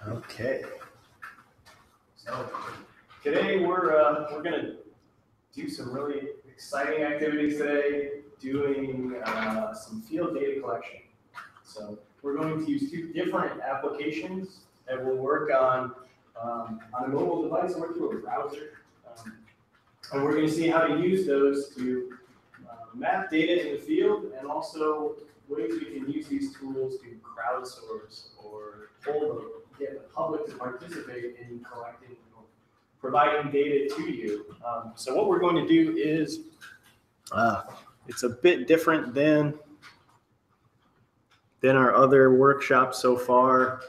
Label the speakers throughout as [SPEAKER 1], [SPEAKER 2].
[SPEAKER 1] Okay. So today we're going to do some really exciting activities today, doing some field data collection. So we're going to use two different applications that will work on a mobile device or through a browser. And we're going to see how to use those to map data in the field, and also ways we can use these tools to crowdsource or get the public to participate in collecting or providing data to you. So what we're going to do is, it's a bit different than our other workshops so far.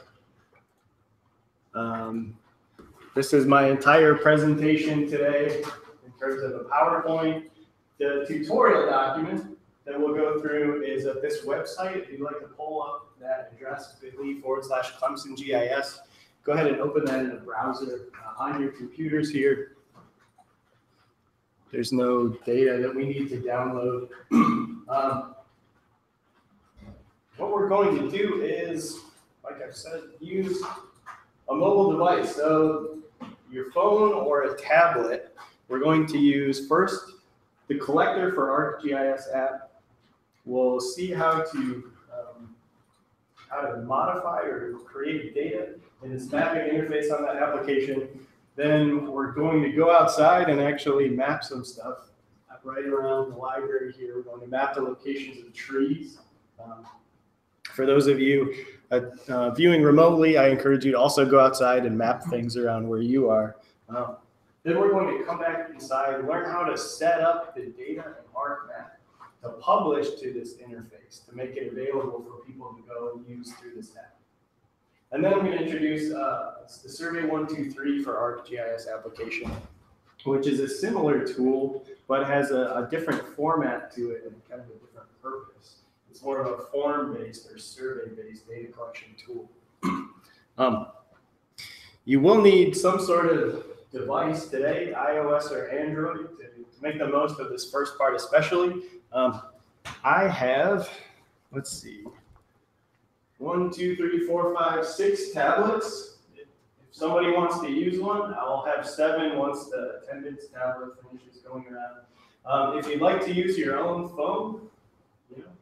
[SPEAKER 1] This is my entire presentation today in terms of a PowerPoint. The tutorial document that we'll go through is at this website. If you'd like to pull up that address, bit.ly/Clemson GIS, go ahead and open that in a browser on your computers here. There's no data that we need to download. What we're going to do is, like I've said, use a mobile device. So your phone or a tablet, we're going to use first the Collector for Arcgis app. We'll see how to modify or create data in this mapping interface on that application. Then we're going to go outside and actually map some stuff right around the library here. We're going to map the locations of the trees. For those of you viewing remotely, I encourage you to also go outside and map things around where you are. Then we're going to come back inside, learn how to set up the data in ArcMap to publish to this interface, to make it available for people to go and use through this app. And then I'm going to introduce the Survey123 for ArcGIS application, which is a similar tool, but has a different format to it and kind of a different purpose. It's more of a form-based or survey-based data collection tool. You will need some sort of device today, iOS or Android, to make the most of this first part especially. I have, let's see, 1, 2, 3, 4, 5, 6 tablets. If somebody wants to use one, I'll have 7 once the attendance tablet finishes going around. If you'd like to use your own phone,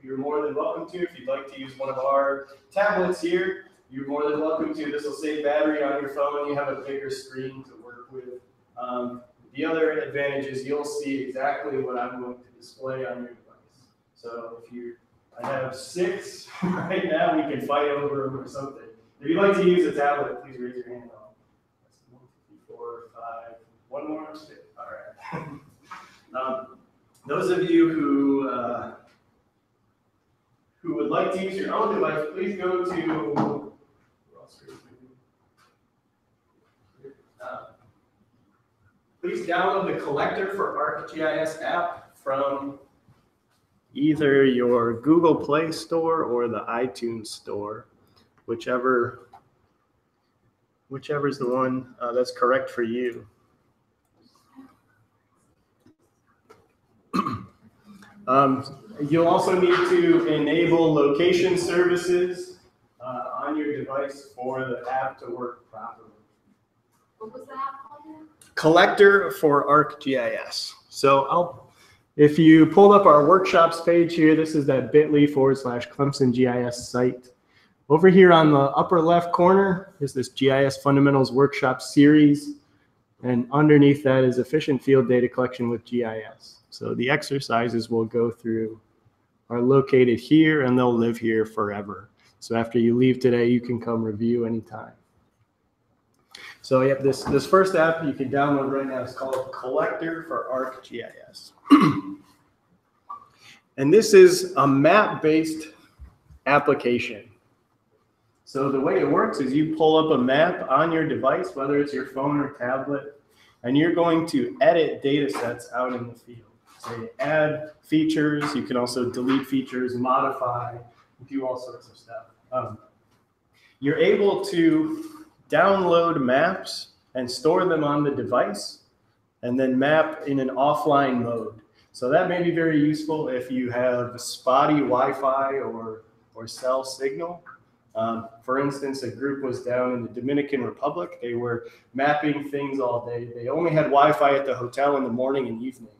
[SPEAKER 1] you're more than welcome to. If you'd like to use one of our tablets here, you're more than welcome to. This will save battery on your phone. You have a bigger screen to work with. The other advantage is you'll see exactly what I'm going to display on your device. So I have 6 right now. We can fight over them or something. If you'd like to use a tablet, please raise your hand. That's 1, 2, 3, 4, 5. One more. All right. Those of you who would like to use your own device, please go to please download the Collector for ArcGIS app from either your Google Play Store or the iTunes Store, whichever is the one that's correct for you. You'll also need to enable location services on your device for the app to work properly.
[SPEAKER 2] What was the app called?
[SPEAKER 1] Collector for ArcGIS. So if you pulled up our workshops page here, this is that bit.ly/Clemson GIS site. Over here on the upper left corner is this GIS Fundamentals Workshop series. And underneath that is efficient field data collection with GIS. So the exercises we'll go through are located here, and they'll live here forever. So after you leave today, you can come review anytime. So yep, this first app you can download right now is called Collector for ArcGIS. And this is a map-based application. So the way it works is you pull up a map on your device, whether it's your phone or tablet, and you're going to edit data sets out in the field. So you add features, you can also delete features, modify, do all sorts of stuff. You're able to download maps and store them on the device, and then map in an offline mode. So that may be very useful if you have spotty Wi-Fi or cell signal. For instance, a group was down in the Dominican Republic. They were mapping things all day. They only had Wi-Fi at the hotel in the morning and evening.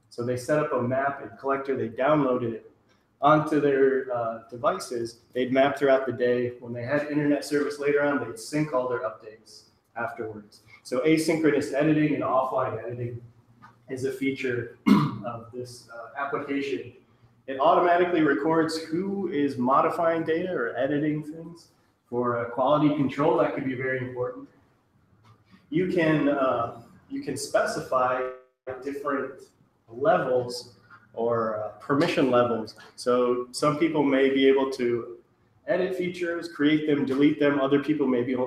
[SPEAKER 1] So they set up a map and Collector, they downloaded it onto their devices. They'd map throughout the day. When they had internet service later on, they'd sync all their updates afterwards. So asynchronous editing and offline editing is a feature of this application. It automatically records who is modifying data or editing things for quality control. That could be very important. You can specify different levels or permission levels. So some people may be able to edit features, create them, delete them. Other people may be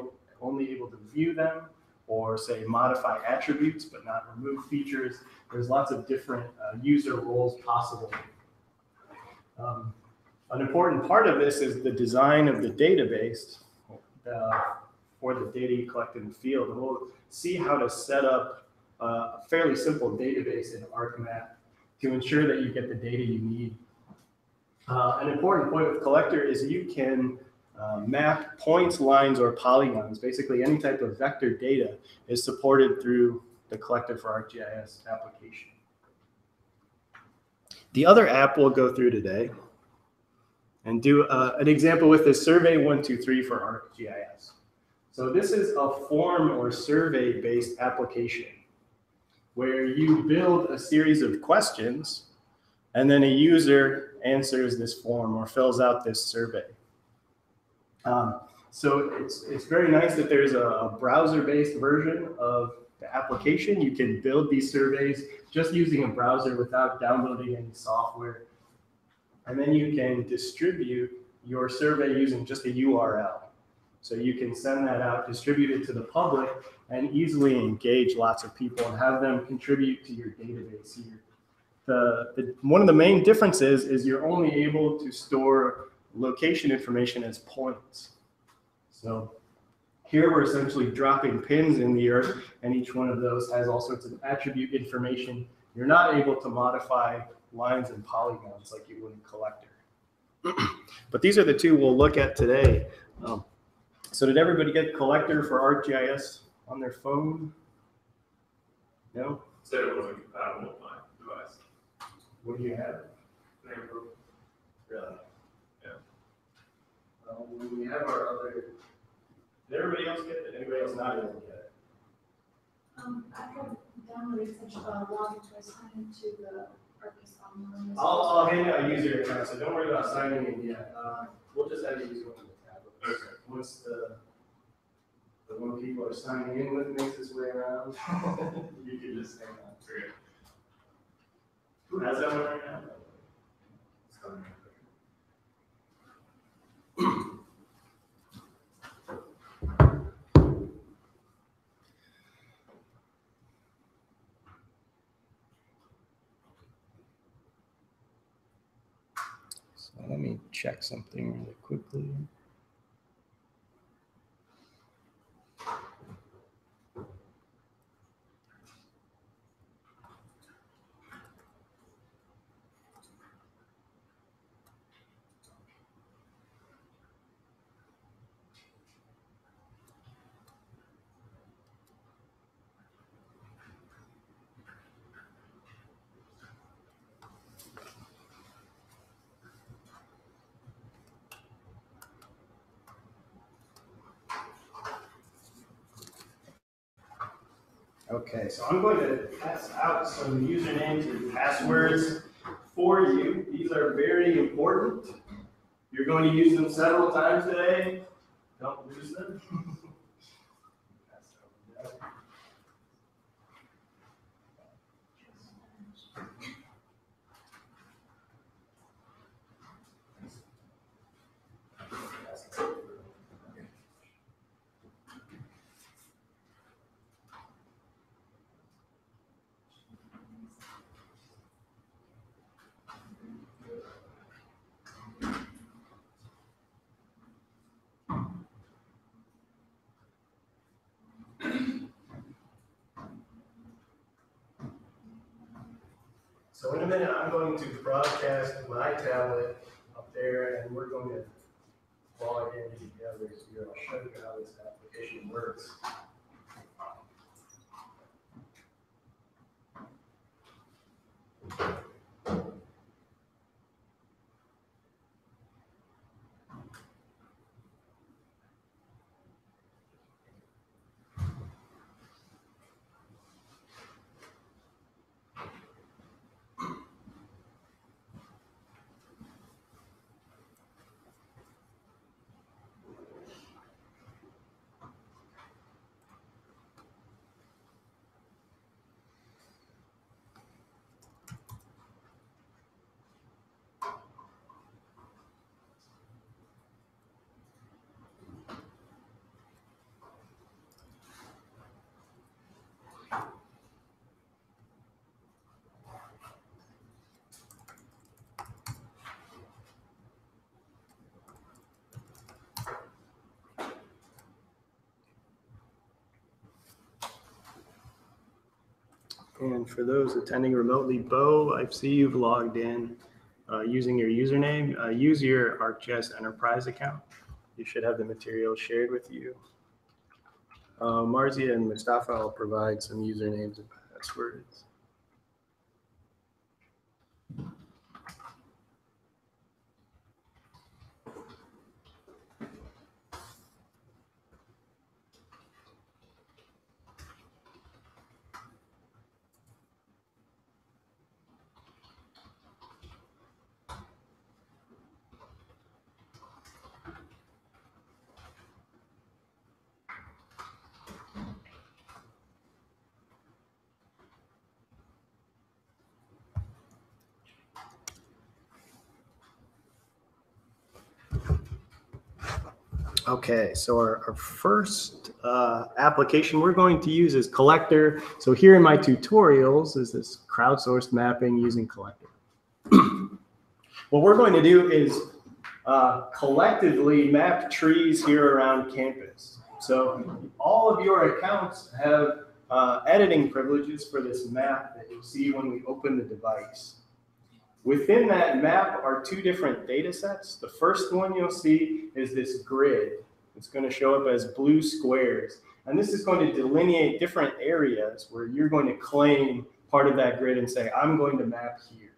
[SPEAKER 1] only able to view them or say modify attributes but not remove features. There's lots of different user roles possible. An important part of this is the design of the database for the data you collect in the field. And we'll see how to set up a fairly simple database in ArcMap to ensure that you get the data you need. An important point with Collector is you can map points, lines, or polygons. Basically, any type of vector data is supported through the Collector for ArcGIS application. The other app we'll go through today and do an example with this Survey123 for ArcGIS. So this is a form or survey-based application where you build a series of questions and then a user answers this form or fills out this survey. So it's very nice that there's a browser-based version of the application. You can build these surveys just using a browser without downloading any software. And then you can distribute your survey using just a URL. So you can send that out, distribute it to the public, and easily engage lots of people and have them contribute to your database here. One of the main differences is you're only able to store location information as points. So here we're essentially dropping pins in the earth, and each one of those has all sorts of attribute information. You're not able to modify lines and polygons like you would in Collector. But these are the two we'll look at today. So did everybody get Collector for ArcGIS on their phone? No?
[SPEAKER 3] Said it wasn't compatible with my device.
[SPEAKER 1] What do you have? Really?
[SPEAKER 3] Yeah.
[SPEAKER 1] We have our other. Did everybody else get it? Anybody else not able to get it?
[SPEAKER 2] I tried downloading such a login to sign into the Arcgis Online Map.
[SPEAKER 1] I'll hand out a user account, so don't worry about signing in yet. We'll just have you use one of the tablets.
[SPEAKER 3] Okay.
[SPEAKER 1] Once the one people are signing in with makes its way around, you can just hang on.
[SPEAKER 3] Okay.
[SPEAKER 1] Who has that one right now? It's coming. So let me check something really quickly. Okay, so I'm going to pass out some usernames and passwords for you. These are very important. You're going to use them several times today. Don't lose them. So in a minute, I'm going to broadcast my tablet up there, and we're going to log in together here. I'll show you how this application works. And for those attending remotely, Bo, I see you've logged in using your username. Use your Arcgis Enterprise account. You should have the material shared with you. Marzia and Mustafa will provide some usernames and passwords. Okay, so our first application we're going to use is Collector. So here in my tutorials is this crowdsourced mapping using Collector. What we're going to do is collectively map trees here around campus. So all of your accounts have editing privileges for this map that you'll see when we open the device. Within that map are two different data sets. The first one you'll see is this grid. It's going to show up as blue squares. And this is going to delineate different areas where you're going to claim part of that grid and say, I'm going to map here.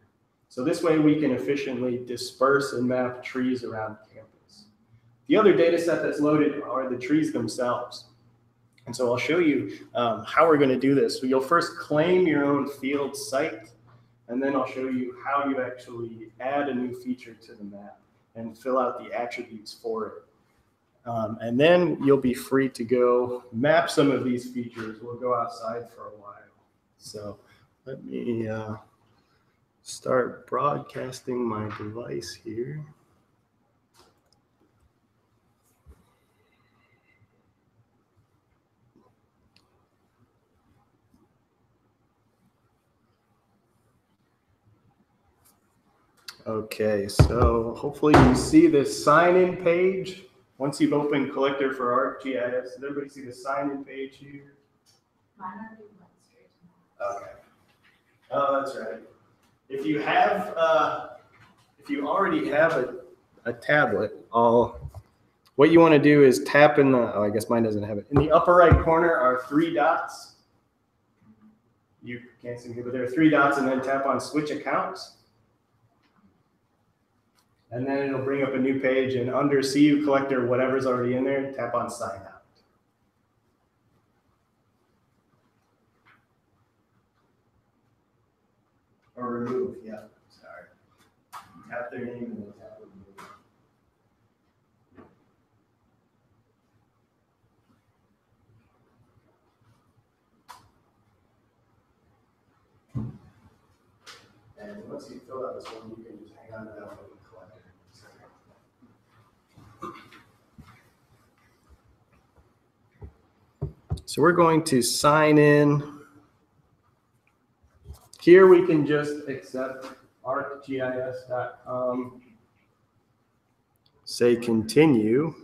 [SPEAKER 1] So this way we can efficiently disperse and map trees around campus. The other data set that's loaded are the trees themselves. And so I'll show you how we're going to do this. So you'll first claim your own field site. And then I'll show you how you actually add a new feature to the map and fill out the attributes for it. And then you'll be free to go map some of these features. We'll go outside for a while. So let me start broadcasting my device here. Okay, so hopefully you see this sign-in page. Once you've opened Collector for Arcgis, does everybody see the sign-in page here?
[SPEAKER 2] Mine already went straight to
[SPEAKER 1] Okay. Oh, that's right. If you have, if you already have a tablet, what you want to do is tap in the, I guess mine doesn't have it. In the upper right corner are 3 dots. You can't see me, but there are 3 dots, and then tap on Switch Accounts. And then it'll bring up a new page, and under CU Collector, whatever's already in there, tap on Sign Out. Or remove, yeah, sorry. Tap their name and then tap remove. And once you fill out this one, you can just hang on to that one and collect it. So we're going to sign in. Here we can just accept arcgis.com, say continue.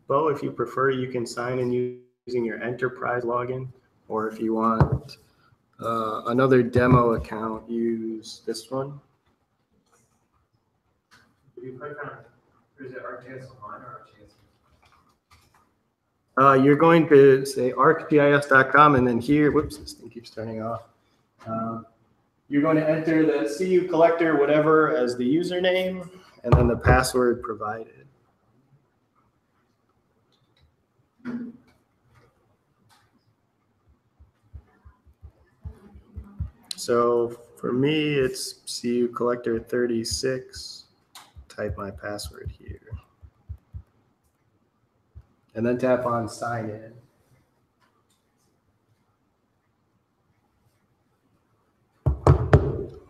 [SPEAKER 1] Bo, if you prefer, you can sign in using your enterprise login, or if you want another demo account, use this one.
[SPEAKER 3] Do you click on, or is it Arcgis Online or Arcgis?
[SPEAKER 1] You're going to say arcgis.com, and then here, whoops, this thing keeps turning off. You're going to enter the CU Collector, whatever, as the username, and then the password provided. So for me, it's CU Collector 36. Type my password here. And then tap on sign in.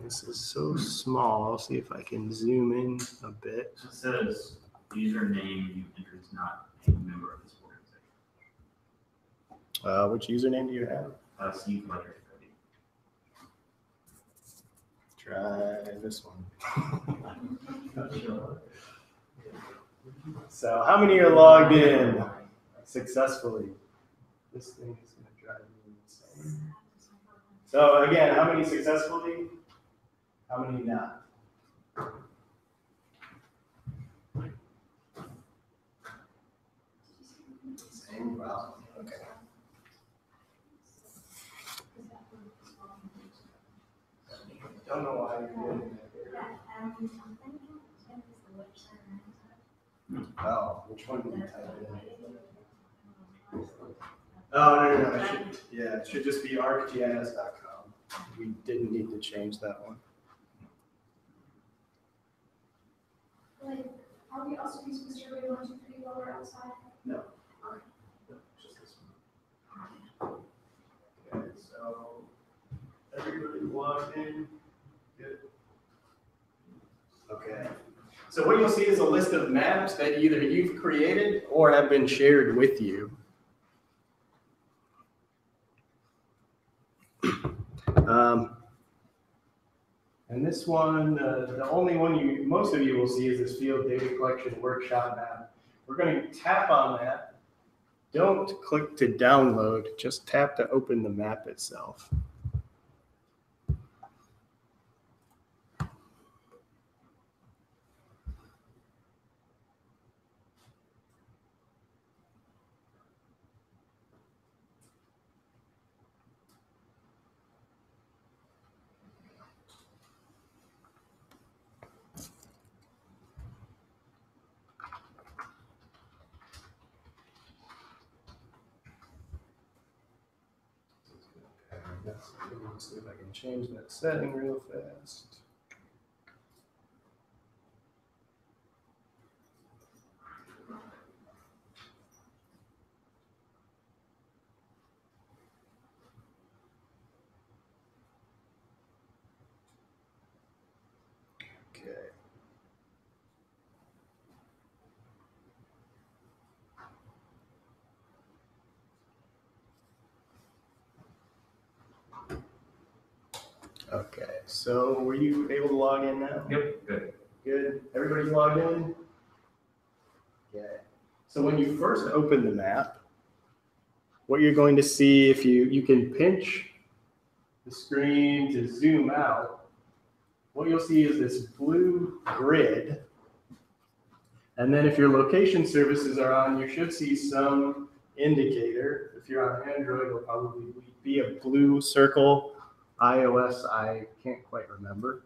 [SPEAKER 1] This is so small. I'll see if I can zoom in a bit.
[SPEAKER 4] It says username you enter is not a member of this organization.
[SPEAKER 1] Which username do you have?
[SPEAKER 4] CU Collector 30.
[SPEAKER 1] Try this one. So how many are logged in successfully? This thing is going to drive me insane. So again, how many successfully? How many not? Same problem. Okay. Don't know why you're doing that. Oh, which one did you type in? Oh, no. It should, yeah, it should just be arcgis.com. We didn't need to change that one.
[SPEAKER 2] Like, are we also using Survey123 while we're outside?
[SPEAKER 1] No.
[SPEAKER 2] Okay.
[SPEAKER 1] No, just this one. Okay, so everybody logged in. Good. Okay. So what you'll see is a list of maps that either you've created or have been shared with you. And this one, the only one most of you will see is this field data collection workshop map. We're going to tap on that. Don't click to download, just tap to open the map itself. Let's see if I can change that setting real fast. Okay. Okay, so were you able to log in now?
[SPEAKER 4] Yep, good.
[SPEAKER 1] Good. Everybody's logged in? Okay. So when you first open the map, what you're going to see, if you can pinch the screen to zoom out, what you'll see is this blue grid. And then if your location services are on, you should see some indicator. If you're on Android, it'll probably be a blue circle. iOS, I can't quite remember.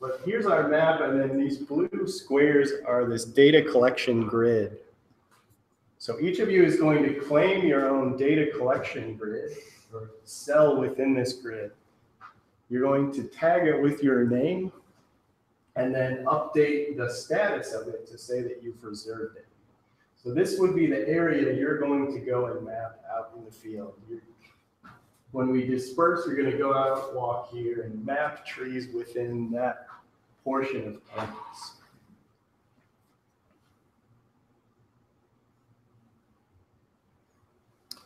[SPEAKER 1] But here's our map, and then these blue squares are this data collection grid. So each of you is going to claim your own data collection grid, or cell within this grid. You're going to tag it with your name, and then update the status of it to say that you've reserved it. So this would be the area you're going to go and map out in the field. When we disperse, you're going to go out, walk here, and map trees within that portion of campus.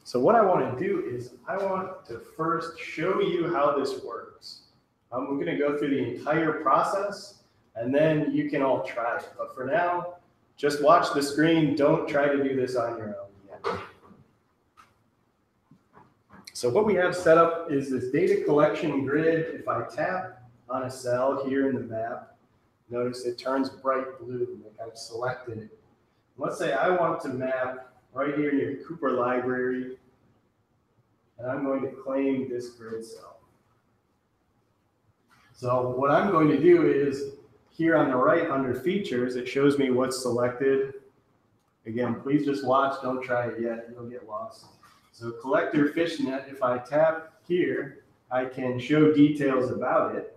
[SPEAKER 1] So what I want to do is I want to first show you how this works. We're going to go through the entire process, and then you can all try it. But for now, just watch the screen. Don't try to do this on your own yet. So what we have set up is this data collection grid. If I tap on a cell here in the map, notice it turns bright blue, like I've selected it. Let's say I want to map right here near Cooper Library, and I'm going to claim this grid cell. So what I'm going to do is, here on the right under features, it shows me what's selected. Again, please just watch, don't try it yet, you'll get lost. So collector fishnet, if I tap here, I can show details about it.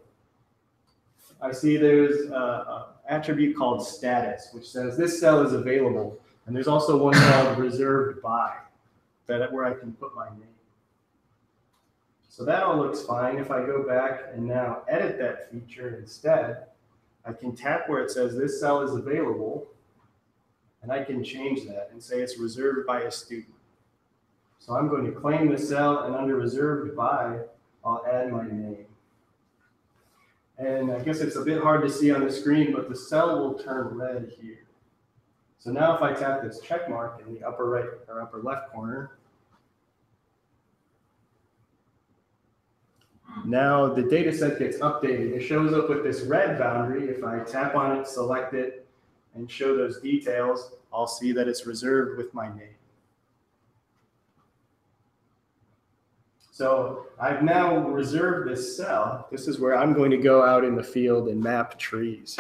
[SPEAKER 1] I see there's an attribute called status, which says this cell is available. And there's also one called reserved by, where I can put my name. So that all looks fine. If I go back and now edit that feature instead, I can tap where it says this cell is available, and I can change that and say it's reserved by a student. So I'm going to claim the cell, and under reserved by, I'll add my name. And I guess it's a bit hard to see on the screen, but the cell will turn red here. So now if I tap this check mark in the upper right or upper left corner, now the data set gets updated. It shows up with this red boundary. If I tap on it, select it, and show those details, I'll see that it's reserved with my name. So I've now reserved this cell. This is where I'm going to go out in the field and map trees.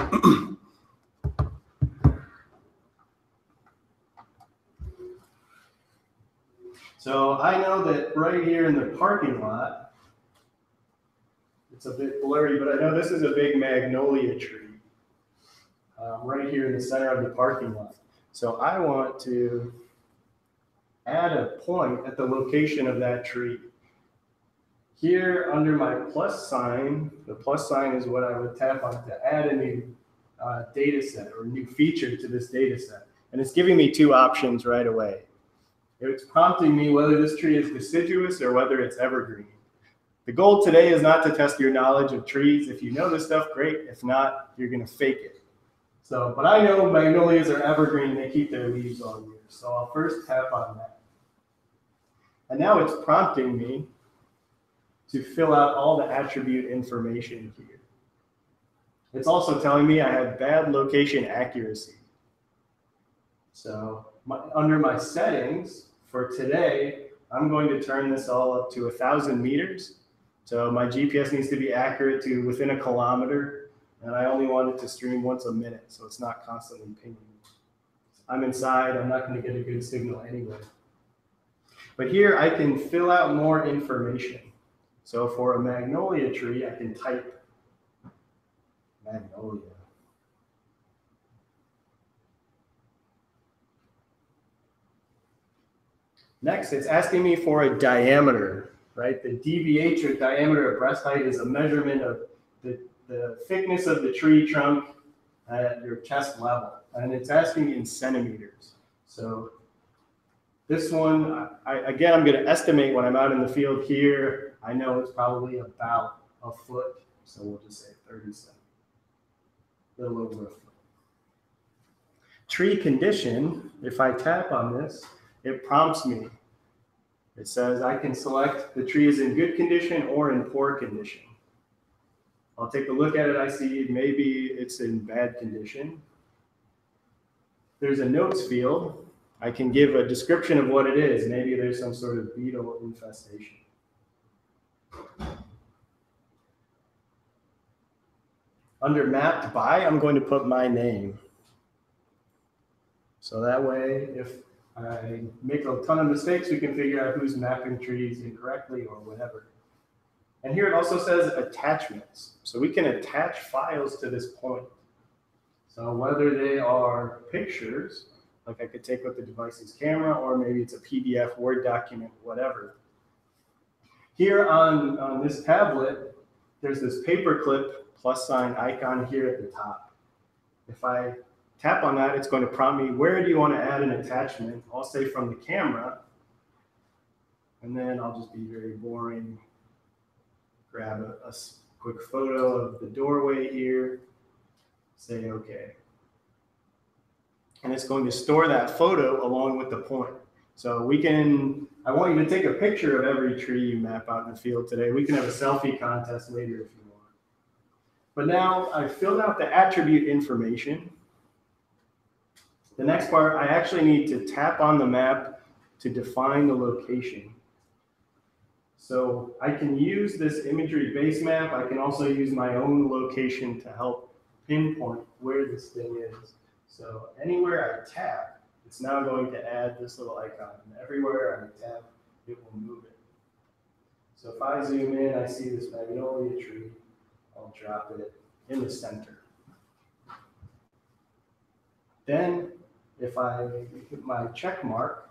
[SPEAKER 1] So I know that right here in the parking lot, it's a bit blurry, but I know this is a big magnolia tree right here in the center of the parking lot. So I want to add a point at the location of that tree. Here under my plus sign, the plus sign is what I would tap on to add a new data set or new feature to this data set. And it's giving me two options right away. It's prompting me whether this tree is deciduous or whether it's evergreen. The goal today is not to test your knowledge of trees. If you know this stuff, great. If not, you're going to fake it. So, but I know magnolias are evergreen. They keep their leaves all year. So I'll first tap on that. And now it's prompting me to fill out all the attribute information here. It's also telling me I have bad location accuracy. So under my settings for today, I'm going to turn this all up to 1,000 meters. So my GPS needs to be accurate to within a kilometer, and I only want it to stream once a minute, so it's not constantly pinging. I'm inside, I'm not going to get a good signal anyway. But here I can fill out more information. So for a magnolia tree, I can type magnolia. Next, it's asking me for a diameter, right? The DBH, or diameter of breast height, is a measurement of the thickness of the tree trunk at your chest level. And it's asking in centimeters. So this one, again, I'm going to estimate when I'm out in the field here. I know it's probably about a foot. So we'll just say 30 centimeters, a little over a foot. Tree condition, if I tap on this, it prompts me. It says I can select the tree is in good condition or in poor condition. I'll take a look at it. I see maybe it's in bad condition. There's a notes field. I can give a description of what it is. Maybe there's some sort of beetle infestation. Under mapped by, I'm going to put my name. So that way, if I make a ton of mistakes, we can figure out who's mapping trees incorrectly or whatever. And here it also says attachments. So we can attach files to this point. So whether they are pictures, like I could take with the device's camera, or maybe it's a PDF, Word document, whatever. Here on this tablet, there's this paperclip plus sign icon here at the top. If I tap on that, it's going to prompt me, where do you want to add an attachment? I'll say from the camera, and then I'll just be very boring. Grab a quick photo of the doorway here, say okay. And it's going to store that photo along with the point. So we can I want you to take a picture of every tree you map out in the field today. We can have a selfie contest later if you want. But now I've filled out the attribute information. The next part, I actually need to tap on the map to define the location. So I can use this imagery base map. I can also use my own location to help pinpoint where this thing is. So anywhere I tap, it's now going to add this little icon. And everywhere I tap, it will move it. So if I zoom in, I see this magnolia tree. I'll drop it in the center. Then if I hit my check mark,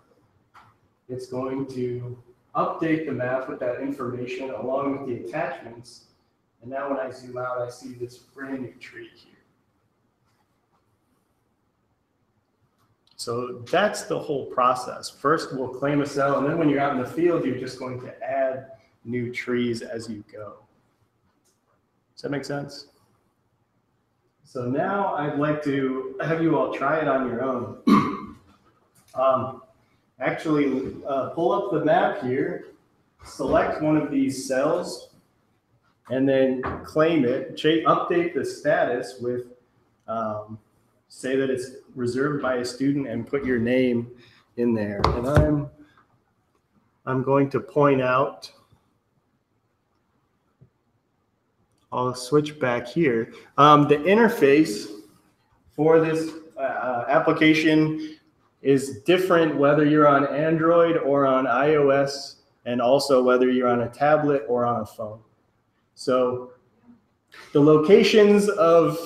[SPEAKER 1] it's going to update the map with that information along with the attachments. And now when I zoom out, I see this brand new tree here. So that's the whole process. First, we'll claim a cell, and then when you're out in the field, you're just going to add new trees as you go. Does that make sense? So now I'd like to have you all try it on your own. Actually, pull up the map here, select one of these cells, and then claim it. Update the status with, say that it's reserved by a student and put your name in there. And I'm going to point out, I'll switch back here. The interface for this application is different whether you're on Android or on iOS, and also whether you're on a tablet or on a phone. So the locations of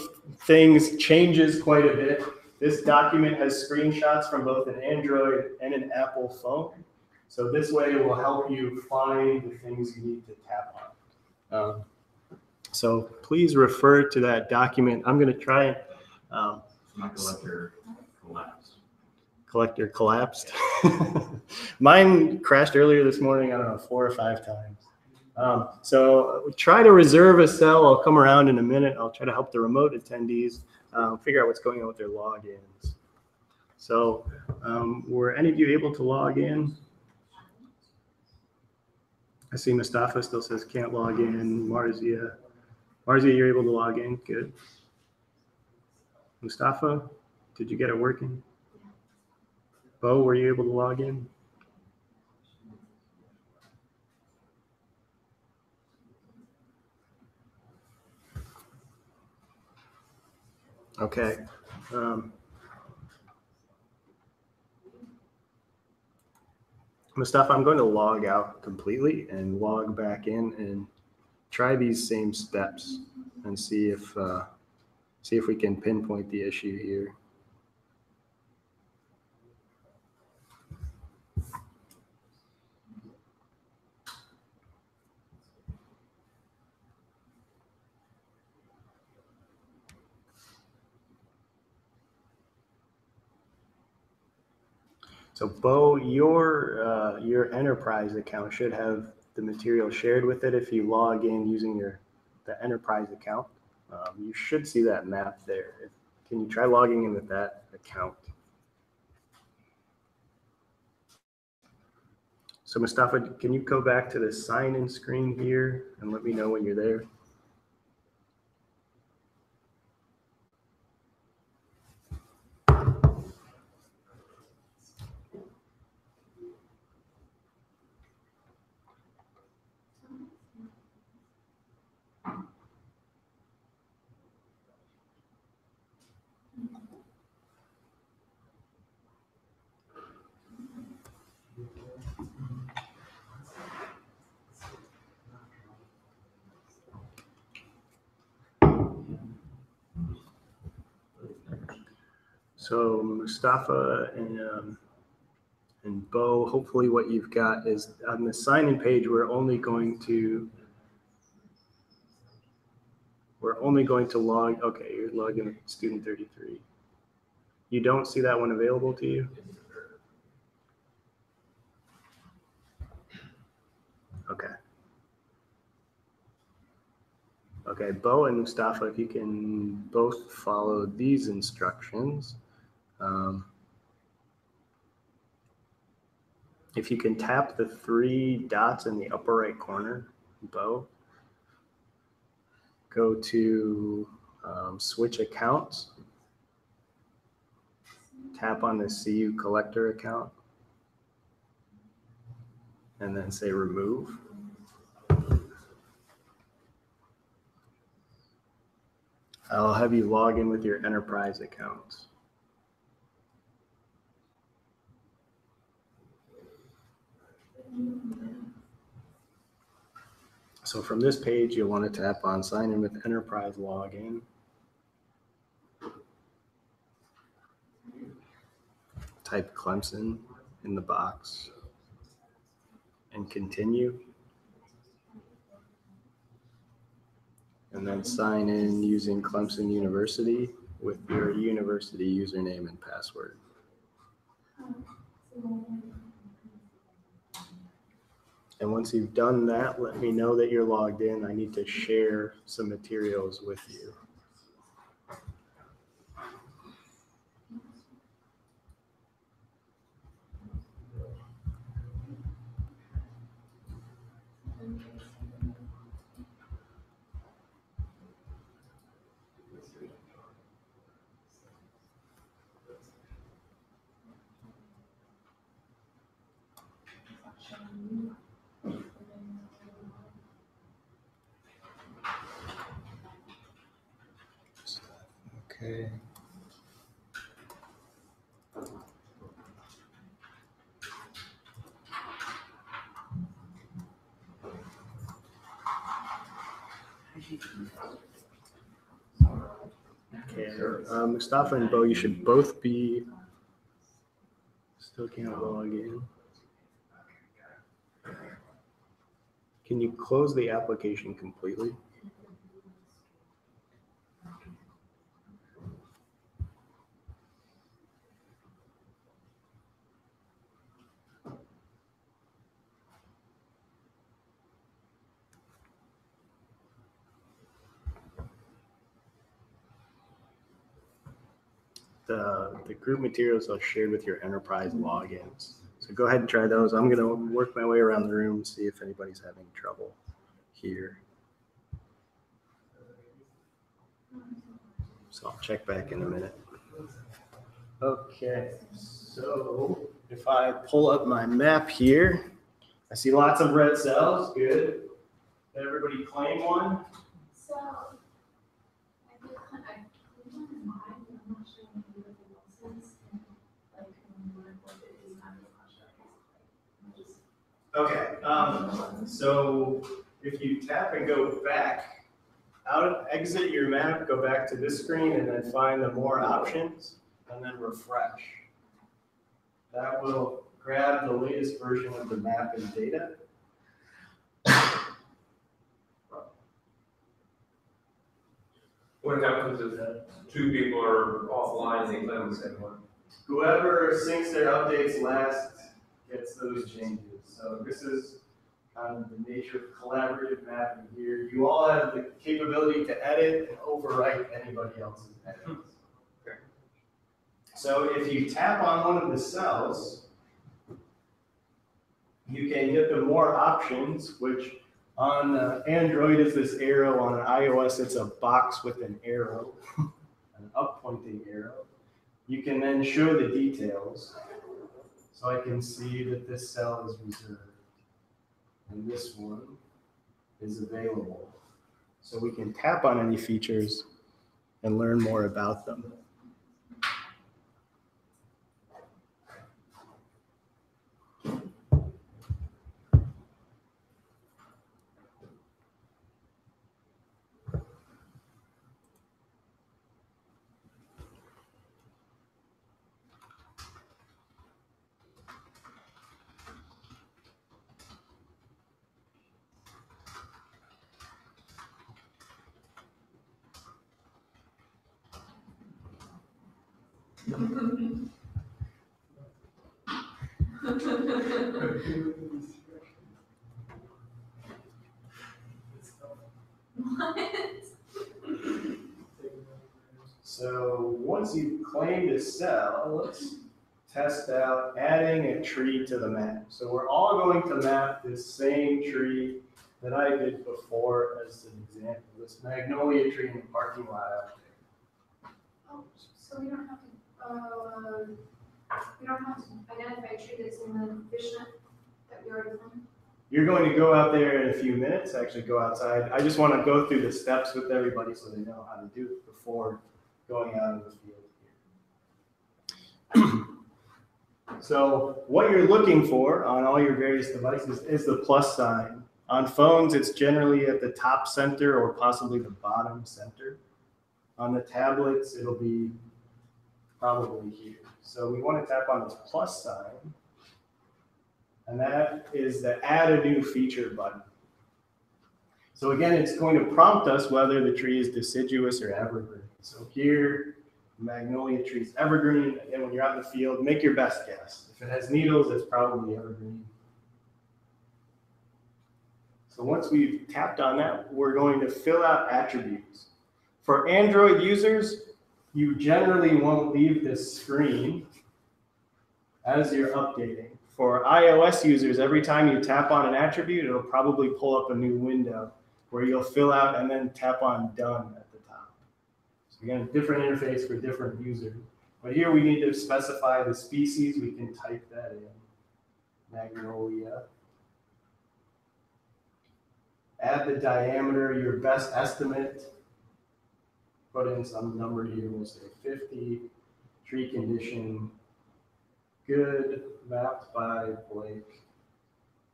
[SPEAKER 1] things changes quite a bit. This document has screenshots from both an Android and an Apple phone. So this way it will help you find the things you need to tap on. So please refer to that document. I'm going to try and
[SPEAKER 4] My collector collapsed.
[SPEAKER 1] Collector collapsed. Mine crashed earlier this morning, I don't know, 4 or 5 times. So try to reserve a cell. I'll come around in a minute. I'll try to help the remote attendees figure out what's going on with their logins. So were any of you able to log in? I see Mustafa still says can't log in. Marzia, you're able to log in. Good. Mustafa, did you get it working? Bo, were you able to log in? Okay. Mustafa, I'm going to log out completely and log back in and try these same steps and see if we can pinpoint the issue here. So Bo, your enterprise account should have the material shared with it. If you log in using the enterprise account, you should see that map there. Can you try logging in with that account? So Mustafa, can you go back to the sign-in screen here and let me know when you're there? So Mustafa and Bo, hopefully what you've got is on the sign-in page, we're only going to log, okay, you're logging with student 33. You don't see that one available to you? Okay. Okay, Bo and Mustafa, if you can both follow these instructions. if you can tap the 3 dots in the upper right corner, bow, go to switch accounts, tap on the CU collector account, and then say remove. I'll have you log in with your enterprise accounts. So from this page, you'll want to tap on sign in with enterprise login. Type Clemson in the box and continue. And then sign in using Clemson University with your university username and password. And once you've done that, let me know that you're logged in. I need to share some materials with you. Okay. Okay, Mustafa and Bo, you should both be, still can't log in. Can you close the application completely? The group materials are shared with your enterprise logins. So go ahead and try those. I'm going to work my way around the room and see if anybody's having trouble here. So I'll check back in a minute. Okay, so if I pull up my map here, I see lots of red cells. Good. Did everybody claim one?
[SPEAKER 2] So, I did one in mine, I'm not sure when you look at Wilson's, and like, when you look at it, it's not as much.
[SPEAKER 1] Okay, so if you tap and go back, exit your map, go back to this screen, and then find the more options, and then refresh. That will grab the latest version of the map and data.
[SPEAKER 3] What happens if 2 people are offline and they claim the same one?
[SPEAKER 1] Whoever syncs their updates last gets those changes. So this is kind of the nature of collaborative mapping here. You all have the capability to edit and overwrite anybody else's edits.
[SPEAKER 3] Okay.
[SPEAKER 1] So if you tap on one of the cells, you can get the more options, which on Android is this arrow. On an iOS, it's a box with an arrow, an up-pointing arrow. You can then show the details. So I can see that this cell is reserved and this one is available. So we can tap on any features and learn more about them. So once you've claimed a cell, let's test out adding a tree to the map. So we're all going to map this same tree that I did before as an example, this magnolia tree in the parking lot out there.
[SPEAKER 2] Oh, so we don't have to identify a tree that's in the fishnet that we already planned?
[SPEAKER 1] You're going to go out there in a few minutes, actually go outside. I just want to go through the steps with everybody so they know how to do it before going out in the field here. So what you're looking for on all your various devices is the plus sign. On phones, it's generally at the top center or possibly the bottom center. On the tablets, it'll be probably here. So we want to tap on this plus sign, and that is the add a new feature button. So again, it's going to prompt us whether the tree is deciduous or evergreen. So here, magnolia tree is evergreen. Again, when you're out in the field, make your best guess. If it has needles, it's probably evergreen. So once we've tapped on that, we're going to fill out attributes. For Android users, you generally won't leave this screen as you're updating. For iOS users, every time you tap on an attribute, it'll probably pull up a new window where you'll fill out and then tap on done at the top. So again, different interface for different users. But here we need to specify the species. We can type that in, magnolia. Add the diameter, your best estimate. Put in some number here, we'll say 50. Tree condition, good, mapped by Blake.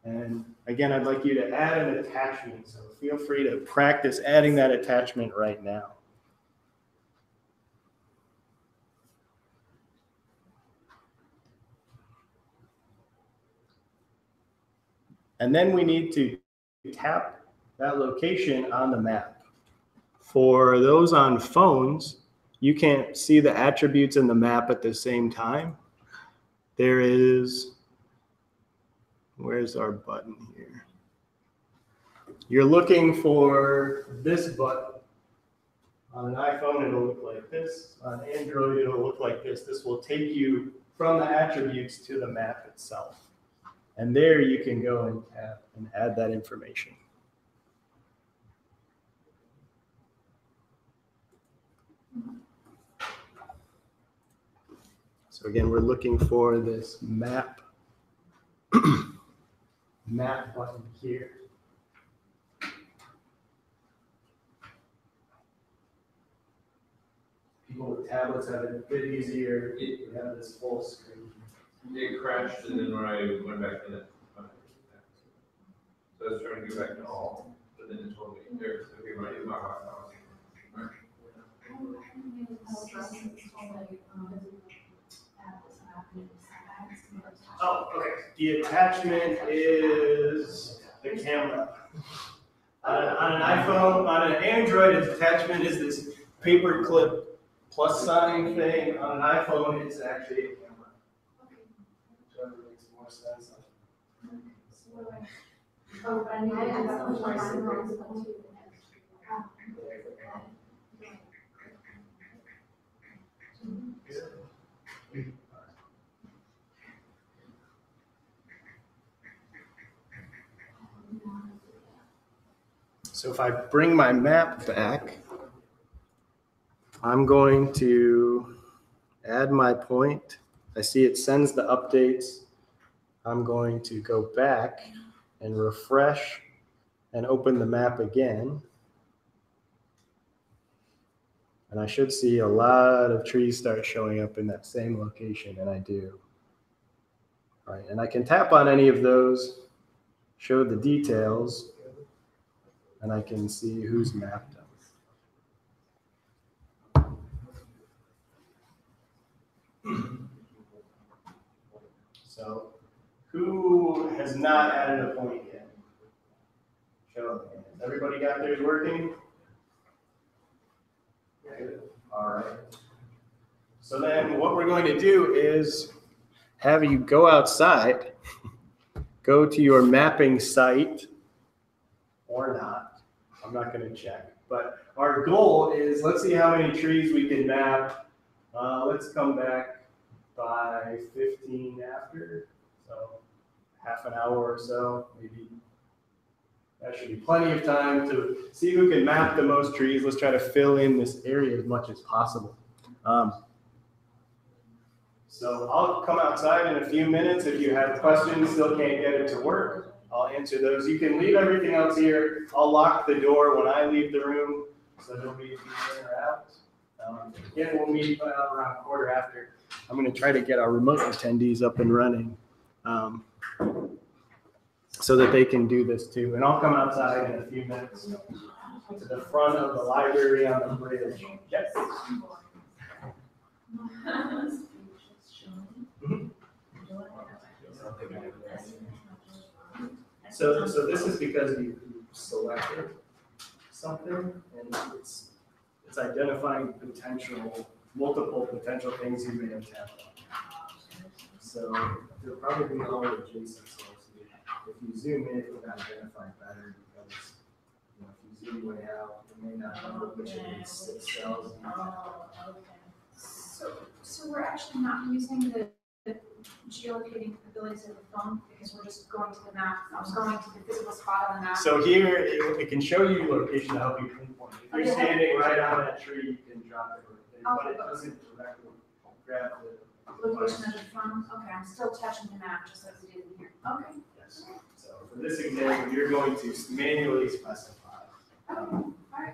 [SPEAKER 1] And again, I'd like you to add an attachment, so feel free to practice adding that attachment right now. And then we need to tap that location on the map. For those on phones, you can't see the attributes in the map at the same time. There is, where's our button here? You're looking for this button. On an iPhone, it'll look like this. On Android, it'll look like this. This will take you from the attributes to the map itself. And there you can go and tap and add that information. So again, we're looking for this map, map button here. People with tablets have it a bit easier. You have this full screen.
[SPEAKER 5] It crashed, and then when I went back in it, so I was trying to go back to all, but then it told me there's okay, right in my house.
[SPEAKER 1] Oh, okay. The attachment is the camera. On an iPhone, on an Android, its attachment is this paper clip plus sign thing. On an iPhone, it's actually a camera. Whichever makes more sense.
[SPEAKER 2] Oh, but I mean, I have that one.
[SPEAKER 1] So if I bring my map back, I'm going to add my point. I see it sends the updates. I'm going to go back and refresh and open the map again. And I should see a lot of trees start showing up in that same location, and I do. All right, and I can tap on any of those, show the details, and I can see who's mapped them. So who has not added a point yet? Show of hands. Everybody got theirs working? Good. All right. So then what we're going to do is have you go outside, go to your mapping site, or not. I'm not going to check. But our goal is, let's see how many trees we can map. Let's come back by 15 after, so half an hour or so, maybe. That should be plenty of time to see who can map the most trees. Let's try to fill in this area as much as possible. So I'll come outside in a few minutes. If you have questions, still can't get it to work, I'll answer those. You can leave everything else here. I'll lock the door when I leave the room, so nobody can get in or out. Again, we'll meet around quarter after. I'm going to try to get our remote attendees up and running so that they can do this too. And I'll come outside in a few minutes to the front of the library on the bridge. Yes. So this is because you selected something, and it's identifying multiple potential things you may have tapped on. So they're probably all adjacent sources. If you zoom in, it'll identify better because if you zoom way out, you may not know which of these 6 cells.
[SPEAKER 2] So we're actually not using the geolocating abilities of the phone because we're just going to the map. I was going to the physical spot on the map.
[SPEAKER 1] So here, it can show you location to help you pinpoint. If you're standing right on that tree, you can drop it right there, but it doesn't directly grab the
[SPEAKER 2] Location of the phone. Okay, I'm still touching the map just as it is in here. Okay.
[SPEAKER 1] Yes. So for this example, you're going to manually specify.
[SPEAKER 2] All right.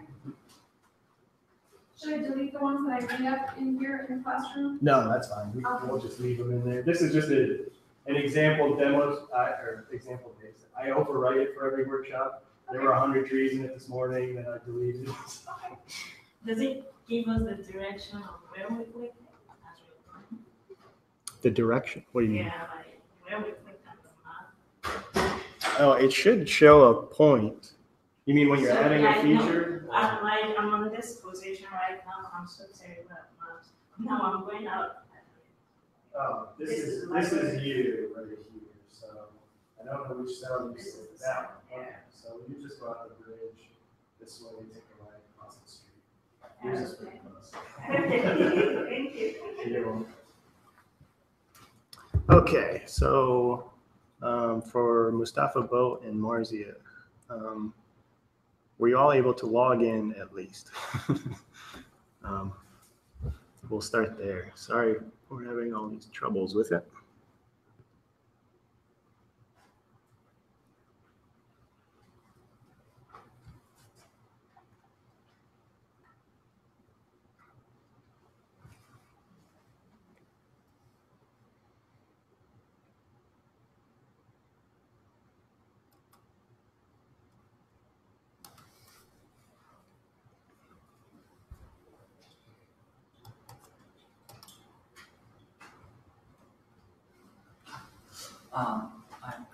[SPEAKER 2] Should I delete the ones that I bring up in here in the classroom?
[SPEAKER 1] No, that's fine. We'll just leave them in there. This is just an example demo or example base. I overwrite it for every workshop. There were 100 trees in it this morning that I deleted.
[SPEAKER 6] Does it give us the direction of where we click?
[SPEAKER 1] The direction? What do you mean?
[SPEAKER 6] Yeah, like where we click on the map.
[SPEAKER 1] Oh, it should show a point. You mean when you're adding a feature?
[SPEAKER 6] I'm on this position right now. I'm so terrible at maps. Now I'm going out.
[SPEAKER 1] Oh, this is you right here. So I don't know which cell you said that one. Okay. So you just go out the bridge this way, take a right across the street. Yours is pretty close.
[SPEAKER 6] Thank you.
[SPEAKER 1] You're welcome. Okay, so for Mustafa Boat and Marzia, were you all able to log in at least? We'll start there. Sorry, we're having all these troubles with it.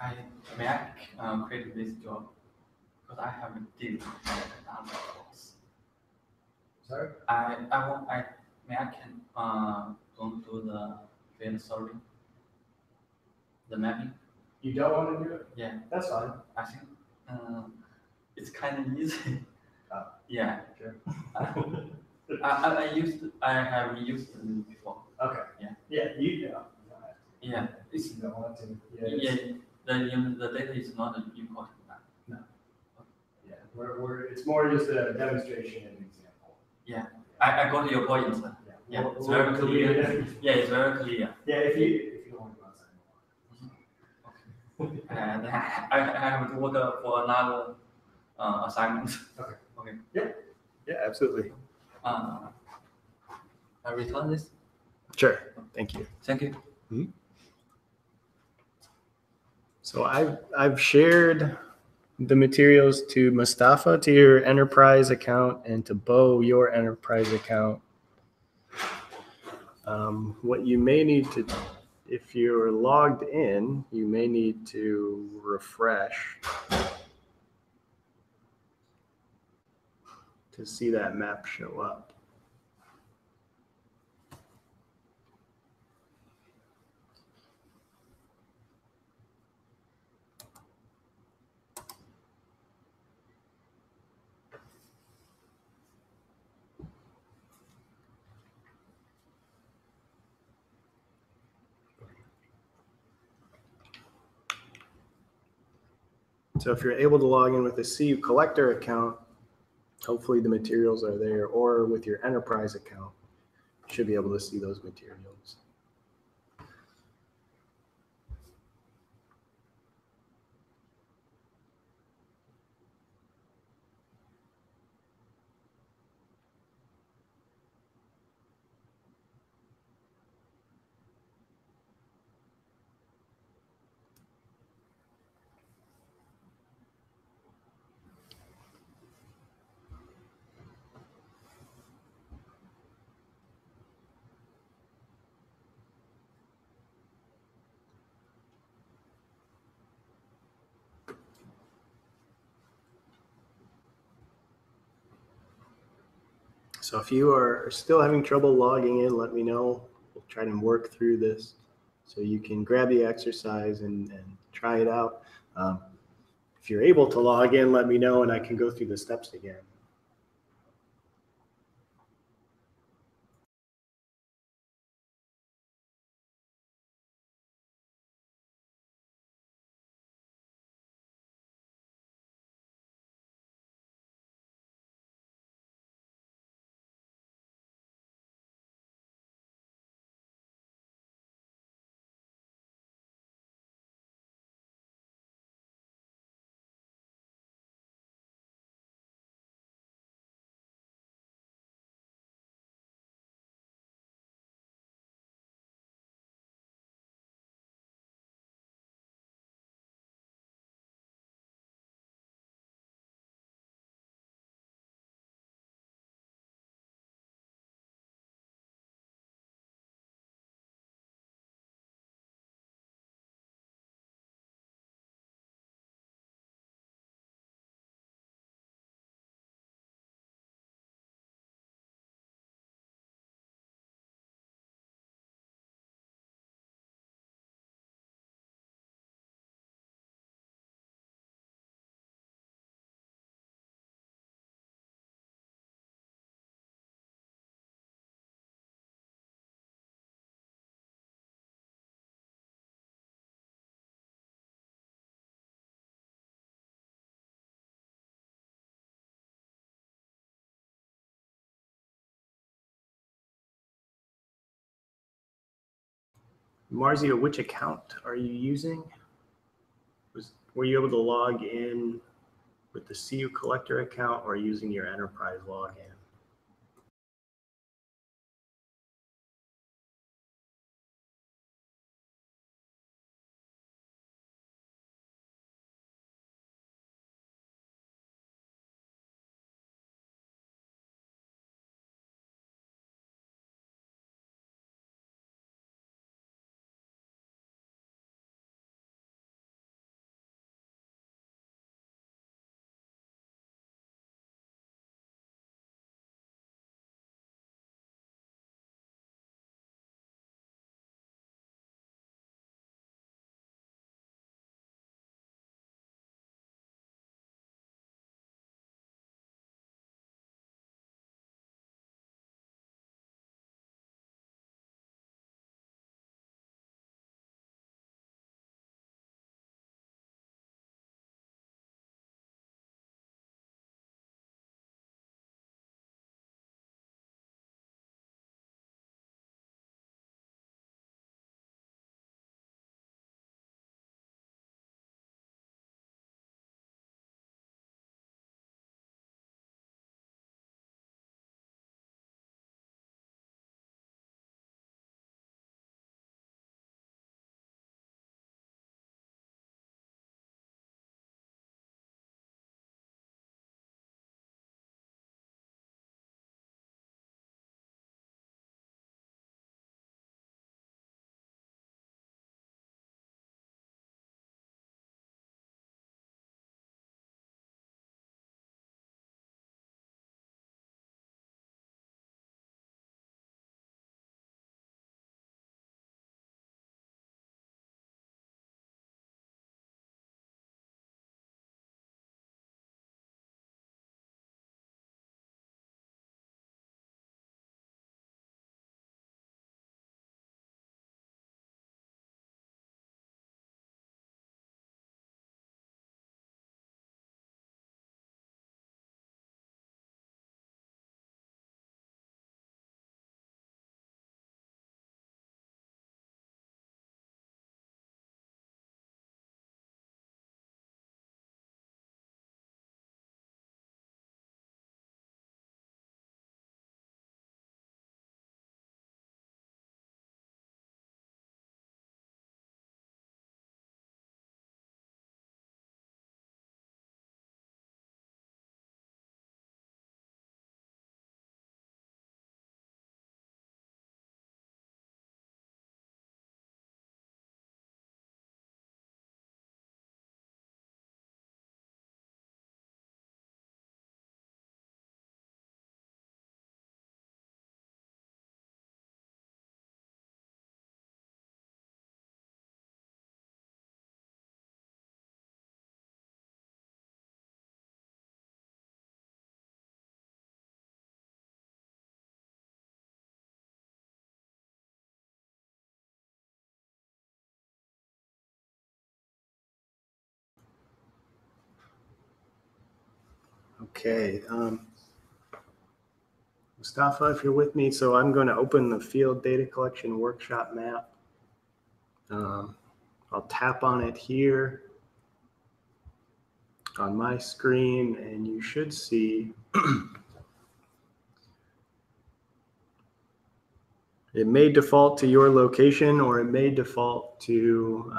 [SPEAKER 7] I Mac created this job because I have a deal with another course.
[SPEAKER 1] Sorry?
[SPEAKER 7] Mac can don't do the field survey, the mapping.
[SPEAKER 1] You don't want to do it?
[SPEAKER 7] Yeah,
[SPEAKER 1] That's fine.
[SPEAKER 7] I think it's kind of easy.
[SPEAKER 1] Oh.
[SPEAKER 7] Yeah.
[SPEAKER 1] Sure.
[SPEAKER 7] I have used it before.
[SPEAKER 1] Okay.
[SPEAKER 7] Yeah.
[SPEAKER 1] Yeah, you know.
[SPEAKER 7] Yeah, it's
[SPEAKER 1] You don't want to.
[SPEAKER 7] yeah. The data is not important.
[SPEAKER 1] Yeah, it's more just a demonstration and example.
[SPEAKER 7] Yeah, I got your point. Yeah, it's very clear. Yeah, it's very clear.
[SPEAKER 1] Yeah, if you don't want to go outside.
[SPEAKER 7] And I have to work for another assignment. Okay.
[SPEAKER 1] Yeah, absolutely.
[SPEAKER 7] I return this.
[SPEAKER 1] Sure. Thank you.
[SPEAKER 7] Thank you.
[SPEAKER 1] So I've shared the materials to Mustafa, to your enterprise account, and to Bo, your enterprise account. What you may need to, if you're logged in, you may need to refresh to see that map show up. So if you're able to log in with a CU Collector account, hopefully the materials are there, or with your enterprise account, you should be able to see those materials. So if you are still having trouble logging in, let me know. We'll try to work through this so you can grab the exercise and try it out. If you're able to log in, let me know and I can go through the steps again. Marzia, which account are you using? Were you able to log in with the CU Collector account or using your enterprise login? Okay. Mustafa, if you're with me, so I'm going to open the field data collection workshop map. I'll tap on it here on my screen, and you should see it may default to your location, or it may default to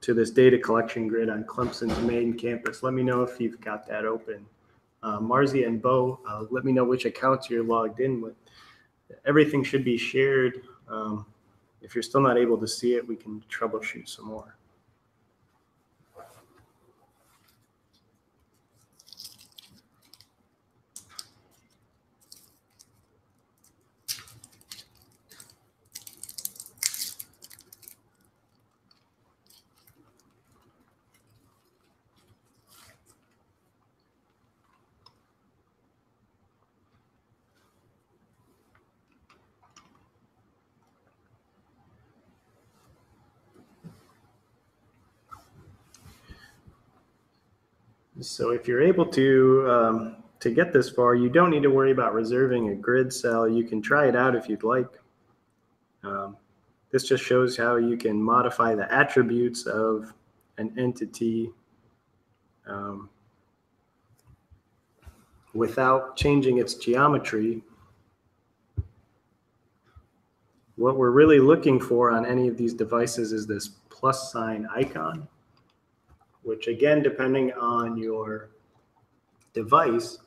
[SPEAKER 1] this data collection grid on Clemson's main campus. Let me know if you've got that open. Marzi and Bo, let me know which accounts you're logged in with. Everything should be shared. If you're still not able to see it, we can troubleshoot some more. So if you're able to get this far, you don't need to worry about reserving a grid cell. You can try it out if you'd like. This just shows how you can modify the attributes of an entity without changing its geometry. What we're really looking for on any of these devices is this plus sign icon, which again, depending on your device,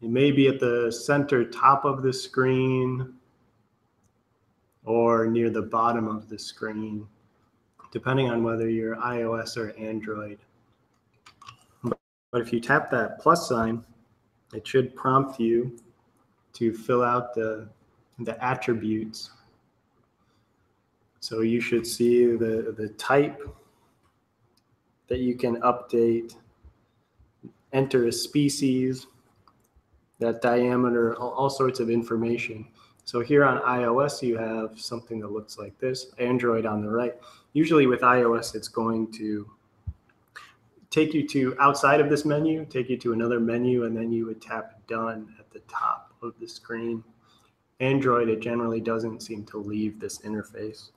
[SPEAKER 1] it may be at the center top of the screen or near the bottom of the screen, depending on whether you're iOS or Android. But if you tap that plus sign, it should prompt you to fill out the attributes. So you should see the type that you can update, enter a species, that diameter, all sorts of information. So here on iOS, you have something that looks like this, Android on the right. Usually with iOS, it's going to take you to outside of this menu, take you to another menu, and then you would tap done at the top of the screen. Android, it generally doesn't seem to leave this interface.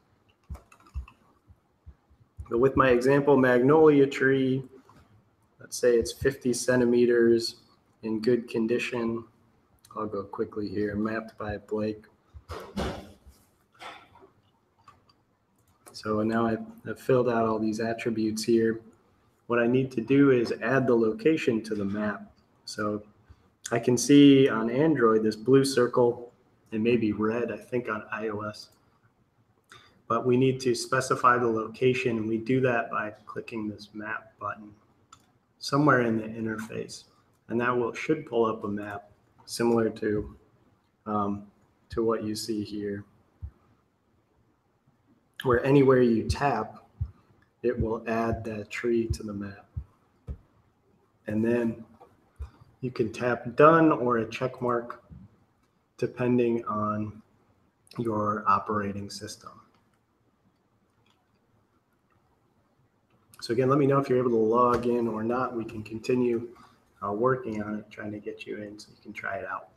[SPEAKER 1] But with my example magnolia tree, let's say it's 50 centimeters in good condition. I'll go quickly here, mapped by Blake. So now I've filled out all these attributes here. What I need to do is add the location to the map. So I can see on Android this blue circle, it may be red, I think on iOS. But we need to specify the location, and we do that by clicking this map button somewhere in the interface. And that should pull up a map similar to what you see here, where anywhere you tap, it will add that tree to the map. And then you can tap done or a check mark depending on your operating system. So again, let me know if you're able to log in or not. We can continue working on it, trying to get you in so you can try it out.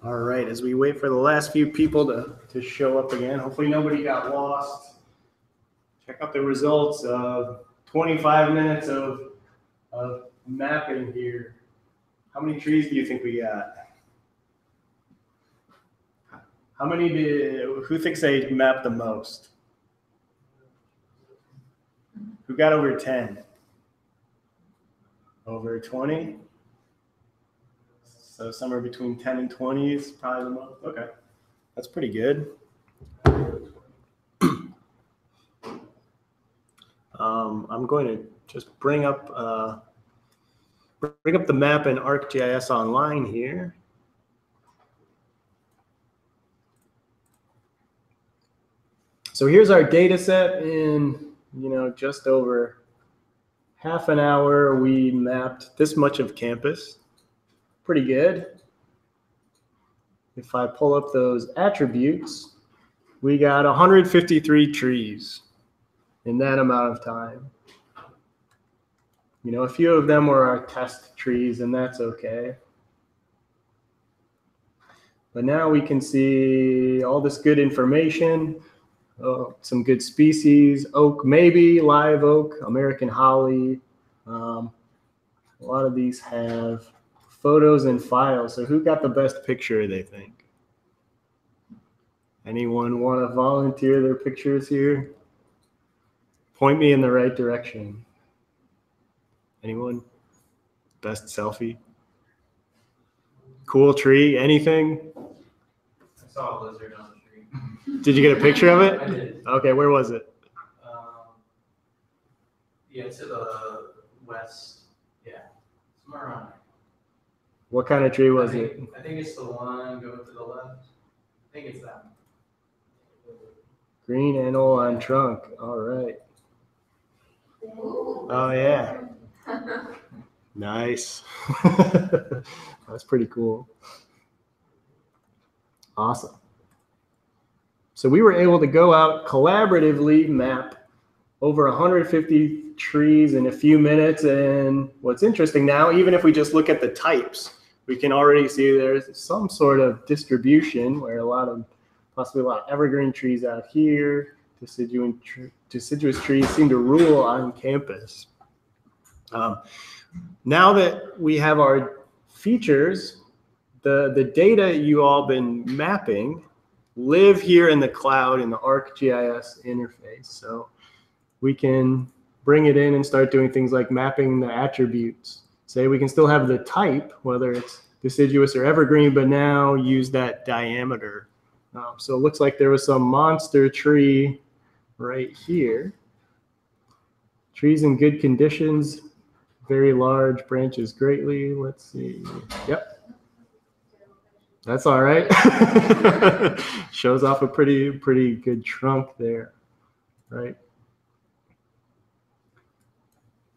[SPEAKER 1] All right, as we wait for the last few people to show up again, hopefully nobody got lost. Check out the results of 25 minutes of mapping here. How many trees do you think we got? How many who thinks they mapped the most? Who got over 10? Over 20? So somewhere between 10 and 20 is probably the most. Okay, that's pretty good. I'm going to just bring up the map in Arcgis Online here. So here's our data set. In just over half an hour, we mapped this much of campus. Pretty good. If I pull up those attributes, we got 153 trees in that amount of time. A few of them were our test trees, and that's okay. But now we can see all this good information. Some good species, oak maybe, live oak, American holly. A lot of these have photos and files. So who got the best picture, they think? Anyone want to volunteer their pictures here? Point me in the right direction. Anyone? Best selfie? Cool tree, anything?
[SPEAKER 3] I saw a lizard on the tree.
[SPEAKER 1] Did you get a picture of it?
[SPEAKER 3] I did.
[SPEAKER 1] Okay, where was it?
[SPEAKER 3] Yeah, to the west. Yeah, somewhere around there.
[SPEAKER 1] What kind of tree was it?
[SPEAKER 3] I think it's the one going to the left. I think it's that one.
[SPEAKER 1] Green anole on trunk. All right. Oh, yeah. Nice. That's pretty cool. Awesome. So we were able to go out collaboratively map over 150 trees in a few minutes. And what's interesting now, even if we just look at the types, we can already see there's some sort of distribution where possibly a lot of evergreen trees out here, deciduous trees seem to rule on campus. Now that we have our features, the data you all been mapping live here in the cloud in the ArcGIS interface. So we can bring it in and start doing things like mapping the attributes. Say we can still have the type, whether it's deciduous or evergreen, but now use that diameter. So it looks like there was some monster tree right here. Trees in good conditions, very large, branches greatly. Let's see. Yep. That's all right. Shows off a pretty good trunk there, right?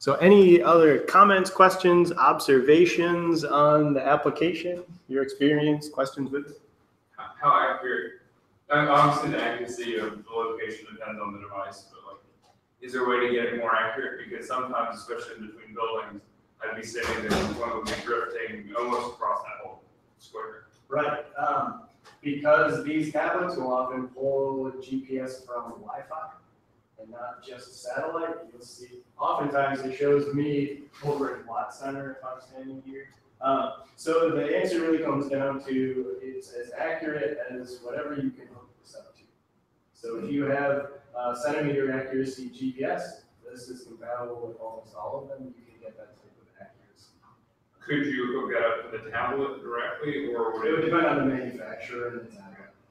[SPEAKER 1] So any other comments, questions, observations on the application, your experience, questions with it?
[SPEAKER 8] How accurate? Obviously, the accuracy of the location depends on the device, but like, is there a way to get it more accurate? Because sometimes, especially in between buildings, I'd be sitting there and one would be drifting almost across that whole square.
[SPEAKER 1] Right. Because these tablets will often pull GPS from Wi-Fi and not just satellite. You'll see, oftentimes it shows me over at Watt Center if I'm standing here. So the answer really comes down to it's as accurate as whatever you can hook this up to. So if you have centimeter accuracy GPS, this is compatible with almost all of them. You can get that type of accuracy.
[SPEAKER 8] Could you hook that up to the tablet directly, or would
[SPEAKER 1] It would depend on the manufacturer and the tablet.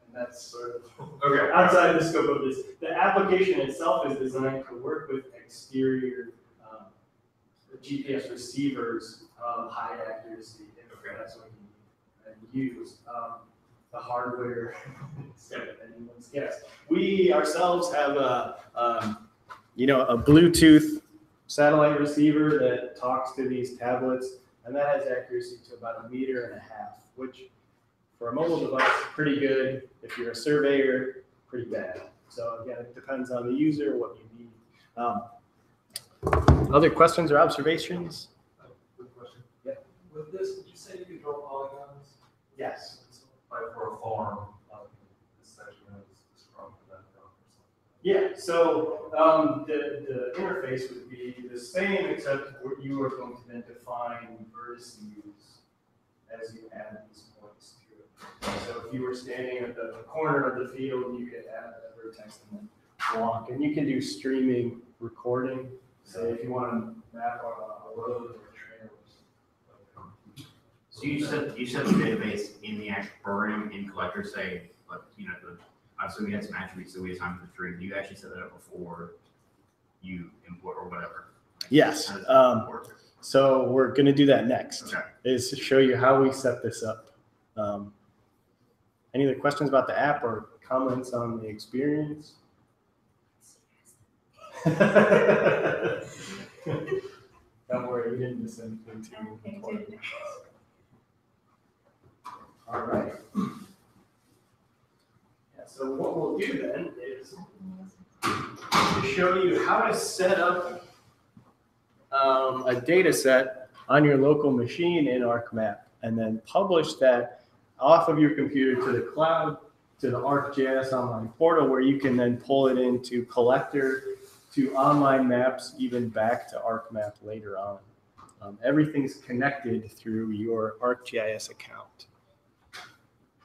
[SPEAKER 1] And that's sort of
[SPEAKER 8] okay.
[SPEAKER 1] outside the scope of this. The application itself is designed to work with exterior GPS receivers of high accuracy, if that's what you use. The hardware is anyone's guess. We ourselves have a Bluetooth satellite receiver that talks to these tablets, and that has accuracy to about 1.5 meters, which for a mobile device is pretty good. If you're a surveyor, pretty bad. So again, it depends on the user, what you need. Other questions or observations?
[SPEAKER 3] Good question.
[SPEAKER 1] Yeah.
[SPEAKER 3] With this, did you say you could draw polygons?
[SPEAKER 1] Yes.
[SPEAKER 3] By
[SPEAKER 1] Yeah, so the interface would be the same, except you are going to then define vertices as you add these points to it. So if you were standing at the corner of the field, you could add a vertex and then walk. And you can do streaming recording, say if you want to map a road or trails.
[SPEAKER 4] So you set the database in the actual program in Collector, say, like, obviously we had some attributes that we assigned for the tree. Do you actually set that up before you import or whatever? Like,
[SPEAKER 1] Yes.
[SPEAKER 4] how does that work?
[SPEAKER 1] So we're going to do that next,
[SPEAKER 4] Okay.
[SPEAKER 1] is to show you how we set this up. Any other questions about the app or comments on the experience? Don't worry, we didn't miss anything too important. All right. Yeah, so what we'll do then is to show you how to set up a data set on your local machine in ArcMap and then publish that off of your computer to the cloud, to the Arcgis Online portal, where you can then pull it into Collector, to online maps, even back to ArcMap later on. Everything's connected through your ArcGIS account.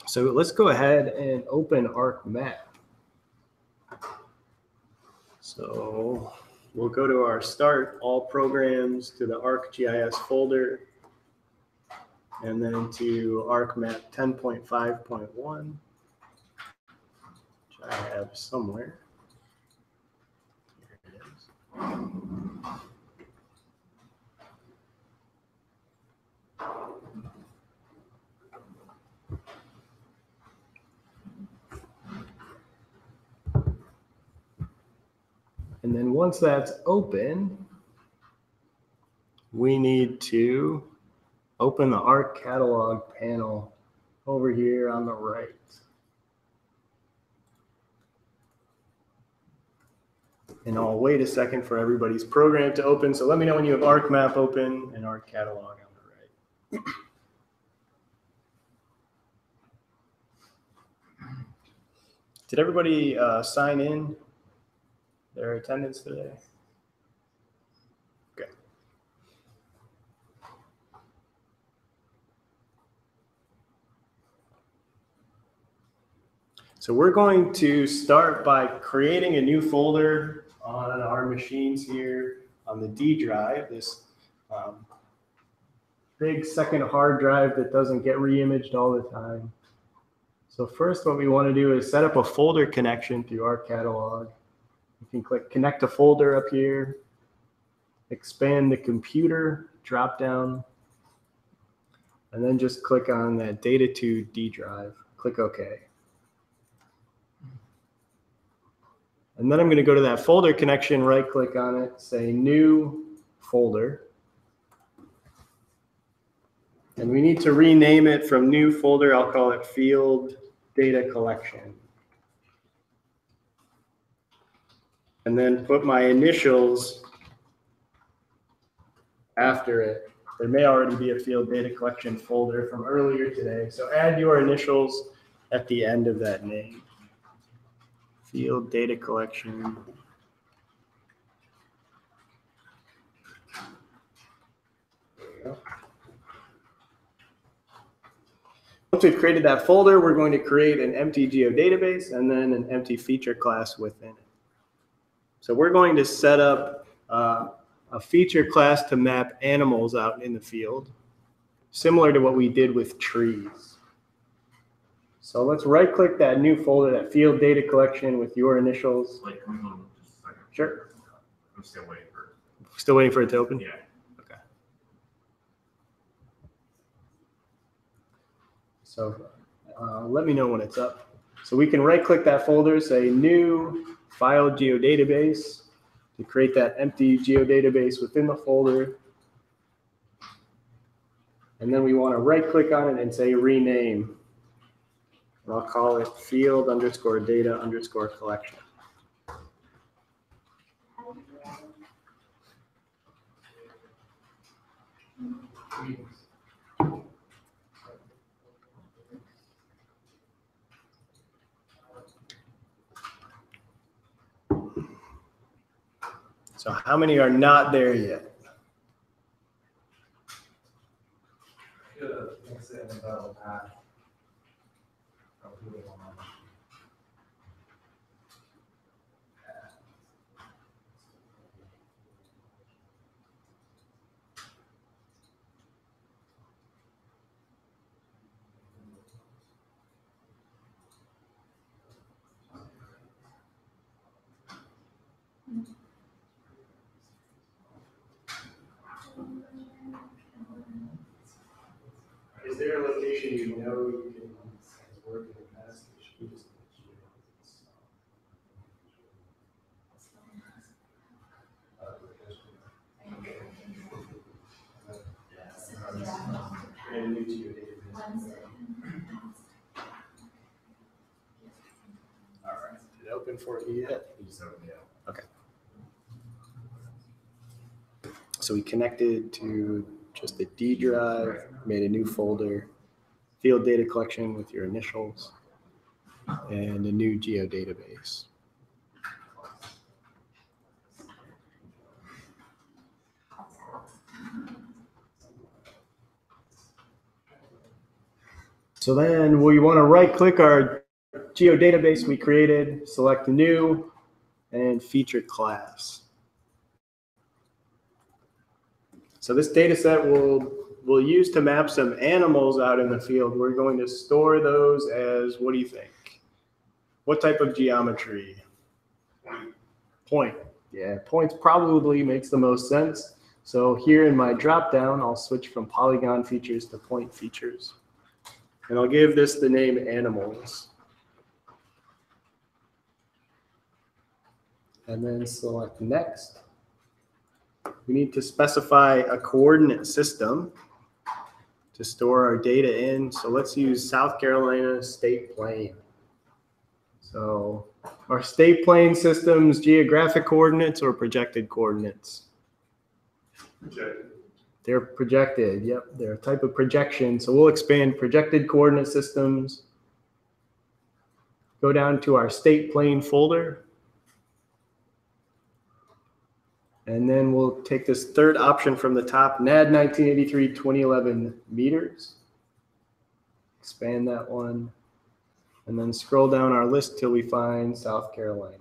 [SPEAKER 1] So let's go ahead and open ArcMap. So we'll go to our Start, All Programs, to the ArcGIS folder, and then to ArcMap 10.5.1, which I have somewhere. Here it is. And then once that's open, we need to open the Arc Catalog panel over here on the right. And I'll wait a second for everybody's program to open. So let me know when you have ArcMap open and Arc Catalog on the right. Did everybody sign in their attendance today? Okay. So we're going to start by creating a new folder on our machines here on the D drive, this big second hard drive that doesn't get reimaged all the time. So first what we want to do is set up a folder connection through our catalog. You can click Connect to Folder up here, expand the computer drop down, and then just click on that Data to D drive. Click OK. And then I'm going to go to that folder connection, right click on it, say New Folder. And we need to rename it from New Folder. I'll call it Field Data Collection. And then put my initials after it. There may already be a Field Data Collection folder from earlier today. So add your initials at the end of that name. Field Data Collection. There we go. Once we've created that folder, we're going to create an empty geodatabase and then an empty feature class within it. So we're going to set up a feature class to map animals out in the field, similar to what we did with trees. So let's right-click that new folder, that Field Data Collection with your initials.
[SPEAKER 4] Like, can we hold on just a second?
[SPEAKER 1] Sure.
[SPEAKER 4] I'm still waiting for
[SPEAKER 1] Still waiting for it to open?
[SPEAKER 4] Yeah.
[SPEAKER 1] Okay. So let me know when it's up. So we can right-click that folder, say New File Geodatabase to create that empty geodatabase within the folder. And then we want to right-click on it and say Rename. And I'll call it field_data_collection. So how many are not there yet? Is there a location you know you can work in the past? You just- And new to your database. All right. Did it open for you yet? Okay. So we connected to just the D drive, made a new folder, field data collection with your initials, and a new geodatabase. So then we want to right click our geodatabase we created, select new, and featured class. So this data set we'll use to map some animals out in the field. We're going to store those as, what do you think? What type of geometry? Point. Yeah, points probably makes the most sense. So here in my dropdown, I'll switch from polygon features to point features. And I'll give this the name animals. And then select next. We need to specify a coordinate system to store our data in. So let's use South Carolina State Plane. So our state plane systems, geographic coordinates or projected coordinates?
[SPEAKER 8] Projected.
[SPEAKER 1] They're projected, yep, they're a type of projection. So we'll expand projected coordinate systems. Go down to our state plane folder. And then we'll take this third option from the top, NAD 1983-2011 meters. Expand that one. And then scroll down our list till we find South Carolina.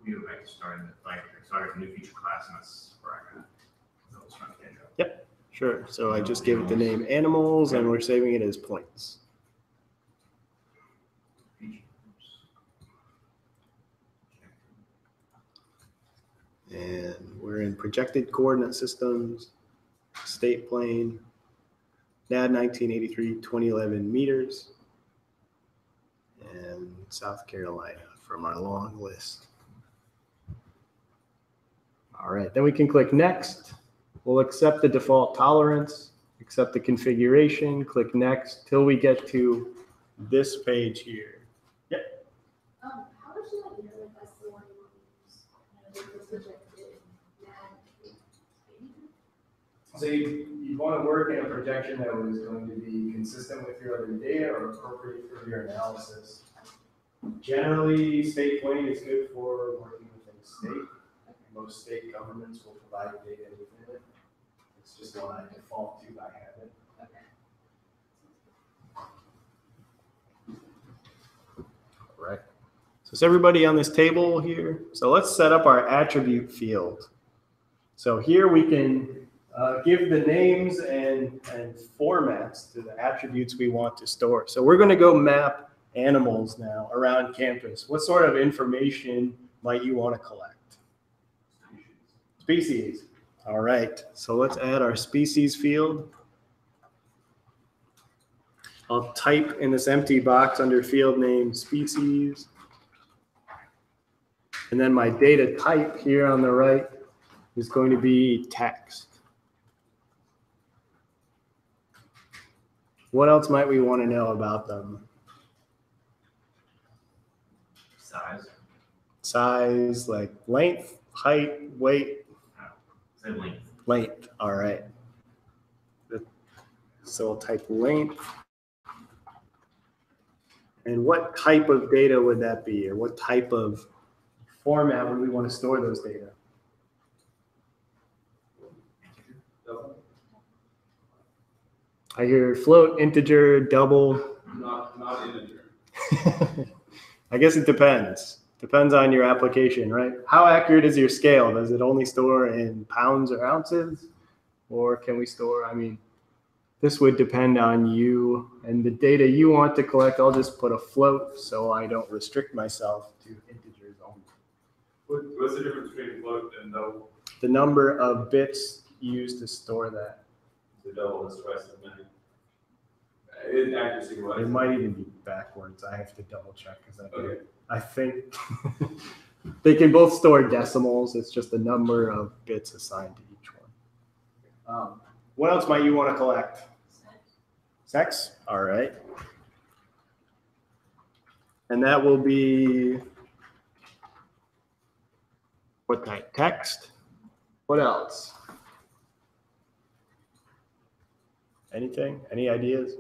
[SPEAKER 4] We go back to starting a new feature class, and that's where I got it. So it's trying to catch up.
[SPEAKER 1] Yep, sure. So I just gave it the name animals and we're saving it as points. And we're in projected coordinate systems, state plane, NAD 1983-2011 meters, and South Carolina from our long list. All right, then we can click next. We'll accept the default tolerance, accept the configuration, click next till we get to this page here. Yep.
[SPEAKER 2] How would you like know if that's the one you want to use? The projected NAD.
[SPEAKER 1] So you'd want to work in a projection that was going to be consistent with your other data or appropriate for your analysis. Generally, state plane is good for working within state. Most state governments will provide data within it. It's just one I default to by habit. All right. So is everybody on this table here? So let's set up our attribute field. So here we can give the names and formats to the attributes we want to store. So we're going to go map animals now around campus. What sort of information might you want to collect? Species. All right. So let's add our species field. I'll type in this empty box under field name species. And then my data type here on the right is going to be text. What else might we want to know about them?
[SPEAKER 4] Size.
[SPEAKER 1] Size, like length, height, weight.
[SPEAKER 4] Say length.
[SPEAKER 1] Length, all right. So I'll type length. And what type of data would that be? Or what type of format would we want to store those data? I hear float, integer, double.
[SPEAKER 5] Not integer.
[SPEAKER 1] I guess it depends. Depends on your application, right? How accurate is your scale? Does it only store in pounds or ounces? Or can we store, I mean, this would depend on you and the data you want to collect. I'll just put a float so I don't restrict myself to integers only.
[SPEAKER 8] What's the difference between float and double?
[SPEAKER 1] The number of bits used to store that.
[SPEAKER 5] The double is twice as many. In accuracy wise.
[SPEAKER 1] It might even be backwards. I have to double check because
[SPEAKER 5] Okay.
[SPEAKER 1] I think they can both store decimals. It's just the number of bits assigned to each one. What else might you want to collect? Sex? All right. And that will be what type? Text? What else? Anything? Any ideas?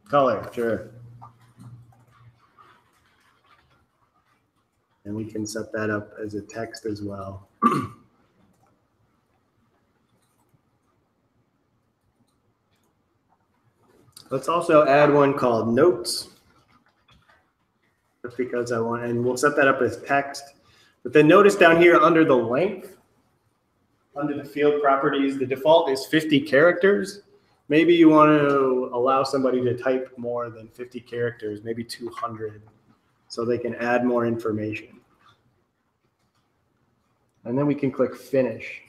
[SPEAKER 1] Color, sure. And we can set that up as a text as well. Let's also add one called notes. Just because I want, and we'll set that up as text. But then notice down here under the length, under the field properties, the default is 50 characters. Maybe you want to allow somebody to type more than 50 characters, maybe 200, so they can add more information. And then we can click finish.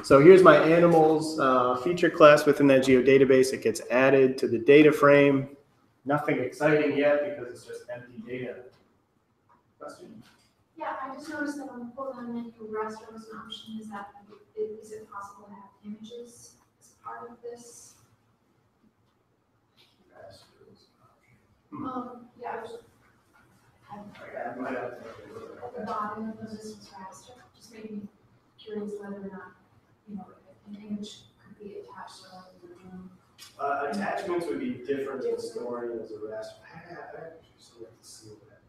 [SPEAKER 1] So here's my animals feature class within that geodatabase. It gets added to the data frame. Nothing exciting yet because it's just empty data. Question?
[SPEAKER 2] Yeah, I just noticed that on the pull down menu, raster was an option. Is it possible to have images as part of this? Yeah, I was at the bottom of this is raster. Just made me curious whether or not, you know, an image could be attached to the room.
[SPEAKER 1] Attachments would be different than storing as a raster. I actually still have to see that.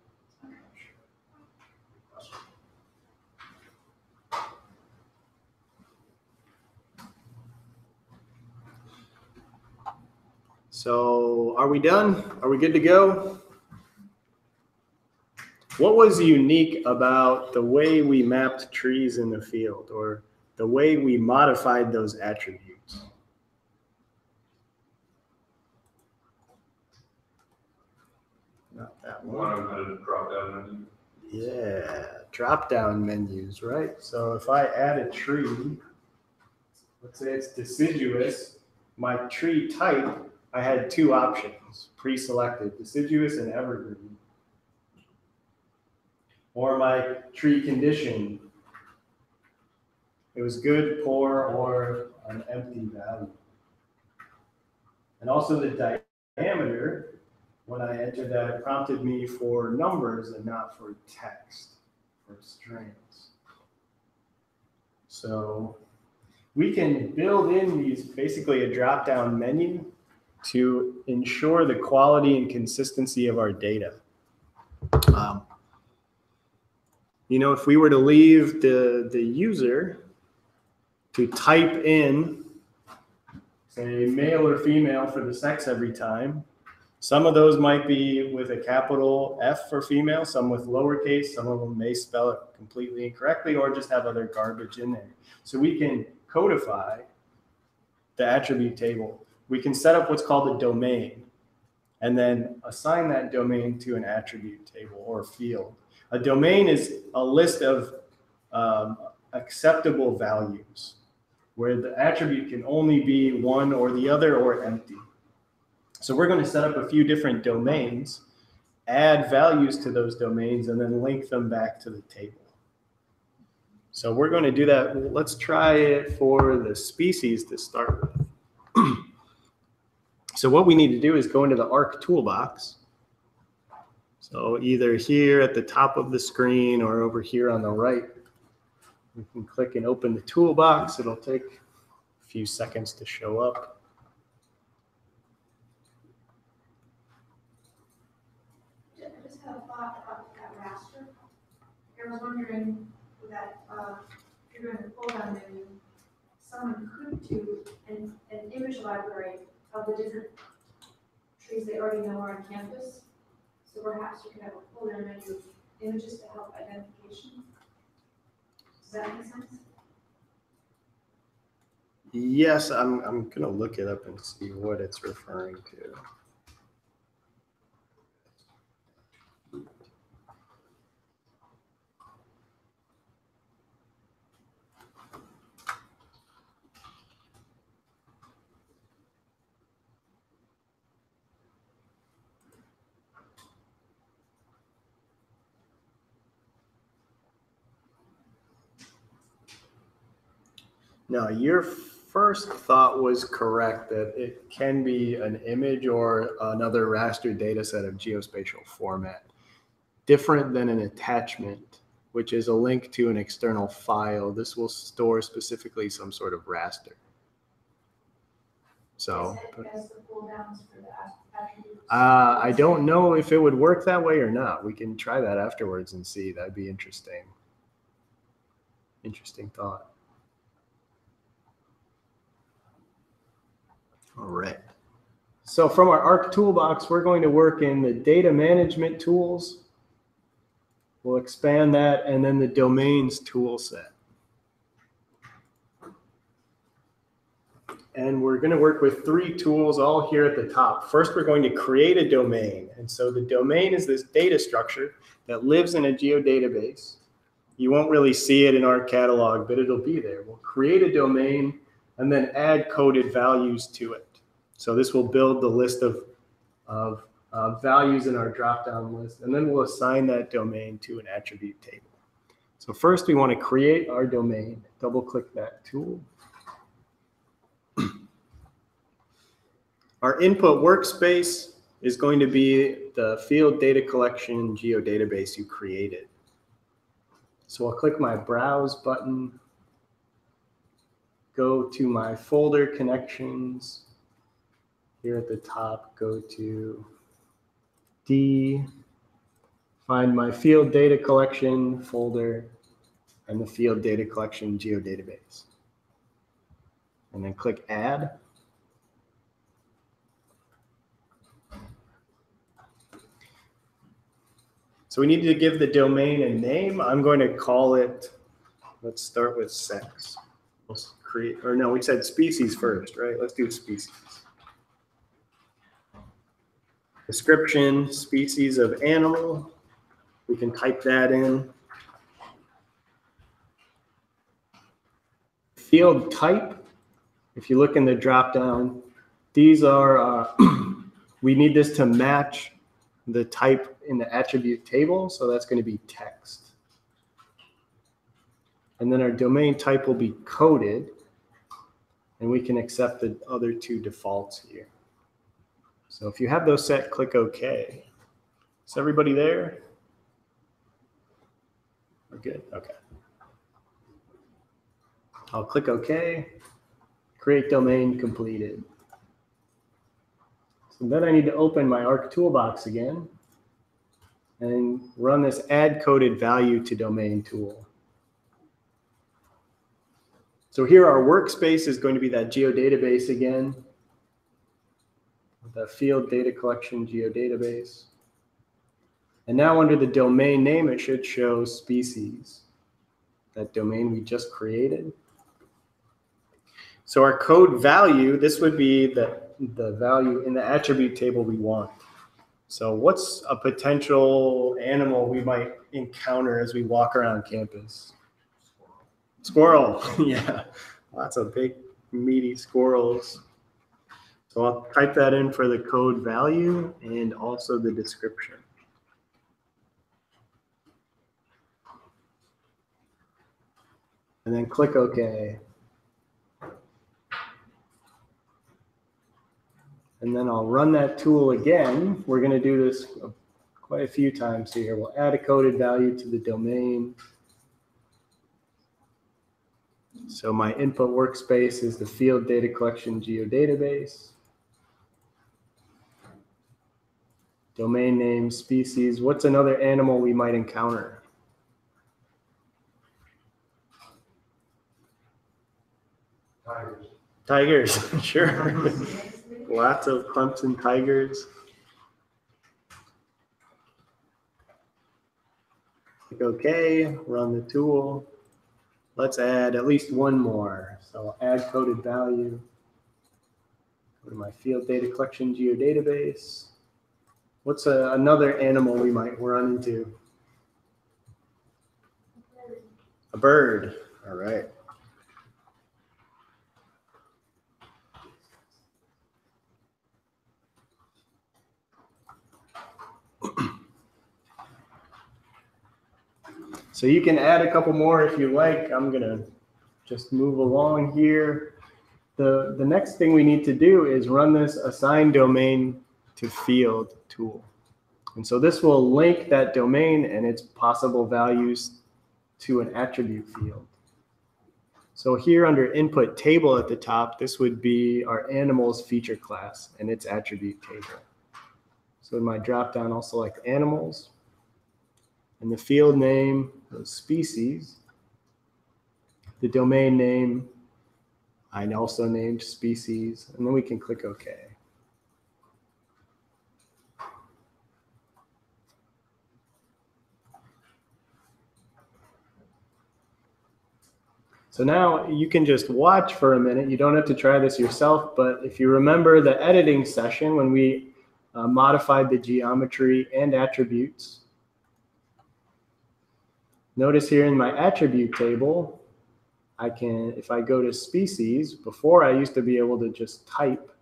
[SPEAKER 1] So are we done? Are we good to go? What was unique about the way we mapped trees in the field or the way we modified those attributes? Not that one.
[SPEAKER 5] One of them had a drop down menu.
[SPEAKER 1] Yeah, drop down menus, right? So if I add a tree, let's say it's deciduous, my tree type, I had two options, pre-selected, deciduous and evergreen. Or my tree condition, it was good, poor, or an empty value. And also the diameter, when I entered that, it prompted me for numbers and not for text, for strings. So we can build in these, basically a drop-down menu to ensure the quality and consistency of our data. You know, if we were to leave the user to type in, say, male or female for the sex every time, some of those might be with a capital F for female, some with lowercase, some of them may spell it completely incorrectly or just have other garbage in there. So we can codify the attribute table. We can set up what's called a domain and then assign that domain to an attribute table or field. A domain is a list of acceptable values where the attribute can only be one or the other or empty. So we're going to set up a few different domains, add values to those domains, and then link them back to the table. So we're going to do that. Let's try it for the species to start with. So what we need to do is go into the Arc Toolbox. So either here at the top of the screen or over here on the right, we can click and open the toolbox. It'll take a few seconds to show up.
[SPEAKER 2] I just had a thought about that raster. I was wondering that if you're doing a pull down menu, someone could do an image library of the different trees they already know are on campus. So perhaps you could have a pull down menu of images to help identification. Does that make sense?
[SPEAKER 1] Yes, I'm gonna look it up and see what it's referring to. Now, your first thought was correct that it can be an image or another raster data set of geospatial format, different than an attachment, which is a link to an external file. This will store specifically some sort of raster. So,
[SPEAKER 2] As the pull downs for the attributes.
[SPEAKER 1] I don't know if it would work that way or not. We can try that afterwards and see. That'd be interesting. Interesting thought. All right. So from our Arc toolbox, we're going to work in the data management tools. We'll expand that, and then the domains tool set. And we're going to work with 3 tools all here at the top. First, we're going to create a domain. And so the domain is this data structure that lives in a geodatabase. You won't really see it in our catalog, but it'll be there. We'll create a domain and then add coded values to it. So this will build the list of values in our drop-down list, and then we'll assign that domain to an attribute table. So first we want to create our domain. Double-click that tool. Our input workspace is going to be the field data collection geodatabase you created. So I'll click my Browse button, go to my folder connections. Here at the top, go to D, find my field data collection folder and the field data collection geodatabase. And then click Add. So we need to give the domain a name. I'm going to call it, let's start with sex. Let's create, or no, we said species first, right? Let's do species. Description, species of animal. We can type that in. Field type, if you look in the drop-down, these are, we need this to match the type in the attribute table, so that's going to be text. And then our domain type will be coded, and we can accept the other 2 defaults here. So if you have those set, click OK. Is everybody there? We're good? Okay. I'll click OK. Create domain completed. So then I need to open my Arc toolbox again and run this add coded value to domain tool. So here our workspace is going to be that geodatabase again, the field data collection geodatabase. And now under the domain name, it should show species, that domain we just created. So our code value, this would be the value in the attribute table we want. So what's a potential animal we might encounter as we walk around campus? Squirrel, yeah, lots of big meaty squirrels. So I'll type that in for the code value and also the description. And then click OK. And then I'll run that tool again. We're going to do this quite a few times here. We'll add a coded value to the domain. So my input workspace is the field data collection geodatabase. Domain name, species. What's another animal we might encounter?
[SPEAKER 5] Tigers.
[SPEAKER 1] Tigers, sure. Lots of Clemson tigers. Click OK, run the tool. Let's add at least one more. So add coded value. Go to my field data collection geodatabase. What's another animal we might run into? A bird. All right. So you can add a couple more if you like. I'm gonna just move along here. The next thing we need to do is run this assign domain to field tool. And so this will link that domain and its possible values to an attribute field. So here under input table at the top, this would be our animals feature class and its attribute table. So in my dropdown, I'll select animals. And the field name was species. The domain name, I also named species, and then we can click OK. So now you can just watch for a minute. You don't have to try this yourself, but if you remember the editing session when we modified the geometry and attributes, notice here in my attribute table, I can, if I go to species, before I used to be able to just type,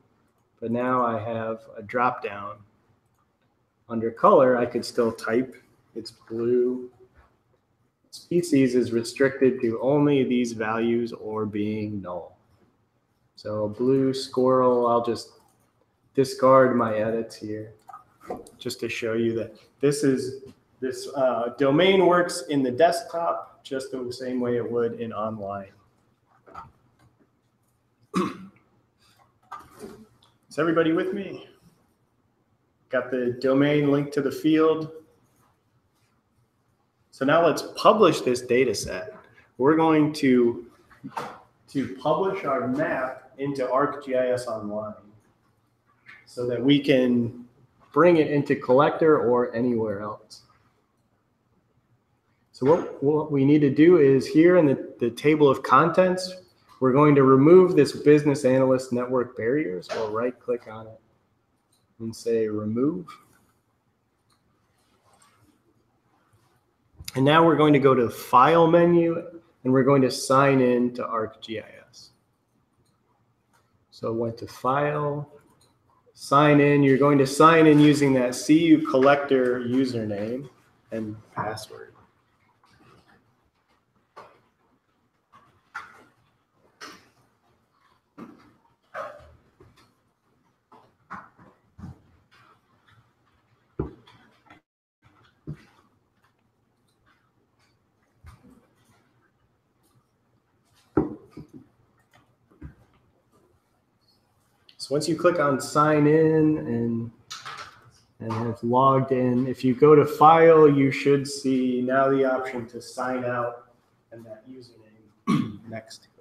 [SPEAKER 1] but now I have a drop down. Under color, I could still type. It's blue. Species is restricted to only these values or being null. So blue squirrel, I'll just discard my edits here just to show you that this domain works in the desktop just the same way it would in online. Is everybody with me? Got the domain linked to the field. So now let's publish this data set. We're going to publish our map into Arcgis Online so that we can bring it into Collector or anywhere else. So what we need to do is here in the table of contents, we're going to remove this business analyst network barriers. We'll right click on it and say remove. And now we're going to go to the file menu and we're going to sign in to ArcGIS. So I went to file, sign in. You're going to sign in using that CU Collector username and password. So once you click on sign in and have logged in, if you go to file, you should see now the option to sign out and that username next to it.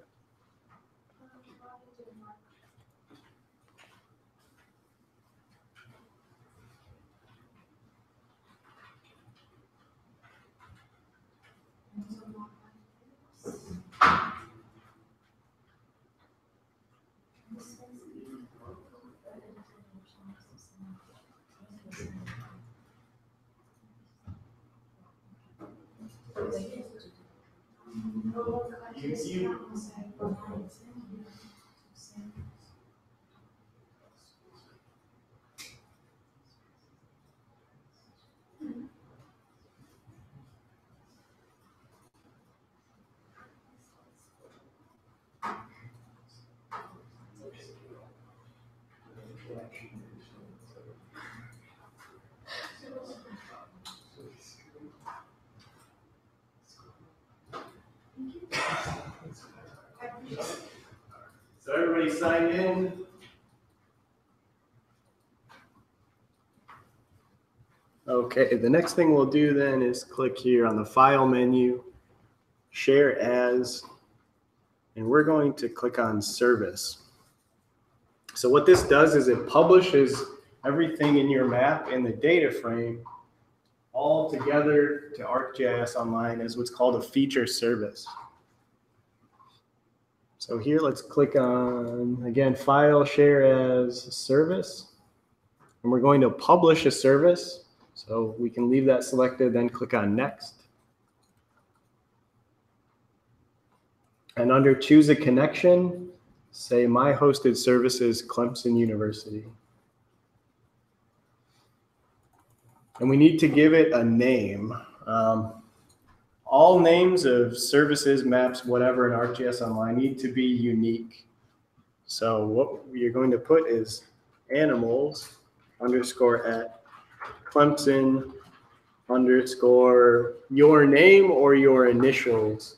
[SPEAKER 1] So everybody signed in. Okay, the next thing we'll do then is click here on the File menu, Share As, and we're going to click on Service. So what this does is it publishes everything in your map in the data frame all together to ArcGIS Online as what's called a feature service. So here, let's click on, again, File, Share As, Service, and we're going to publish a service. So we can leave that selected, then click on Next. And under Choose a Connection, say My Hosted Service is Clemson University. And we need to give it a name. All names of services, maps, whatever in ArcGIS Online need to be unique. So what you're going to put is animals underscore at Clemson underscore your name or your initials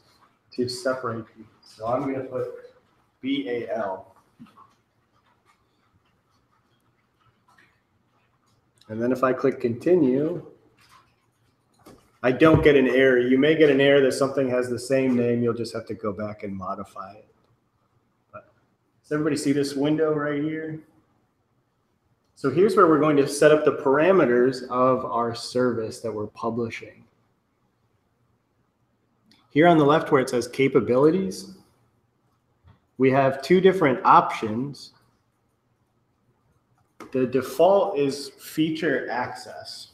[SPEAKER 1] to separate these. So I'm going to put BAL. And then if I click continue, I don't get an error. You may get an error that something has the same name. You'll just have to go back and modify it. But does everybody see this window right here? So here's where we're going to set up the parameters of our service that we're publishing. Here on the left where it says capabilities, we have two different options. The default is feature access.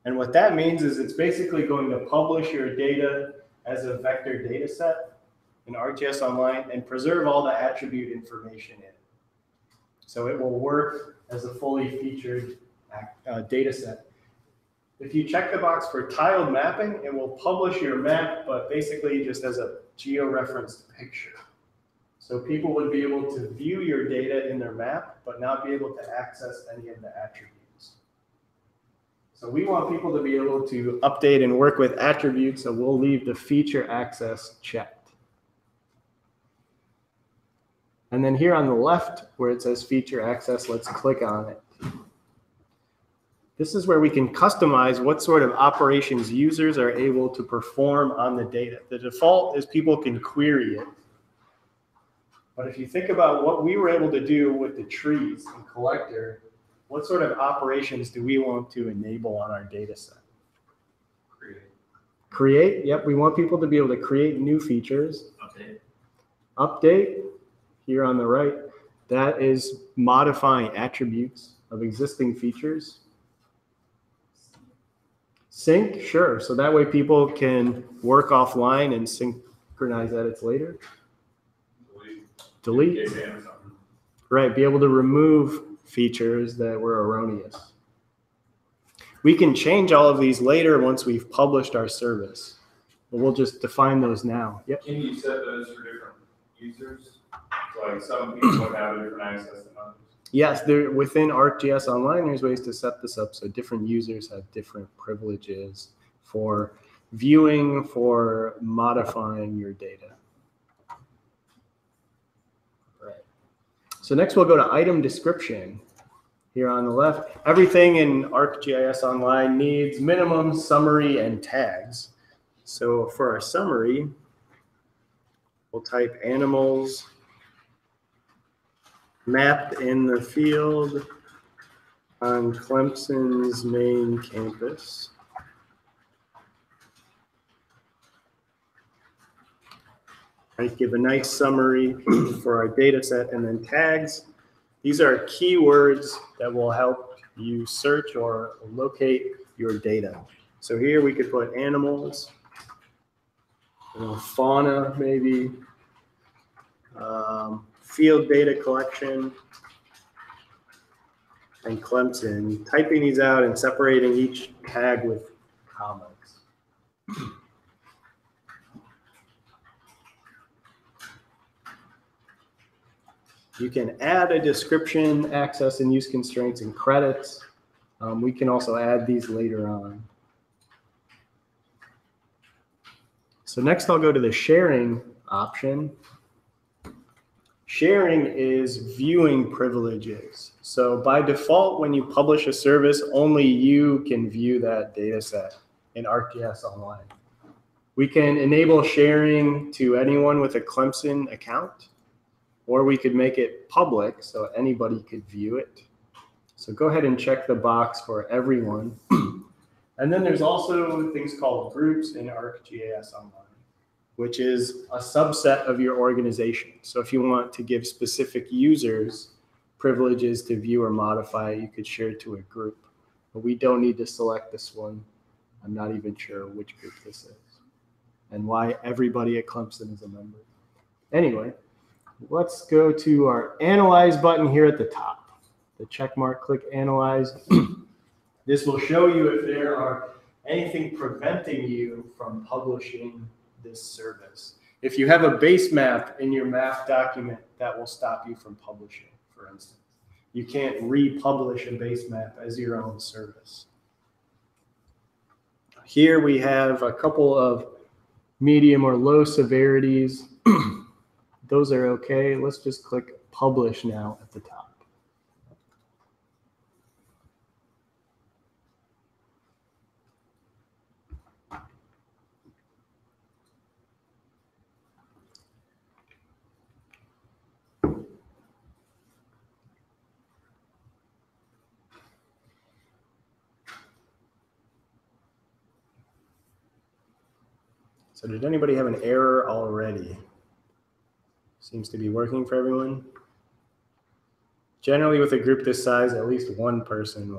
[SPEAKER 1] And what that means is it's basically going to publish your data as a vector data set in ArcGIS Online and preserve all the attribute information in it. So it will work as a fully featured data set. If you check the box for tiled mapping, it will publish your map, but basically just as a georeferenced picture. So people would be able to view your data in their map, but not be able to access any of the attributes. So we want people to be able to update and work with attributes, so we'll leave the feature access checked. And then here on the left, where it says feature access, let's click on it. This is where we can customize what sort of operations users are able to perform on the data. The default is people can query it. But if you think about what we were able to do with the trees and Collector, what sort of operations do we want to enable on our data set? Create, yep, we want people to be able to create new features. Update, here on the right, that is modifying attributes of existing features. Sync, sure, so that way people can work offline and synchronize edits later. Delete. Right, be able to remove features that were erroneous. We can change all of these later once we've published our service, but we'll just define those now. Yep.
[SPEAKER 8] Can you set those for different users? So like some people would have a different access than others.
[SPEAKER 1] Yes, there within ArcGIS Online, there's ways to set this up so different users have different privileges for viewing, for modifying your data. Right. So next we'll go to item description. Here on the left, everything in ArcGIS Online needs minimum summary and tags. So for our summary, we'll type animals mapped in the field on Clemson's main campus. Right, give a nice summary for our data set, and then tags. These are keywords that will help you search or locate your data. So here we could put animals, fauna maybe, field data collection, and Clemson, typing these out and separating each tag with commas. You can add a description, access and use constraints and credits. We can also add these later on. So next I'll go to the sharing option. Sharing is viewing privileges. So by default, when you publish a service, only you can view that data set in ArcGIS Online. We can enable sharing to anyone with a Clemson account, or we could make it public so anybody could view it. So go ahead and check the box for everyone. And then there's also things called groups in ArcGIS Online, which is a subset of your organization. So if you want to give specific users privileges to view or modify, you could share it to a group. But we don't need to select this one. I'm not even sure which group this is and why everybody at Clemson is a member. Anyway, let's go to our Analyze button here at the top. The check mark, click Analyze. This will show you if there are anything preventing you from publishing this service. If you have a base map in your map document, that will stop you from publishing, for instance. You can't republish a base map as your own service. Here we have a couple of medium or low severities. Those are okay. Let's just click Publish now at the top. So did anybody have an error already? Seems to be working for everyone. Generally with a group this size, at least one person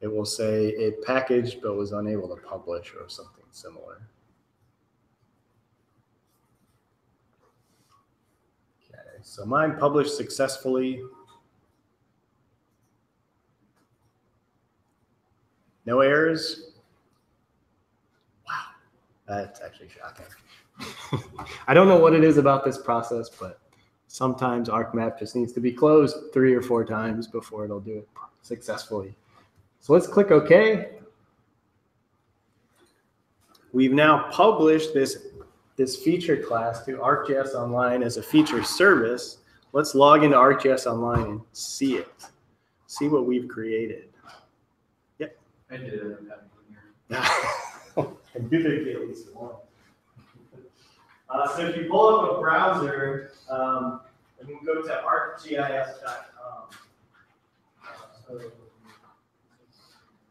[SPEAKER 1] will say it packaged but was unable to publish or something similar. Okay, so mine published successfully. No errors? That's actually shocking. I don't know what it is about this process, but sometimes ArcMap just needs to be closed 3 or 4 times before it'll do it successfully. So let's click OK. We've now published this feature class to ArcGIS Online as a feature service. Let's log into ArcGIS Online and see it. See what we've created. Yep.
[SPEAKER 7] I did it.
[SPEAKER 1] I knew there'd be at least one. So if you pull up a browser, and you can go to arcgis.com.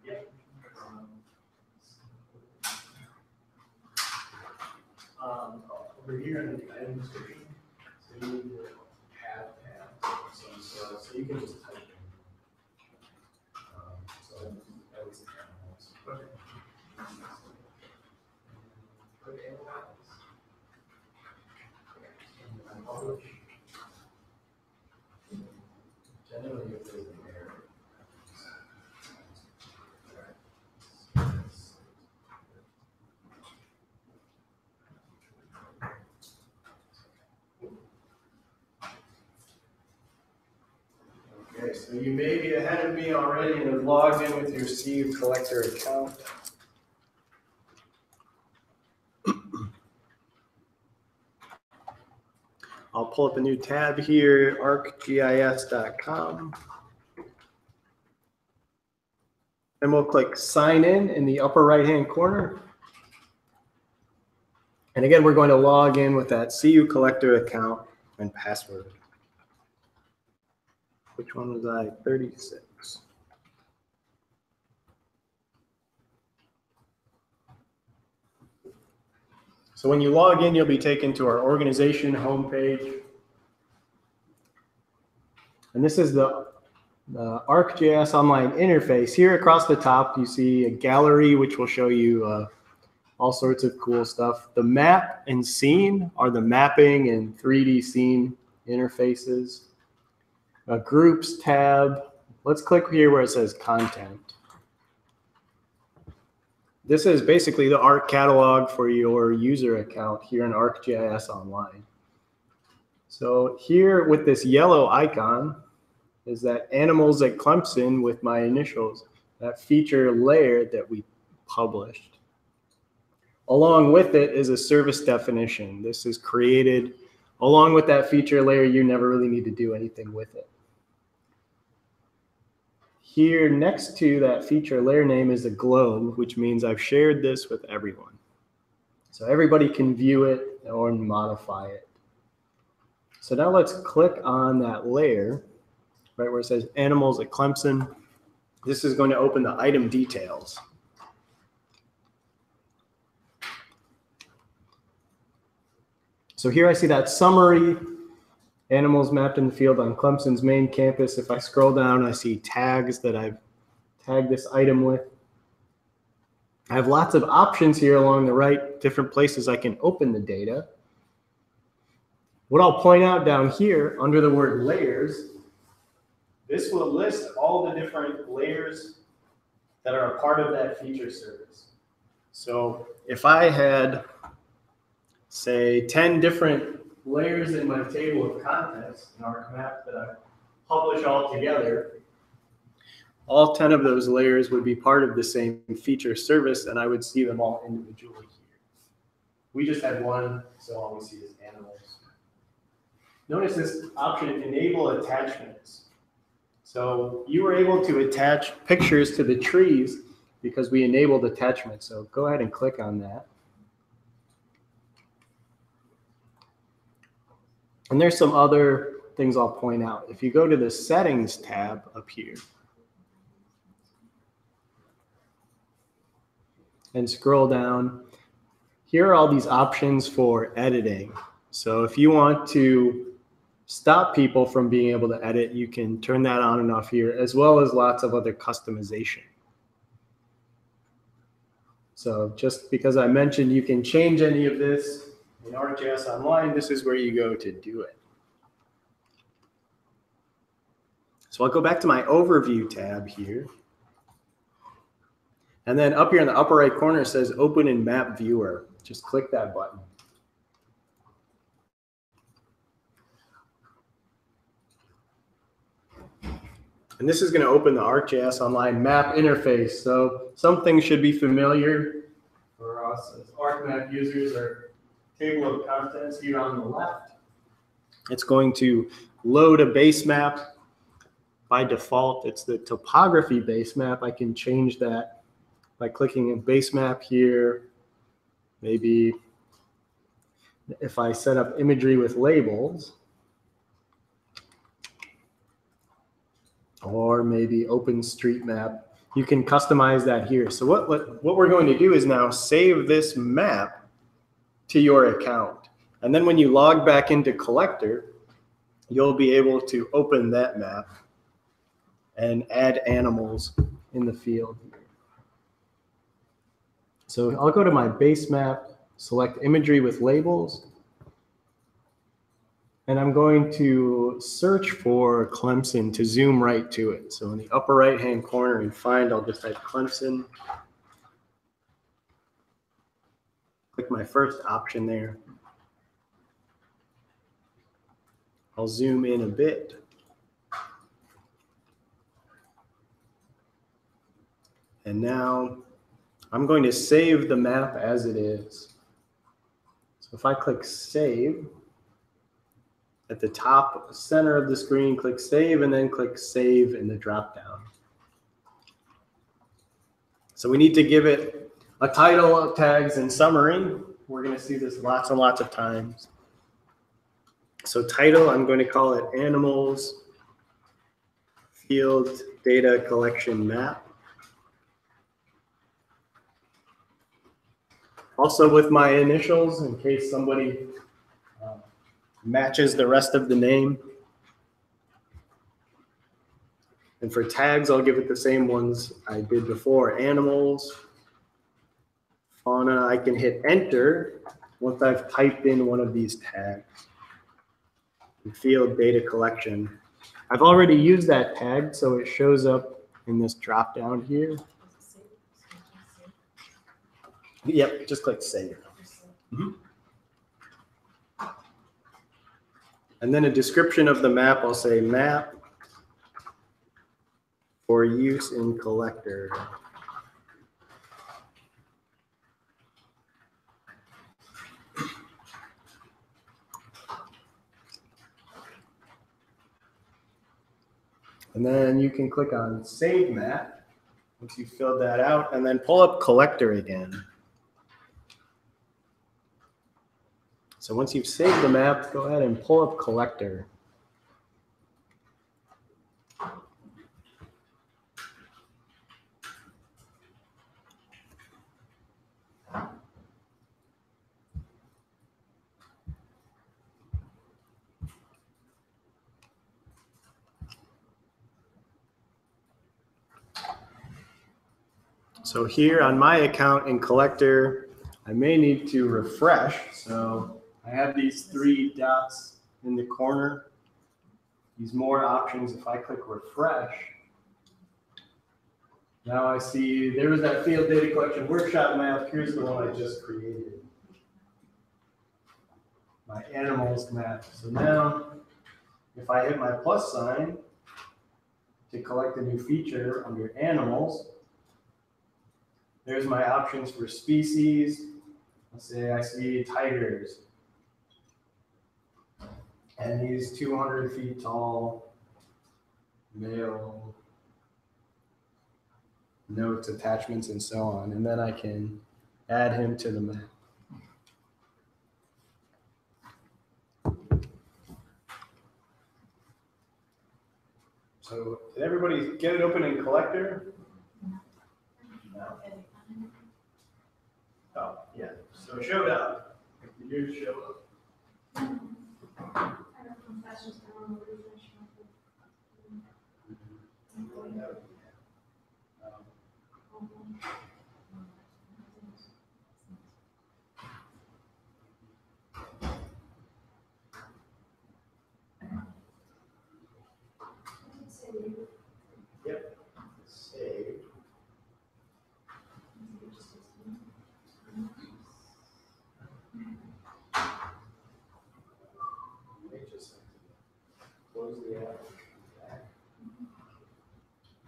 [SPEAKER 1] Yeah. Over here in the item description, so you need to have so you can just type in. So that was the okay. Generally, if there's an error. Okay, so you may be ahead of me already and have logged in with your CU Collector account. I'll pull up a new tab here, arcgis.com. And we'll click Sign in the upper right-hand corner. And again, we're going to log in with that CU Collector account and password. Which one was I? 36. So when you log in, you'll be taken to our organization homepage. And this is the ArcGIS Online interface. Here across the top, you see a gallery, which will show you all sorts of cool stuff. The map and scene are the mapping and 3D scene interfaces. A groups tab. Let's click here where it says content. This is basically the Arc catalog for your user account here in ArcGIS Online. So here with this yellow icon is that Animals at Clemson with my initials, that feature layer that we published. Along with it is a service definition. This is created along with that feature layer, you never really need to do anything with it. Here next to that feature layer name is a globe, which means I've shared this with everyone. So everybody can view it or modify it. So now let's click on that layer, right where it says animals at Clemson. This is going to open the item details. So here I see that summary, animals mapped in the field on Clemson's main campus. If I scroll down, I see tags that I've tagged this item with. I have lots of options here along the right, different places I can open the data. What I'll point out down here under the word layers, this will list all the different layers that are a part of that feature service. So if I had, say, 10 different layers in my table of contents in Arcmap that I publish all together, all 10 of those layers would be part of the same feature service, and I would see them all individually here. We just had one, so all we see is animals. Notice this option, enable attachments. So you were able to attach pictures to the trees because we enabled attachments. So go ahead and click on that. And there's some other things I'll point out. If you go to the settings tab up here and scroll down, here are all these options for editing. So if you want to stop people from being able to edit, you can turn that on and off here, as well as lots of other customization. So just because I mentioned you can change any of this in ArcGIS Online, this is where you go to do it. So I'll go back to my overview tab here. And then up here in the upper right corner, it says open in map viewer. Just click that button. And this is going to open the ArcGIS Online Map interface. So some things should be familiar for us as ArcMap users. Our table of contents here on the left. It's going to load a base map. By default, it's the topography base map. I can change that by clicking in base map here. Maybe if I set up imagery with labels, or maybe OpenStreetMap, you can customize that here. So what we're going to do is now save this map to your account. And then when you log back into Collector, you'll be able to open that map and add animals in the field. So I'll go to my base map, select imagery with labels, and I'm going to search for Clemson to zoom right to it. So in the upper right-hand corner in Find, I'll just type Clemson. Click my first option there. I'll zoom in a bit. And now I'm going to save the map as it is. So if I click Save, at the top center of the screen, click Save, and then click Save in the drop-down. So we need to give it a title, tags, and summary. We're going to see this lots and lots of times. So title, I'm going to call it Animals Field Data Collection Map. Also with my initials, in case somebody matches the rest of the name. And for tags, I'll give it the same ones I did before. Animals, fauna, I can hit enter once I've typed in one of these tags. And field data collection. I've already used that tag, so it shows up in this drop down here. Yep, just click save. Mm-hmm. And then a description of the map, I'll say map for use in Collector. And then you can click on Save Map once you've filled that out, and then pull up Collector again. So once you've saved the map, go ahead and pull up Collector. So here on my account in Collector, I may need to refresh. So I have these 3 dots in the corner. These more options, if I click refresh, now I see there was that field data collection workshop map. Here's the one I just created. My animals map. So now if I hit my plus sign to collect a new feature under animals, there's my options for species. Let's say I see tigers. And he's 200 feet tall, male, notes, attachments, and so on. And then I can add him to the map. So did everybody get it open in Collector? No. Oh, yeah. So it showed up. Did yours show up?
[SPEAKER 2] I don't know if that's just a normal refresh.
[SPEAKER 1] Yep. Save. Just close the app.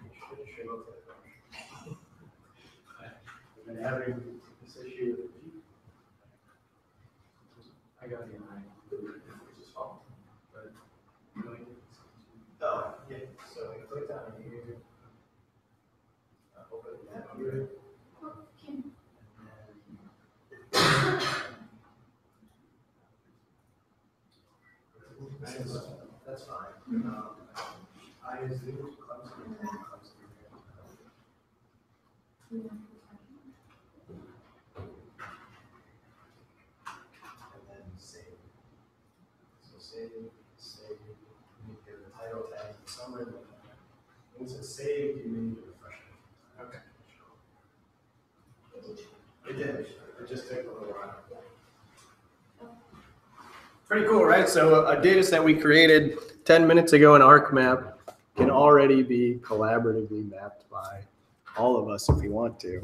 [SPEAKER 1] It should show up. I've been having this issue with the I got the eye, which is fine. But oh, yeah. So I clicked on here. Open the map here. That's fine. I use the Clemson Center. And then save. So save, you give the title tag, summary. Once it's saved, you need to refresh it. Okay. It did. It just took a little while. Pretty cool, right? So a data set we created 10 minutes ago in ArcMap can already be collaboratively mapped by all of us if we want to.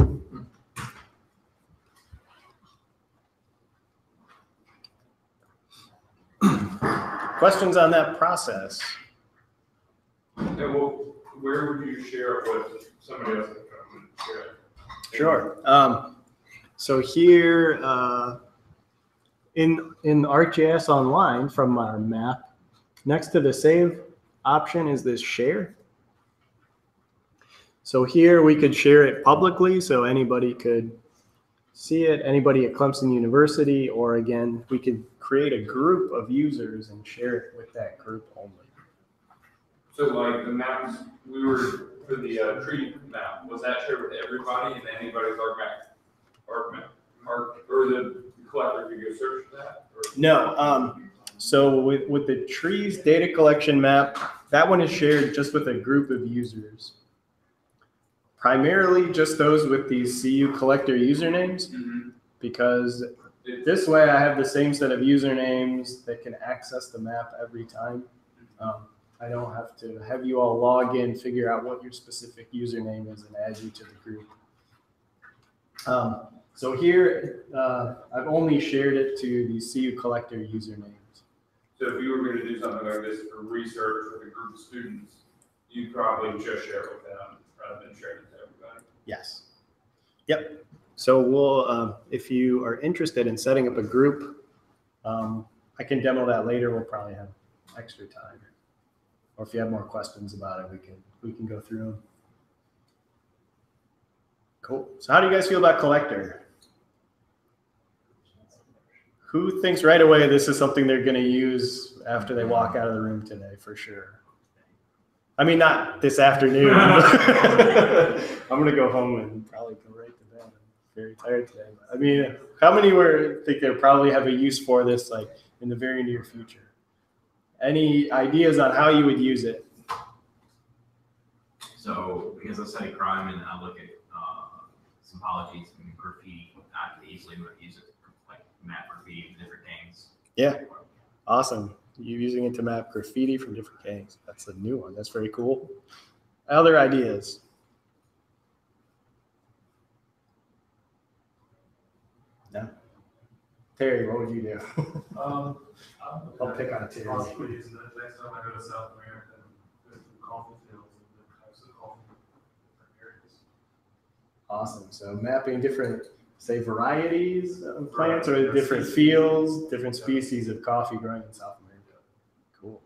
[SPEAKER 1] Questions on that process?
[SPEAKER 8] And well, where would you share what somebody else would share?
[SPEAKER 1] Sure. So here in Arcgis Online from our map, next to the save option is this share. So here we could share it publicly, so anybody could see it, anybody at Clemson University, or again, we could create a group of users and share it with that group only.
[SPEAKER 8] So like the maps, we were for the tree map, was that shared with everybody and anybody's ArcMap, or the collector could go search for that? Or?
[SPEAKER 1] No, so with the trees data collection map, that one is shared just with a group of users. Primarily just those with these CU collector usernames, because this way I have the same set of usernames that can access the map every time. I don't have to have you all log in, figure out what your specific username is, and add you to the group. So here, I've only shared it to the CU collector usernames.
[SPEAKER 8] So if you were going to do something like this for research with a group of students, you'd probably just share it with them rather than sharing it to everybody.
[SPEAKER 1] Yes. Yep. So we'll, if you are interested in setting up a group, I can demo that later. We'll probably have extra time. or if you have more questions about it, we can go through them. Cool. So how do you guys feel about Collector? Who thinks right away this is something they're going to use after they walk out of the room today, for sure? I mean, not this afternoon. I'm going to go home and probably go right to bed. I'm very tired today. I mean, how many think they'll probably have a use for this, like in the very near future? Any ideas on how you would use it?
[SPEAKER 4] So, because I study crime and I look at symbologies and graffiti, I could easily use it to like map graffiti from different gangs.
[SPEAKER 1] Yeah, awesome. You're using it to map graffiti from different gangs. That's a new one. That's very cool. Other ideas? No? Terry, what would you do? I'll pick on Terry.
[SPEAKER 9] Possibly using it next time I go to South America and visit the coffee fields and different types of coffee in different areas.
[SPEAKER 1] Awesome. So mapping different, say, varieties of plants or different fields, different species of coffee growing in South America. Cool.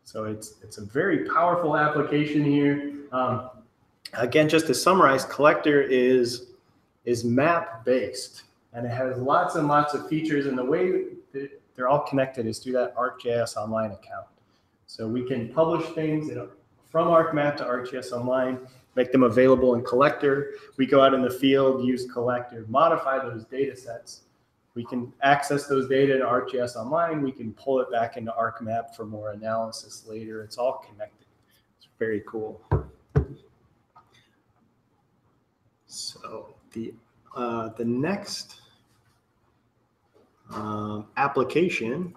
[SPEAKER 1] So it's a very powerful application here. Again, just to summarize, Collector is map based, and it has lots and lots of features, and the way that they're all connected is through that Arcgis Online account. So we can publish things from ArcMap to Arcgis Online, make them available in Collector. We go out in the field, use Collector, modify those data sets. We can access those data in Arcgis Online. We can pull it back into ArcMap for more analysis later. It's all connected. It's very cool. So the next application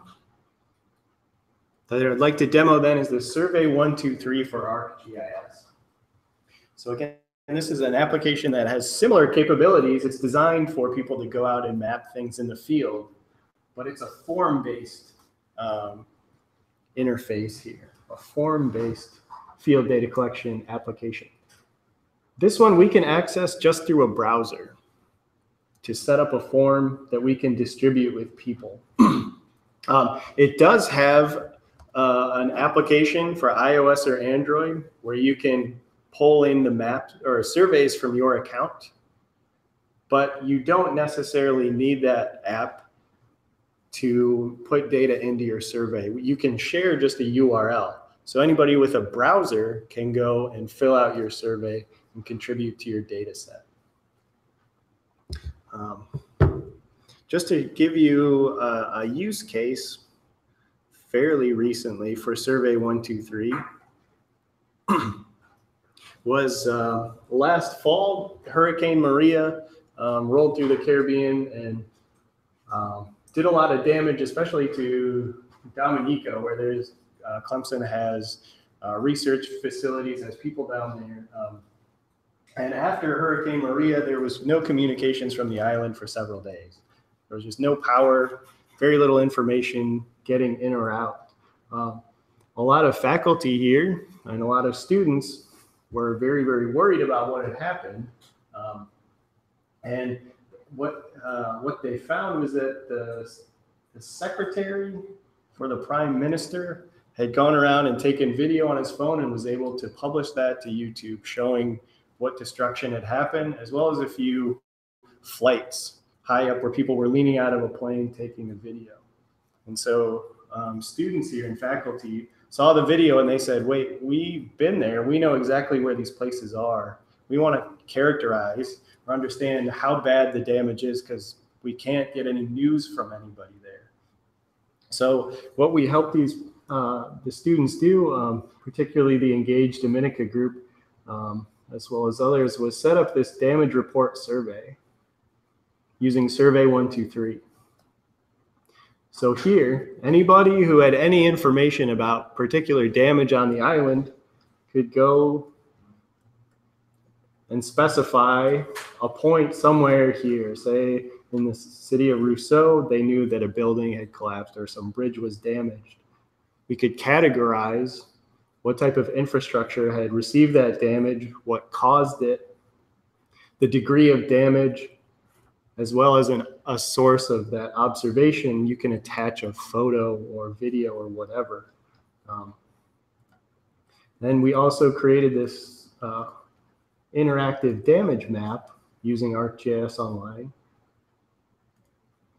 [SPEAKER 1] that I'd like to demo then is the Survey123 for Arcgis. So again, this is an application that has similar capabilities. It's designed for people to go out and map things in the field, but it's a form-based interface here, a form-based field data collection application. This one we can access just through a browser to set up a form that we can distribute with people. It does have an application for iOS or Android where you can pull in the maps or surveys from your account, but you don't necessarily need that app to put data into your survey. You can share just a URL. So anybody with a browser can go and fill out your survey and contribute to your data set. Just to give you a use case fairly recently for Survey123 was last fall, Hurricane Maria rolled through the Caribbean and did a lot of damage, especially to Dominica, where there's Clemson has research facilities, has people down there. And after Hurricane Maria, there was no communications from the island for several days. There was just no power, very little information getting in or out. A lot of faculty here and a lot of students were very, very worried about what had happened. And what they found was that the secretary for the prime minister had gone around and taken video on his phone and was able to publish that to YouTube, showing what destruction had happened, as well as a few flights high up where people were leaning out of a plane taking a video. And so students here and faculty saw the video and they said, wait, we've been there. We know exactly where these places are. We want to characterize or understand how bad the damage is because we can't get any news from anybody there. So what we help these the students do, particularly the Engaged Dominica group, as well as others, was set up this damage report survey using Survey123. So here, anybody who had any information about particular damage on the island could go and specify a point somewhere here. Say in the city of Rousseau, they knew that a building had collapsed or some bridge was damaged. We could categorize what type of infrastructure had received that damage, what caused it, the degree of damage, as well as a source of that observation. You can attach a photo or video or whatever. Then we also created this interactive damage map using Arcgis Online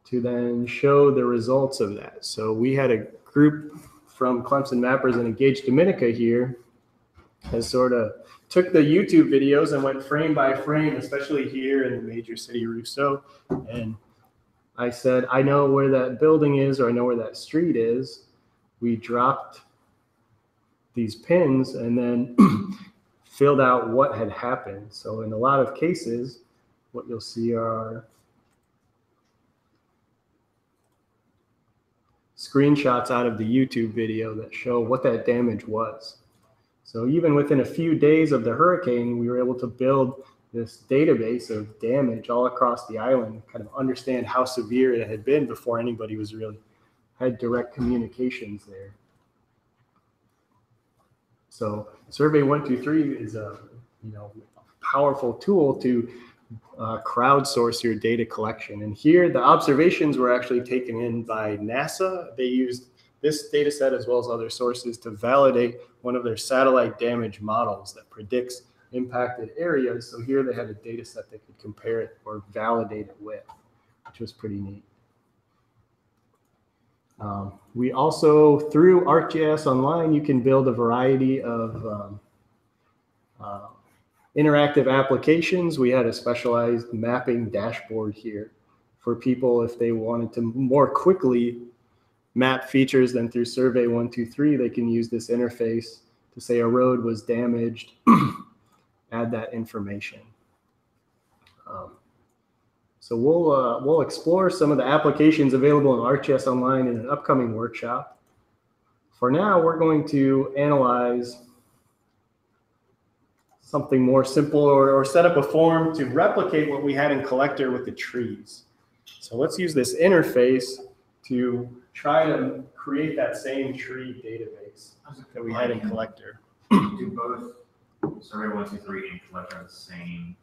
[SPEAKER 1] to then show the results of that. So we had a group from Clemson Mappers and Engaged Dominica here that sort of took the YouTube videos and went frame by frame, especially here in the major city, Rousseau. And I said, I know where that building is, or I know where that street is. We dropped these pins and then filled out what had happened. So in a lot of cases, what you'll see are screenshots out of the YouTube video that show what that damage was. So even within a few days of the hurricane, we were able to build this database of damage all across the island, kind of understand how severe it had been before anybody was really had direct communications there. So Survey123 is a powerful tool to crowdsource your data collection. And here the observations were actually taken in by NASA. They used this data set as well as other sources to validate one of their satellite damage models that predicts impacted areas. So here they had a data set they could compare it or validate it with, which was pretty neat. We also, through ArcGIS Online, you can build a variety of interactive applications. We had a specialized mapping dashboard here for people if they wanted to more quickly map features than through Survey123. They can use this interface to say a road was damaged, add that information. So we'll explore some of the applications available in ArcGIS Online in an upcoming workshop. For now, we're going to analyze something more simple or set up a form to replicate what we had in Collector with the trees. So let's use this interface to try to create that same tree database that we had in Collector.
[SPEAKER 4] Do both Survey123 and Collector have the same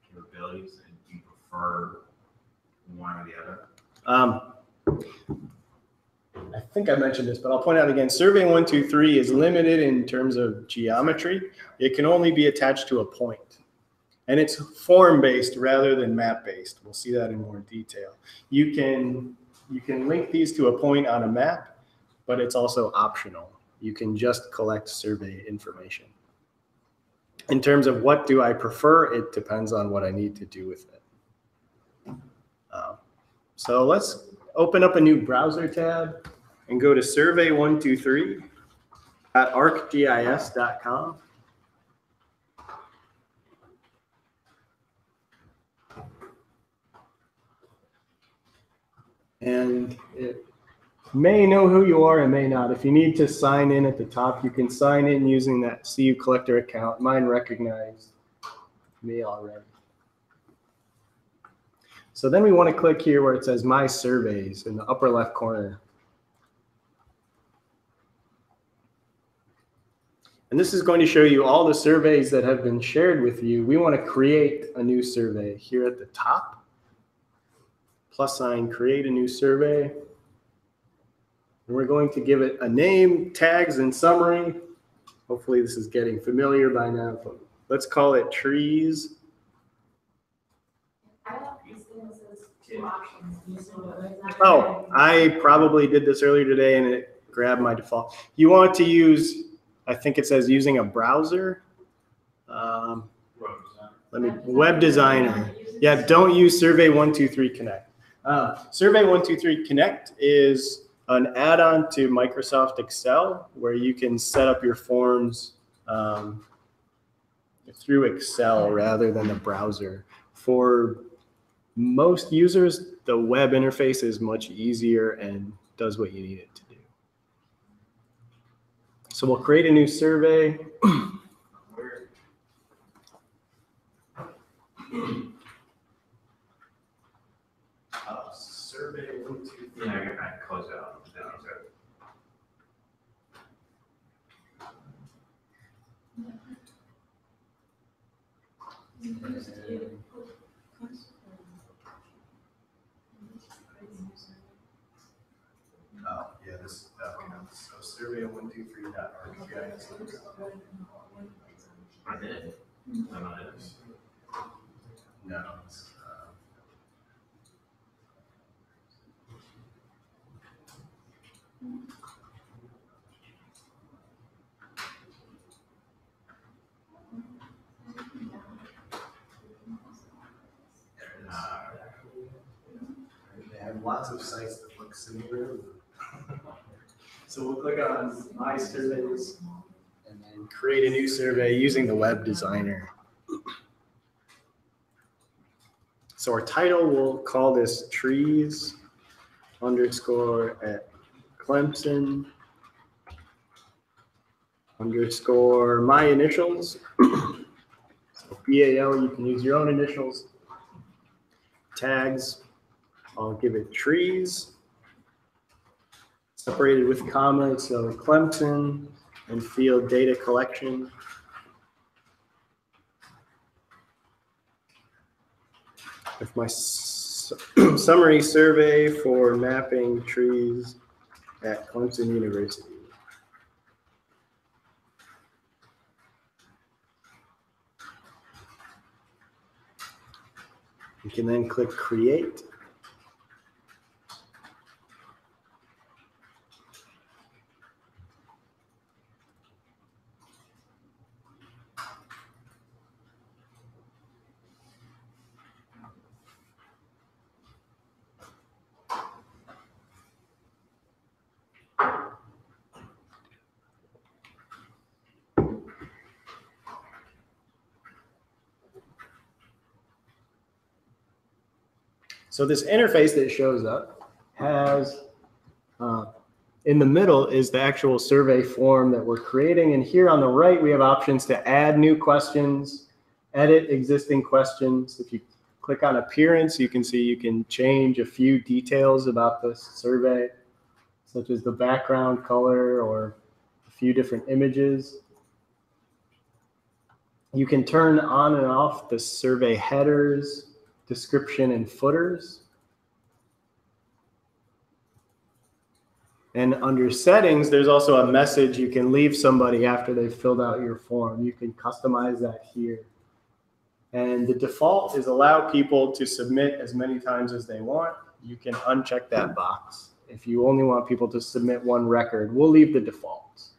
[SPEAKER 4] capabilities, and do you prefer one or the other?
[SPEAKER 1] I think I mentioned this, but I'll point out again, Survey123 is limited in terms of geometry. It can only be attached to a point. And it's form-based rather than map-based. We'll see that in more detail. You can link these to a point on a map, but it's also optional. You can just collect survey information. In terms of what do I prefer, it depends on what I need to do with it. So let's open up a new browser tab and go to survey123.arcgis.com. And it may know who you are and may not. If you need to sign in at the top, you can sign in using that CU Collector account. Mine recognized me already. So then we want to click here where it says My Surveys in the upper left corner. And this is going to show you all the surveys that have been shared with you. We want to create a new survey here at the top. Plus sign, create a new survey. And we're going to give it a name, tags, and summary. Hopefully this is getting familiar by now, but let's call it trees. Oh, I probably did this earlier today and it grabbed my default. You want to use, I think it says using a browser. Web designer. Yeah, don't use Survey123 Connect. Survey123 Connect is an add-on to Microsoft Excel where you can set up your forms through Excel rather than the browser. For most users, the web interface is much easier and does what you need it to do. So we'll create a new survey. Survey123.
[SPEAKER 4] Yeah, I can close it out.
[SPEAKER 1] Oh, yeah, this, okay, so Survey123. 123.arcgis.
[SPEAKER 4] I did. I know it is.
[SPEAKER 1] No. It's, they have lots of sites that look similar. So we'll click on My Surveys and then create a new survey using the web designer. So our title, we'll call this trees underscore at Clemson underscore my initials. So BAL, you can use your own initials. Tags, I'll give it trees. Separated with commas, so Clemson and field data collection. With my summary survey for mapping trees at Clemson University. You can then click create. So this interface that shows up has, in the middle is the actual survey form that we're creating. And here on the right, we have options to add new questions, edit existing questions. If you click on appearance, you can see you can change a few details about the survey, such as the background color or a few different images. You can turn on and off the survey headers, description, and footers. And under settings, there's also a message you can leave somebody after they've filled out your form. You can customize that here. And the default is allow people to submit as many times as they want. You can uncheck that box. If you only want people to submit one record, we'll leave the defaults.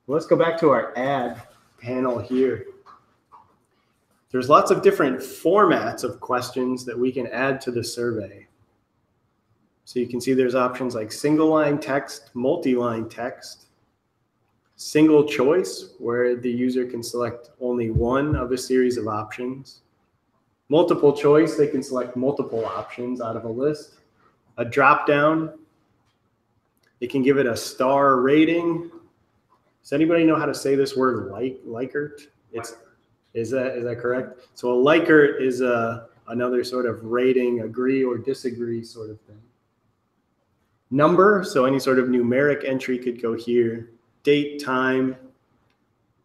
[SPEAKER 1] Let's go back to our add panel here. There's lots of different formats of questions that we can add to the survey. So you can see there's options like single line text, multi-line text, single choice, where the user can select only one of a series of options. Multiple choice, they can select multiple options out of a list. A drop down, they can give it a star rating. Does anybody know how to say this word, Likert? Is that correct? So a Likert is another sort of rating, agree or disagree sort of thing. Number, so any sort of numeric entry could go here. Date, time.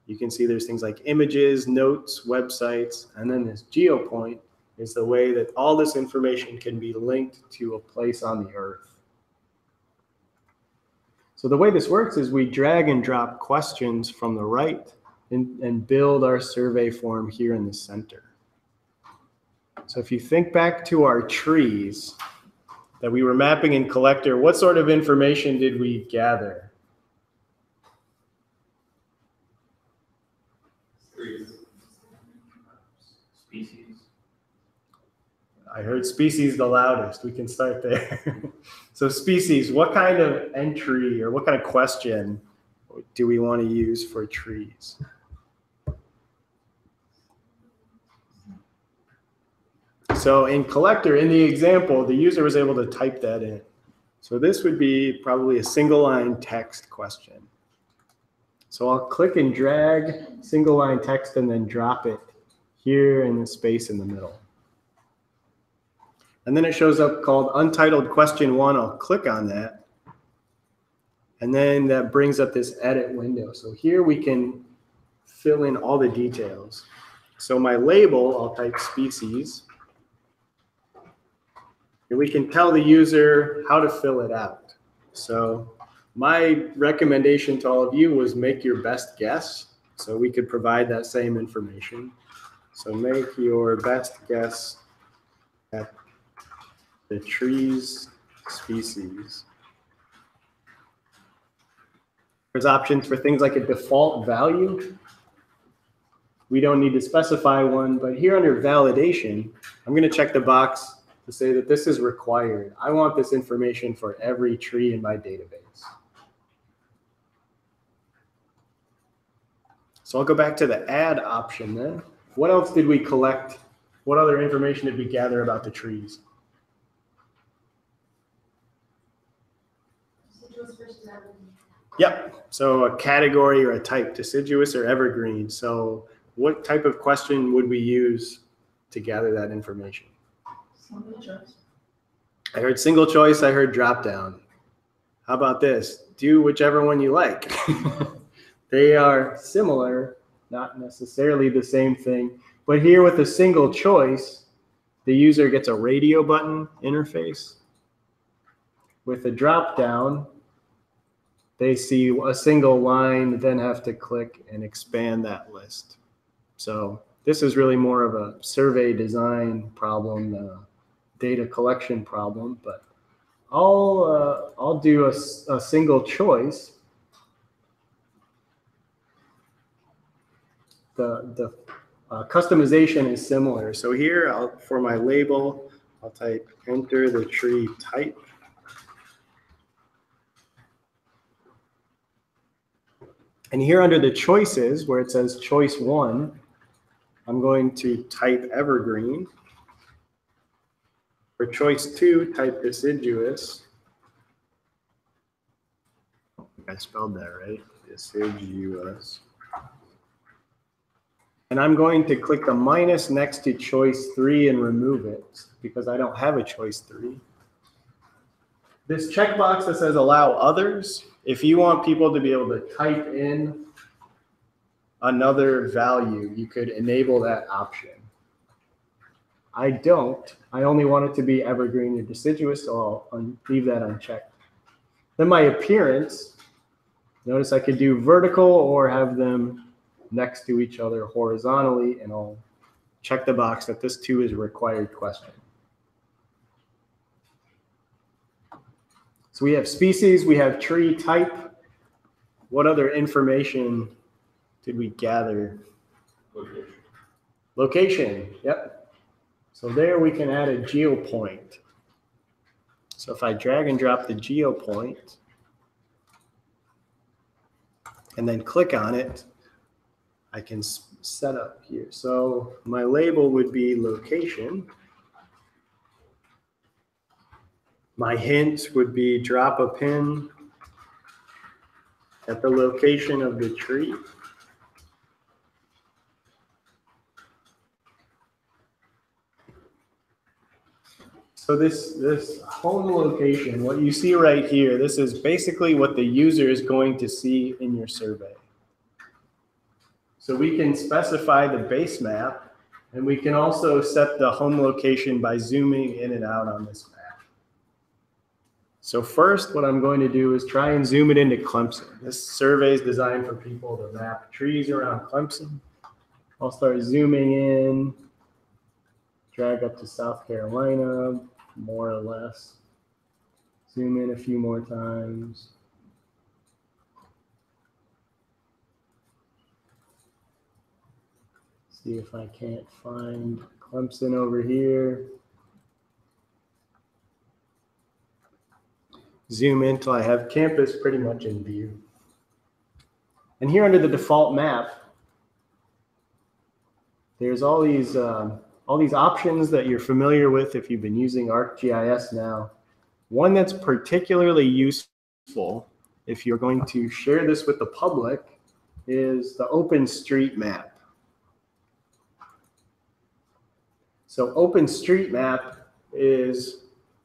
[SPEAKER 1] You can see there's things like images, notes, websites, and then this geopoint is the way that all this information can be linked to a place on the earth. So the way this works is we drag and drop questions from the right and build our survey form here in the center. So if you think back to our trees that we were mapping in Collector, what sort of information did we gather?
[SPEAKER 4] Species.
[SPEAKER 1] I heard species the loudest. We can start there. So species, what kind of entry or what kind of question do we want to use for trees? So in Collector, in the example, the user was able to type that in. So this would be probably a single line text question. So I'll click and drag single line text and then drop it here in the space in the middle. And then it shows up called Untitled Question 1. I'll click on that. And then that brings up this edit window. So here we can fill in all the details. So my label, I'll type species. And we can tell the user how to fill it out. So My recommendation to all of you was make your best guess, so we could provide that same information. So make your best guess at the tree's species. There's options for things like a default value. We don't need to specify one, but here under validation, I'm going to check the box to say that this is required. I want this information for every tree in my database. So I'll go back to the add option then. What else did we collect? What other information did we gather about the trees?
[SPEAKER 2] Deciduous versus evergreen.
[SPEAKER 1] Yep. So a category or a type, deciduous or evergreen. So what type of question would we use to gather that information?
[SPEAKER 6] Single choice.
[SPEAKER 1] I heard single choice. I heard drop down. How about this? Do whichever one you like. They are similar, not necessarily the same thing. But here with a single choice, the user gets a radio button interface. With a drop down, they see a single line, then have to click and expand that list. So this is really more of a survey design problem than a data collection problem, but I'll do a single choice. The customization is similar. So here, for my label, I'll type enter the tree type. And here under the choices, where it says choice 1, I'm going to type evergreen. For choice 2, type deciduous. I think I spelled that right, deciduous. And I'm going to click the minus next to choice 3 and remove it because I don't have a choice 3. This checkbox that says allow others, if you want people to be able to type in another value, you could enable that option. I don't. I only want it to be evergreen or deciduous, so I'll leave that unchecked. Then my appearance, notice I could do vertical or have them next to each other horizontally, and I'll check the box that this too is a required question. So we have species, we have tree type. What other information did we gather?
[SPEAKER 5] Location.
[SPEAKER 1] Location, yep. So there we can add a geopoint. So if I drag and drop the geopoint and then click on it, I can set up here. So my label would be location. My hint would be drop a pin at the location of the tree. So this home location, what you see right here, this is basically what the user is going to see in your survey. So we can specify the base map, and we can also set the home location by zooming in and out on this map. So first, what I'm going to do is try and zoom it into Clemson. This survey is designed for people to map trees around Clemson. I'll start zooming in, drag up to South Carolina, more or less. Zoom in a few more times. See if I can't find Clemson over here. Zoom in till I have campus pretty much in view. And here under the default map, there's all these options that you're familiar with if you've been using ArcGIS now. One that's particularly useful if you're going to share this with the public is the OpenStreetMap. So OpenStreetMap is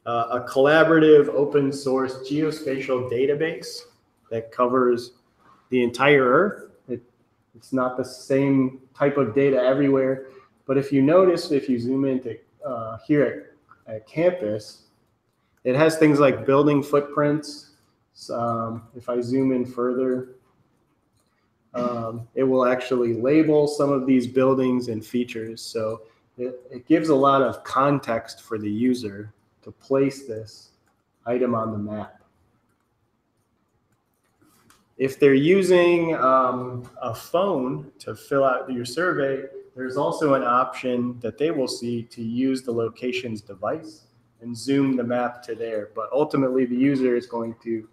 [SPEAKER 1] a collaborative open source geospatial database that covers the entire Earth. It's not the same type of data everywhere, but if you notice, if you zoom into here at campus, it has things like building footprints, If I zoom in further, it will actually label some of these buildings and features. So it gives a lot of context for the user to place this item on the map. If they're using a phone to fill out your survey, there's also an option that they will see to use the locations device and zoom the map to there. But ultimately, the user is going to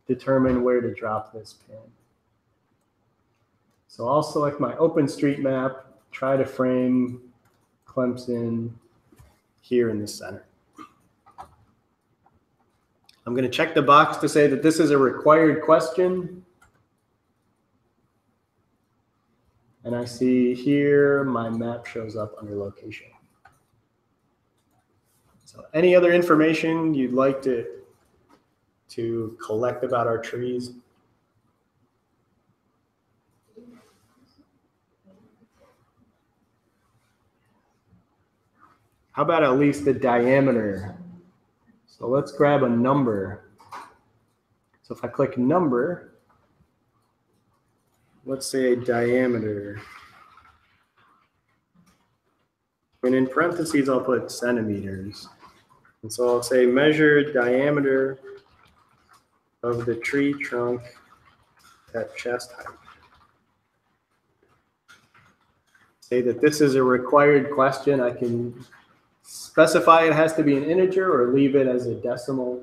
[SPEAKER 1] determine where to drop this pin. So I'll select my OpenStreetMap, try to frame Clemson here in the center. I'm going to check the box to say that this is a required question. And I see here my map shows up under location. So any other information you'd like to collect about our trees? How about at least the diameter? So let's grab a number. So if I click number, let's say diameter. And in parentheses, I'll put centimeters. And so I'll say measure diameter of the tree trunk at chest height. Say that this is a required question. I can specify it has to be an integer or leave it as a decimal.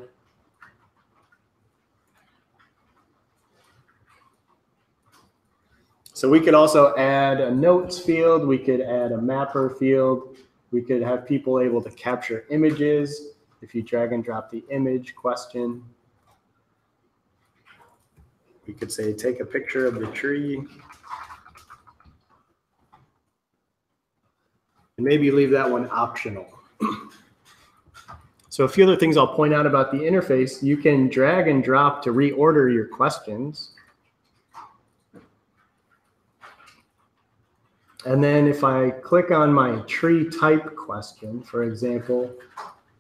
[SPEAKER 1] So we could also add a notes field. We could add a mapper field. We could have people able to capture images. If you drag and drop the image question, we could say, take a picture of the tree. And maybe leave that one optional. So a few other things I'll point out about the interface, you can drag and drop to reorder your questions. And then if I click on my tree type question, for example,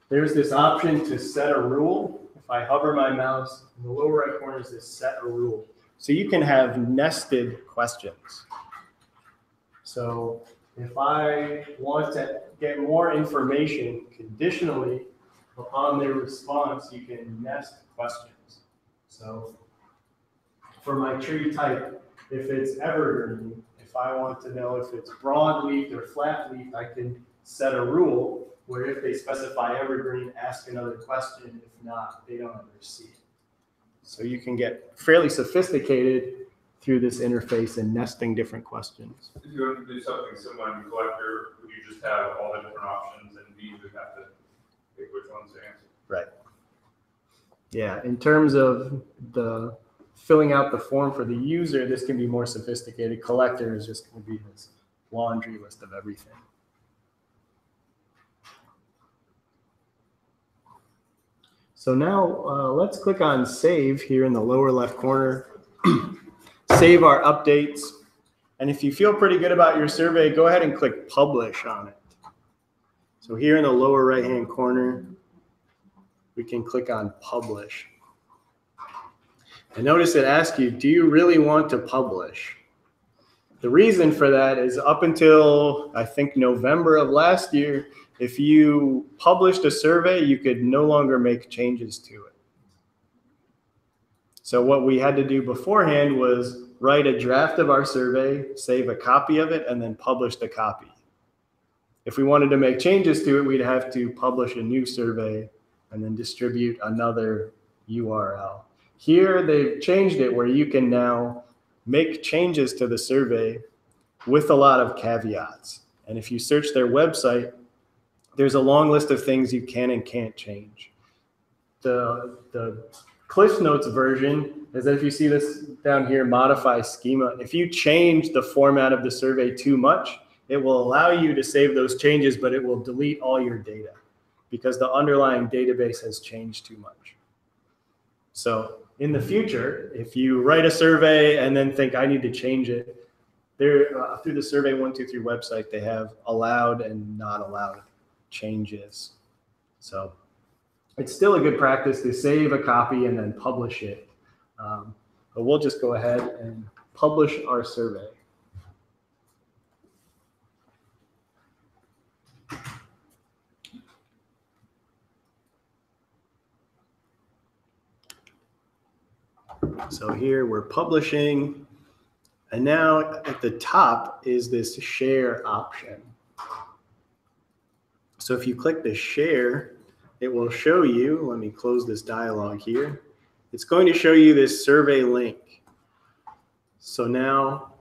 [SPEAKER 1] there's this option to set a rule. If I hover my mouse, in the lower right corner is this set a rule. So you can have nested questions. So if I want to get more information conditionally upon their response, you can nest questions. So for my tree type, if it's evergreen, if I want to know if it's broadleaf or flat-leaf, I can set a rule where if they specify evergreen, ask another question. If not, they don't ever see it. So you can get fairly sophisticated through this interface and nesting different questions.
[SPEAKER 8] If you want to do something similar in Collector, would you just have all the different options and you would have to pick which ones to answer?
[SPEAKER 1] Right. Yeah, in terms of the filling out the form for the user, this can be more sophisticated. Collector is just going to be this laundry list of everything. So now let's click on Save here in the lower left corner. Save our updates. And if you feel pretty good about your survey, go ahead and click Publish on it. So here in the lower right-hand corner, we can click on Publish. And notice it asks you, do you really want to publish? The reason for that is up until, I think, November of last year, if you published a survey, you could no longer make changes to it. So what we had to do beforehand was write a draft of our survey, save a copy of it, and then publish the copy. If we wanted to make changes to it, we'd have to publish a new survey and then distribute another URL. Here, they've changed it where you can now make changes to the survey with a lot of caveats. And if you search their website, there's a long list of things you can and can't change. The Cliff Notes version is that if you see this down here, modify schema, if you change the format of the survey too much, it will allow you to save those changes, but it will delete all your data because the underlying database has changed too much. So in the future, if you write a survey and then think I need to change it, through the Survey123 website, they have allowed and not allowed changes. So it's still a good practice to save a copy and then publish it. But we'll just go ahead and publish our survey. So here we're publishing, and now at the top is this share option. So if you click the share, it will show you, let me close this dialog here. It's going to show you this survey link. So now,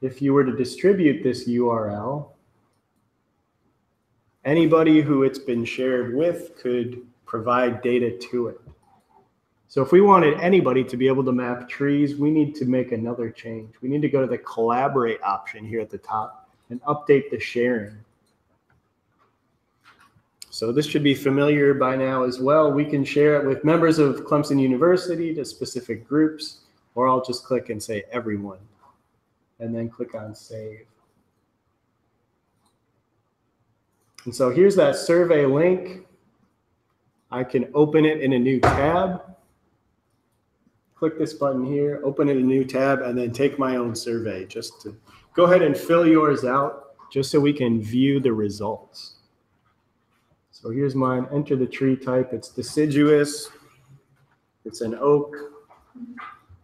[SPEAKER 1] if you were to distribute this URL, anybody who it's been shared with could provide data to it. So if we wanted anybody to be able to map trees, we need to make another change. We need to go to the collaborate option here at the top and update the sharing. So this should be familiar by now as well. We can share it with members of Clemson University to specific groups, or I'll just click and say everyone, and then click on save. And so here's that survey link. I can open it in a new tab. Click this button here, open it in a new tab, and then take my own survey. Just to go ahead and fill yours out, just so we can view the results. So here's mine. Enter the tree type. It's deciduous. It's an oak.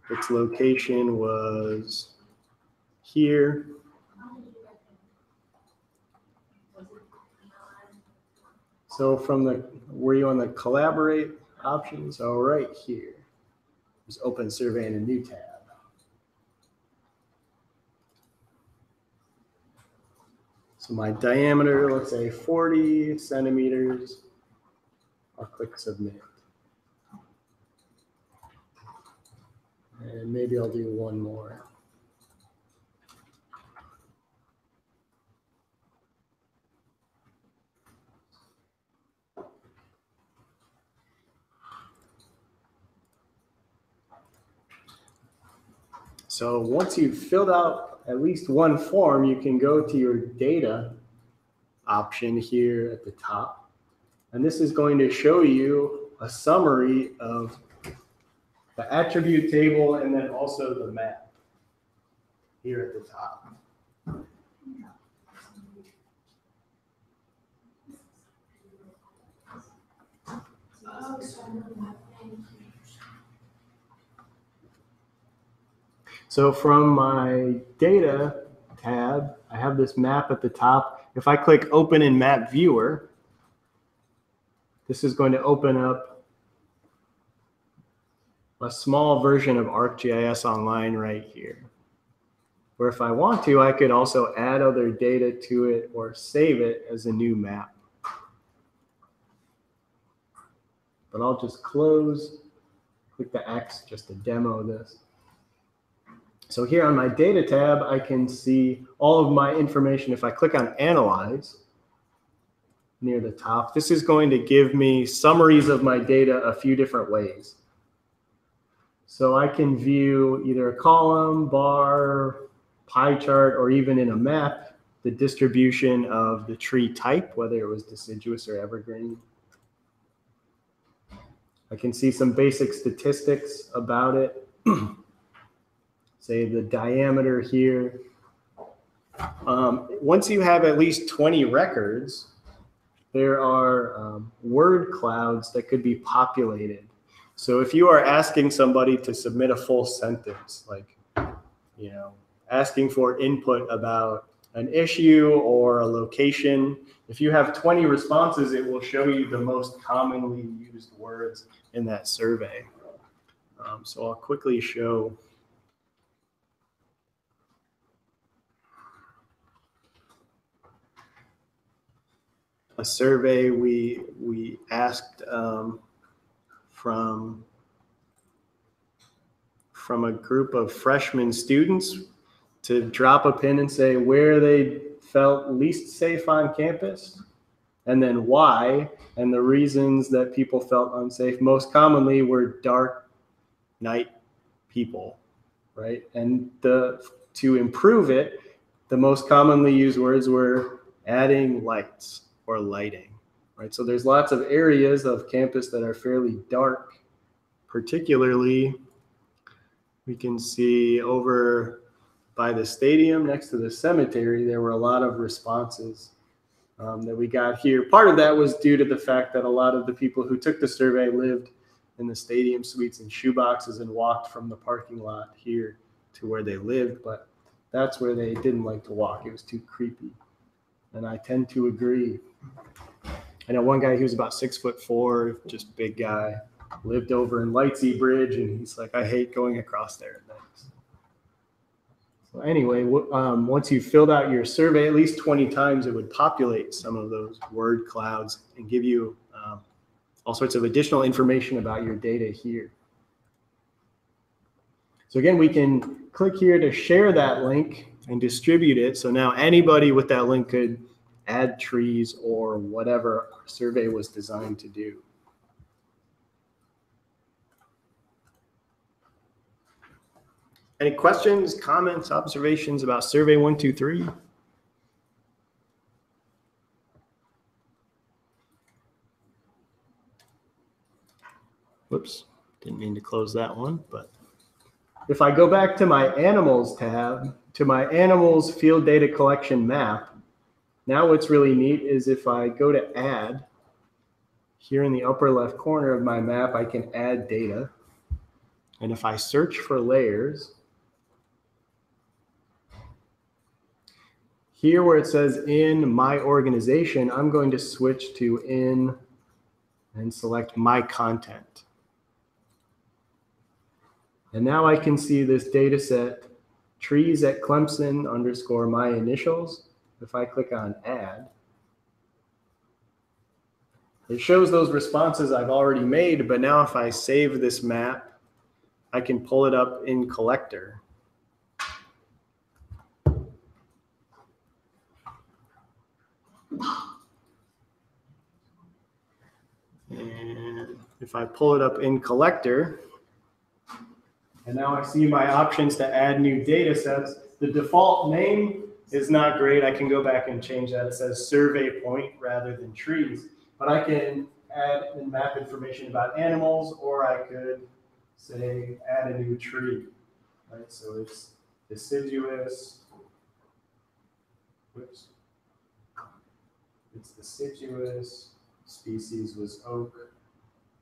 [SPEAKER 1] Its location was here. So from the, were you on the collaborate option? So right here. Just open survey in a new tab. So my diameter, let's say 40 centimeters. I'll click submit. And maybe I'll do one more. So once you've filled out at least one form, you can go to your data option here at the top. And this is going to show you a summary of the attribute table and then also the map here at the top. So from my data tab, I have this map at the top. If I click open in map viewer, this is going to open up a small version of ArcGIS Online right here. Or if I want to, I could also add other data to it or save it as a new map. But I'll just close, click the X just to demo this. So here on my data tab, I can see all of my information. If I click on Analyze near the top, this is going to give me summaries of my data a few different ways. So I can view either a column, bar, pie chart, or even in a map, the distribution of the tree type, whether it was deciduous or evergreen. I can see some basic statistics about it. Say the diameter here. Once you have at least 20 records, there are word clouds that could be populated. So if you are asking somebody to submit a full sentence, like, you know, asking for input about an issue or a location, if you have 20 responses, it will show you the most commonly used words in that survey. So I'll quickly show. A survey we asked from a group of freshman students to drop a pin and say where they felt least safe on campus, and then why, and the reasons that people felt unsafe most commonly were dark night people, right? And to improve it, the most commonly used words were adding lights or lighting, right? So there's lots of areas of campus that are fairly dark. Particularly, we can see over by the stadium next to the cemetery, there were a lot of responses that we got here. Part of that was due to the fact that a lot of the people who took the survey lived in the stadium suites and shoeboxes and walked from the parking lot here to where they lived, but that's where they didn't like to walk. It was too creepy. And I tend to agree. I know one guy, he was about 6'4", just big guy, lived over in Lightsey Bridge, and he's like, I hate going across there at night. So anyway, once you filled out your survey at least 20 times, it would populate some of those word clouds and give you all sorts of additional information about your data here. So again, we can click here to share that link and distribute it. So now anybody with that link could add trees or whatever our survey was designed to do. Any questions, comments, observations about Survey123? Whoops, didn't mean to close that one, but if I go back to my animals tab, to my animals field data collection map, now what's really neat is if I go to add, here in the upper left corner of my map, I can add data. And if I search for layers, here where it says in my organization, I'm going to switch to in and select my content. And now I can see this data set, trees at Clemson _ my initials. If I click on add, it shows those responses I've already made, but now if I save this map, I can pull it up in Collector. And if I pull it up in Collector, and now I see my options to add new data sets. The default name is not great. I can go back and change that. It says survey point rather than trees. But I can add and map information about animals, or I could say add a new tree. Right? So it's deciduous. Whoops. It's deciduous. Species was oak.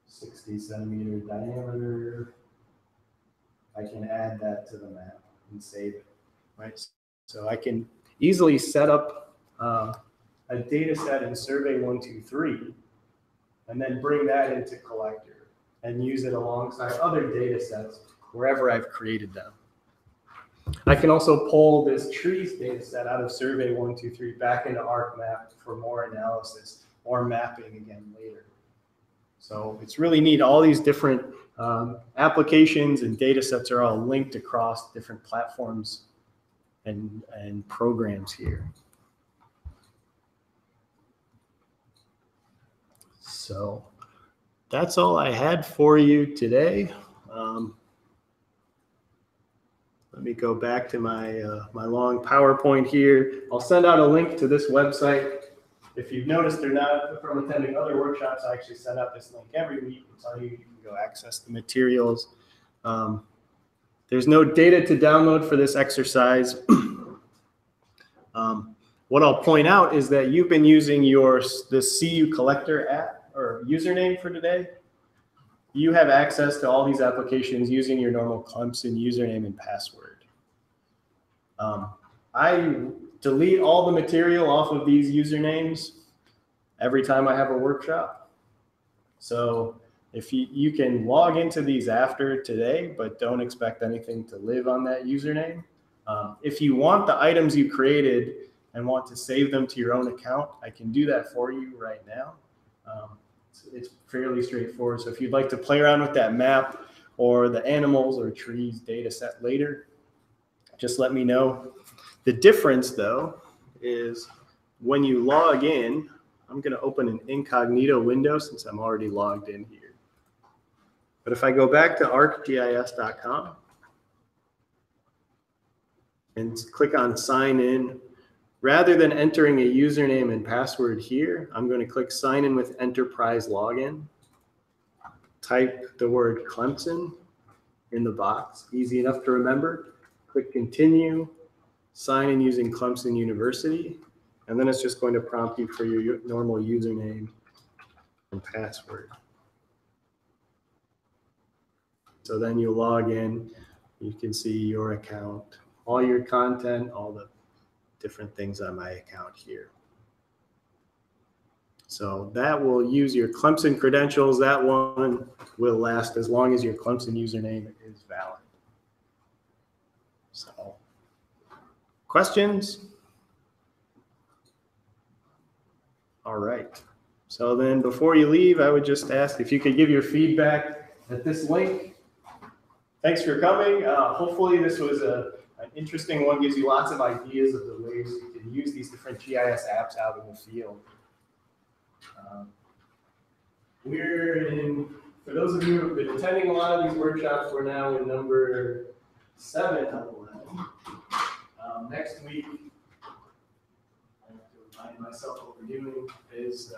[SPEAKER 1] 60 centimeter diameter. I can add that to the map and save it, right? So I can easily set up a data set in Survey123 and then bring that into Collector and use it alongside other data sets wherever I've created them. I can also pull this trees data set out of Survey123 back into ArcMap for more analysis or mapping again later. So it's really neat. All these different applications and data sets are all linked across different platforms and programs here. So that's all I had for you today. Let me go back to my, my long PowerPoint here. I'll send out a link to this website. If you've noticed or not from attending other workshops, I actually send out this link every week and tell you can go access the materials. There's no data to download for this exercise. What I'll point out is that you've been using the CU Collector app or username for today. You have access to all these applications using your normal Clemson username and password. I delete all the material off of these usernames every time I have a workshop. So if you can log into these after today, but don't expect anything to live on that username. If you want the items you created and want to save them to your own account, I can do that for you right now. It's fairly straightforward. So if you'd like to play around with that map or the animals or trees data set later, just let me know. The difference, though, is when you log in, I'm going to open an incognito window since I'm already logged in here. But if I go back to arcgis.com and click on sign in rather than entering a username and password here, I'm going to click sign in with enterprise login. Type the word Clemson in the box, easy enough to remember. Click continue, sign in using Clemson University, and then it's just going to prompt you for your normal username and password. So then you log in, you can see your account, all your content, all the different things on my account here. So that will use your Clemson credentials. That one will last as long as your Clemson username is valid. So, questions? All right. So then before you leave, I would just ask if you could give your feedback at this link. Thanks for coming. Hopefully this was an interesting one, gives you lots of ideas of the ways you can use these different GIS apps out in the field. For those of you who have been attending a lot of these workshops, we're now in number 7 of 11. Next week, I have to remind myself what we're doing is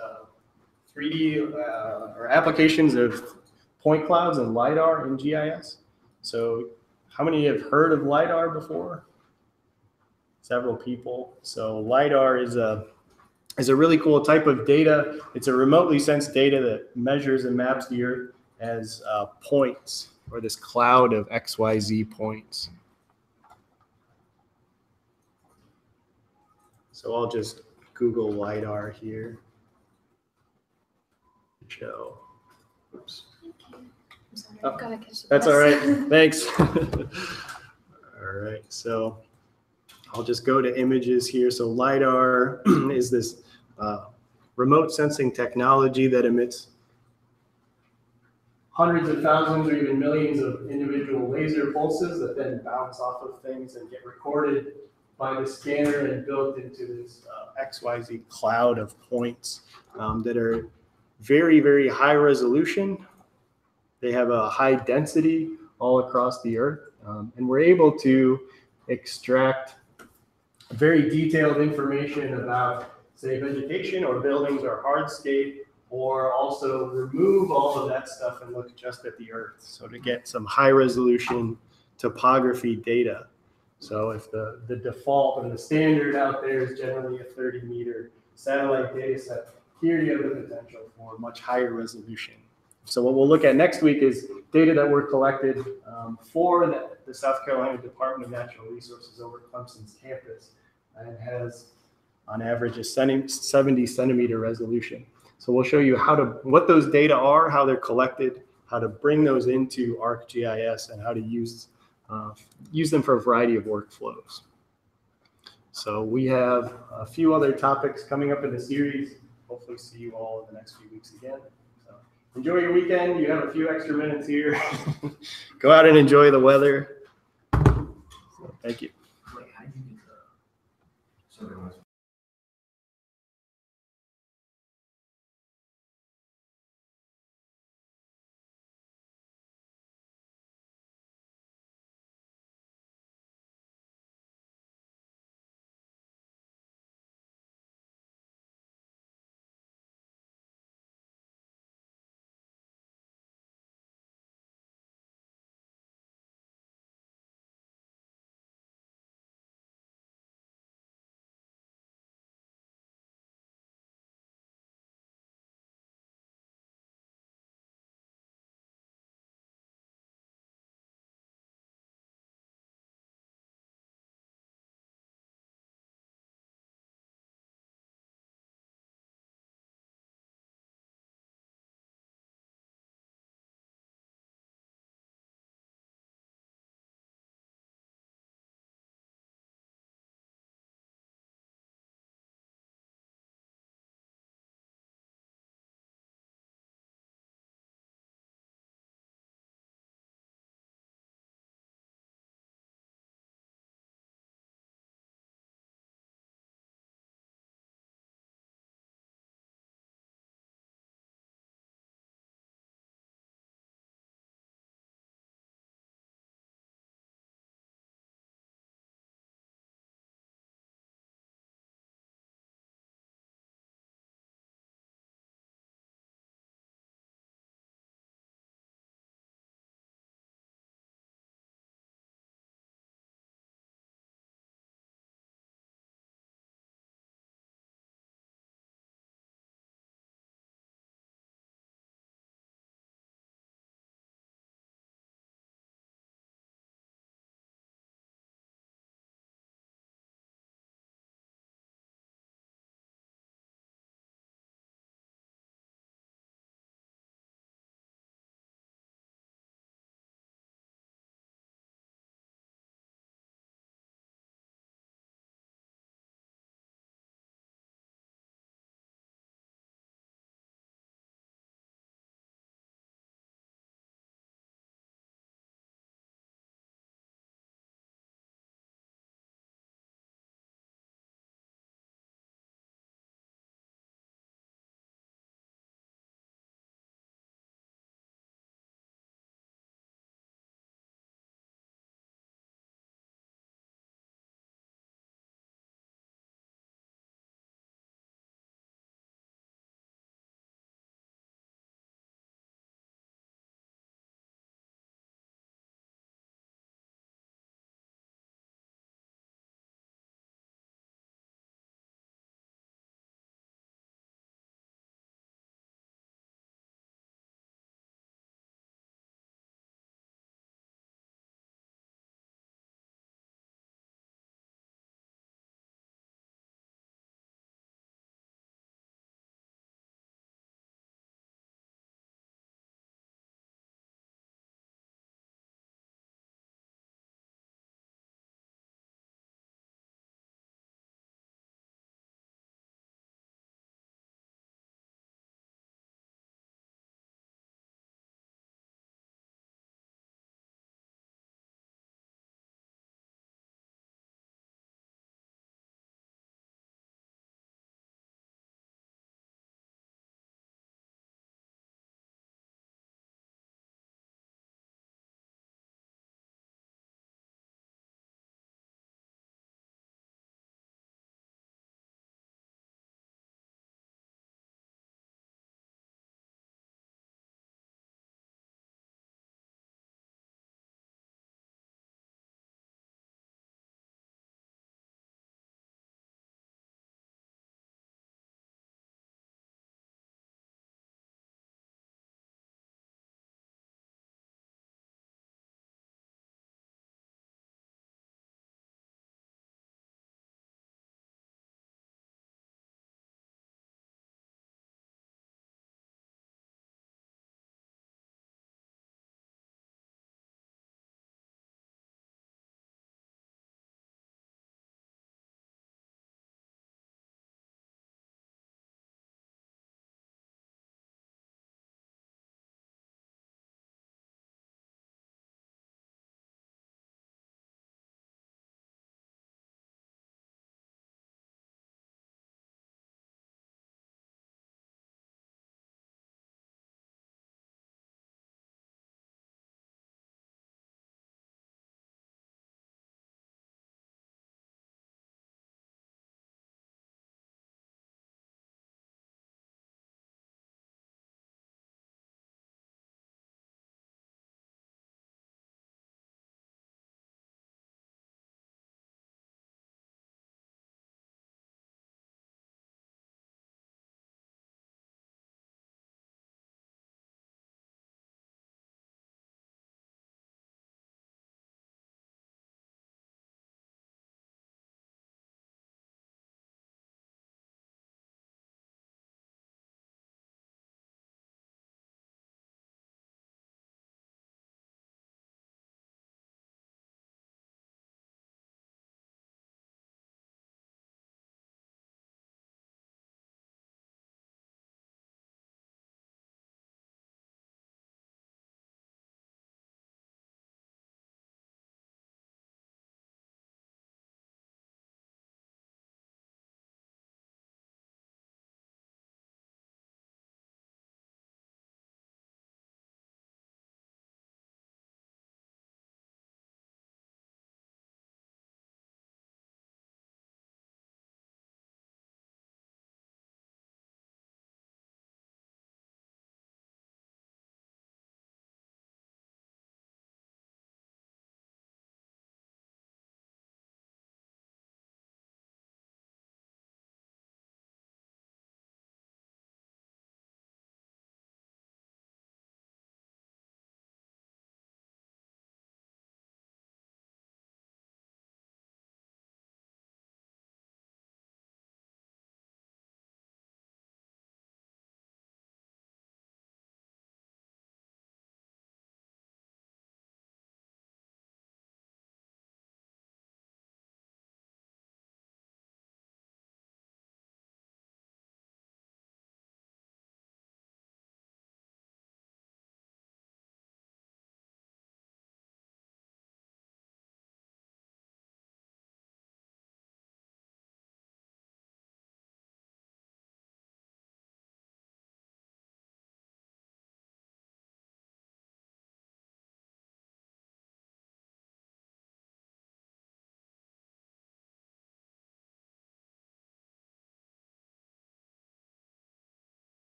[SPEAKER 1] 3D or applications of point clouds and Lidar in GIS. So how many have heard of Lidar before? Several people. So Lidar is a really cool type of data. It's a remotely sensed data that measures and maps the Earth as points, or this cloud of XYZ points. So I'll just Google Lidar here. Show. Oops.
[SPEAKER 2] I'm sorry,
[SPEAKER 1] Oh,
[SPEAKER 2] I've got to catch the
[SPEAKER 1] That's
[SPEAKER 2] bus.
[SPEAKER 1] all right. Thanks. All right. So I'll just go to images here. So Lidar is this remote sensing technology that emits hundreds of thousands or even millions of individual laser pulses that then bounce off of things and get recorded by the scanner and built into this XYZ cloud of points that are very, very high resolution. They have a high density all across the Earth, and we're able to extract very detailed information about, say, vegetation or buildings or hardscape, or also remove all of that stuff and look just at the Earth. So to get some high resolution topography data. So if the default and the standard out there is generally a 30-meter satellite data set, here you have the potential for much higher resolution. So what we'll look at next week is data that were collected for the South Carolina Department of Natural Resources over Clemson's campus, and has on average a 70 centimeter resolution. So we'll show you what those data are, how they're collected, how to bring those into ArcGIS, and how to use them for a variety of workflows. So we have a few other topics coming up in the series. Hopefully see you all in the next few weeks again. So enjoy your weekend. You have a few extra minutes here. Go out and enjoy the weather. So, thank you.
[SPEAKER 4] Wait, how did you get the survey?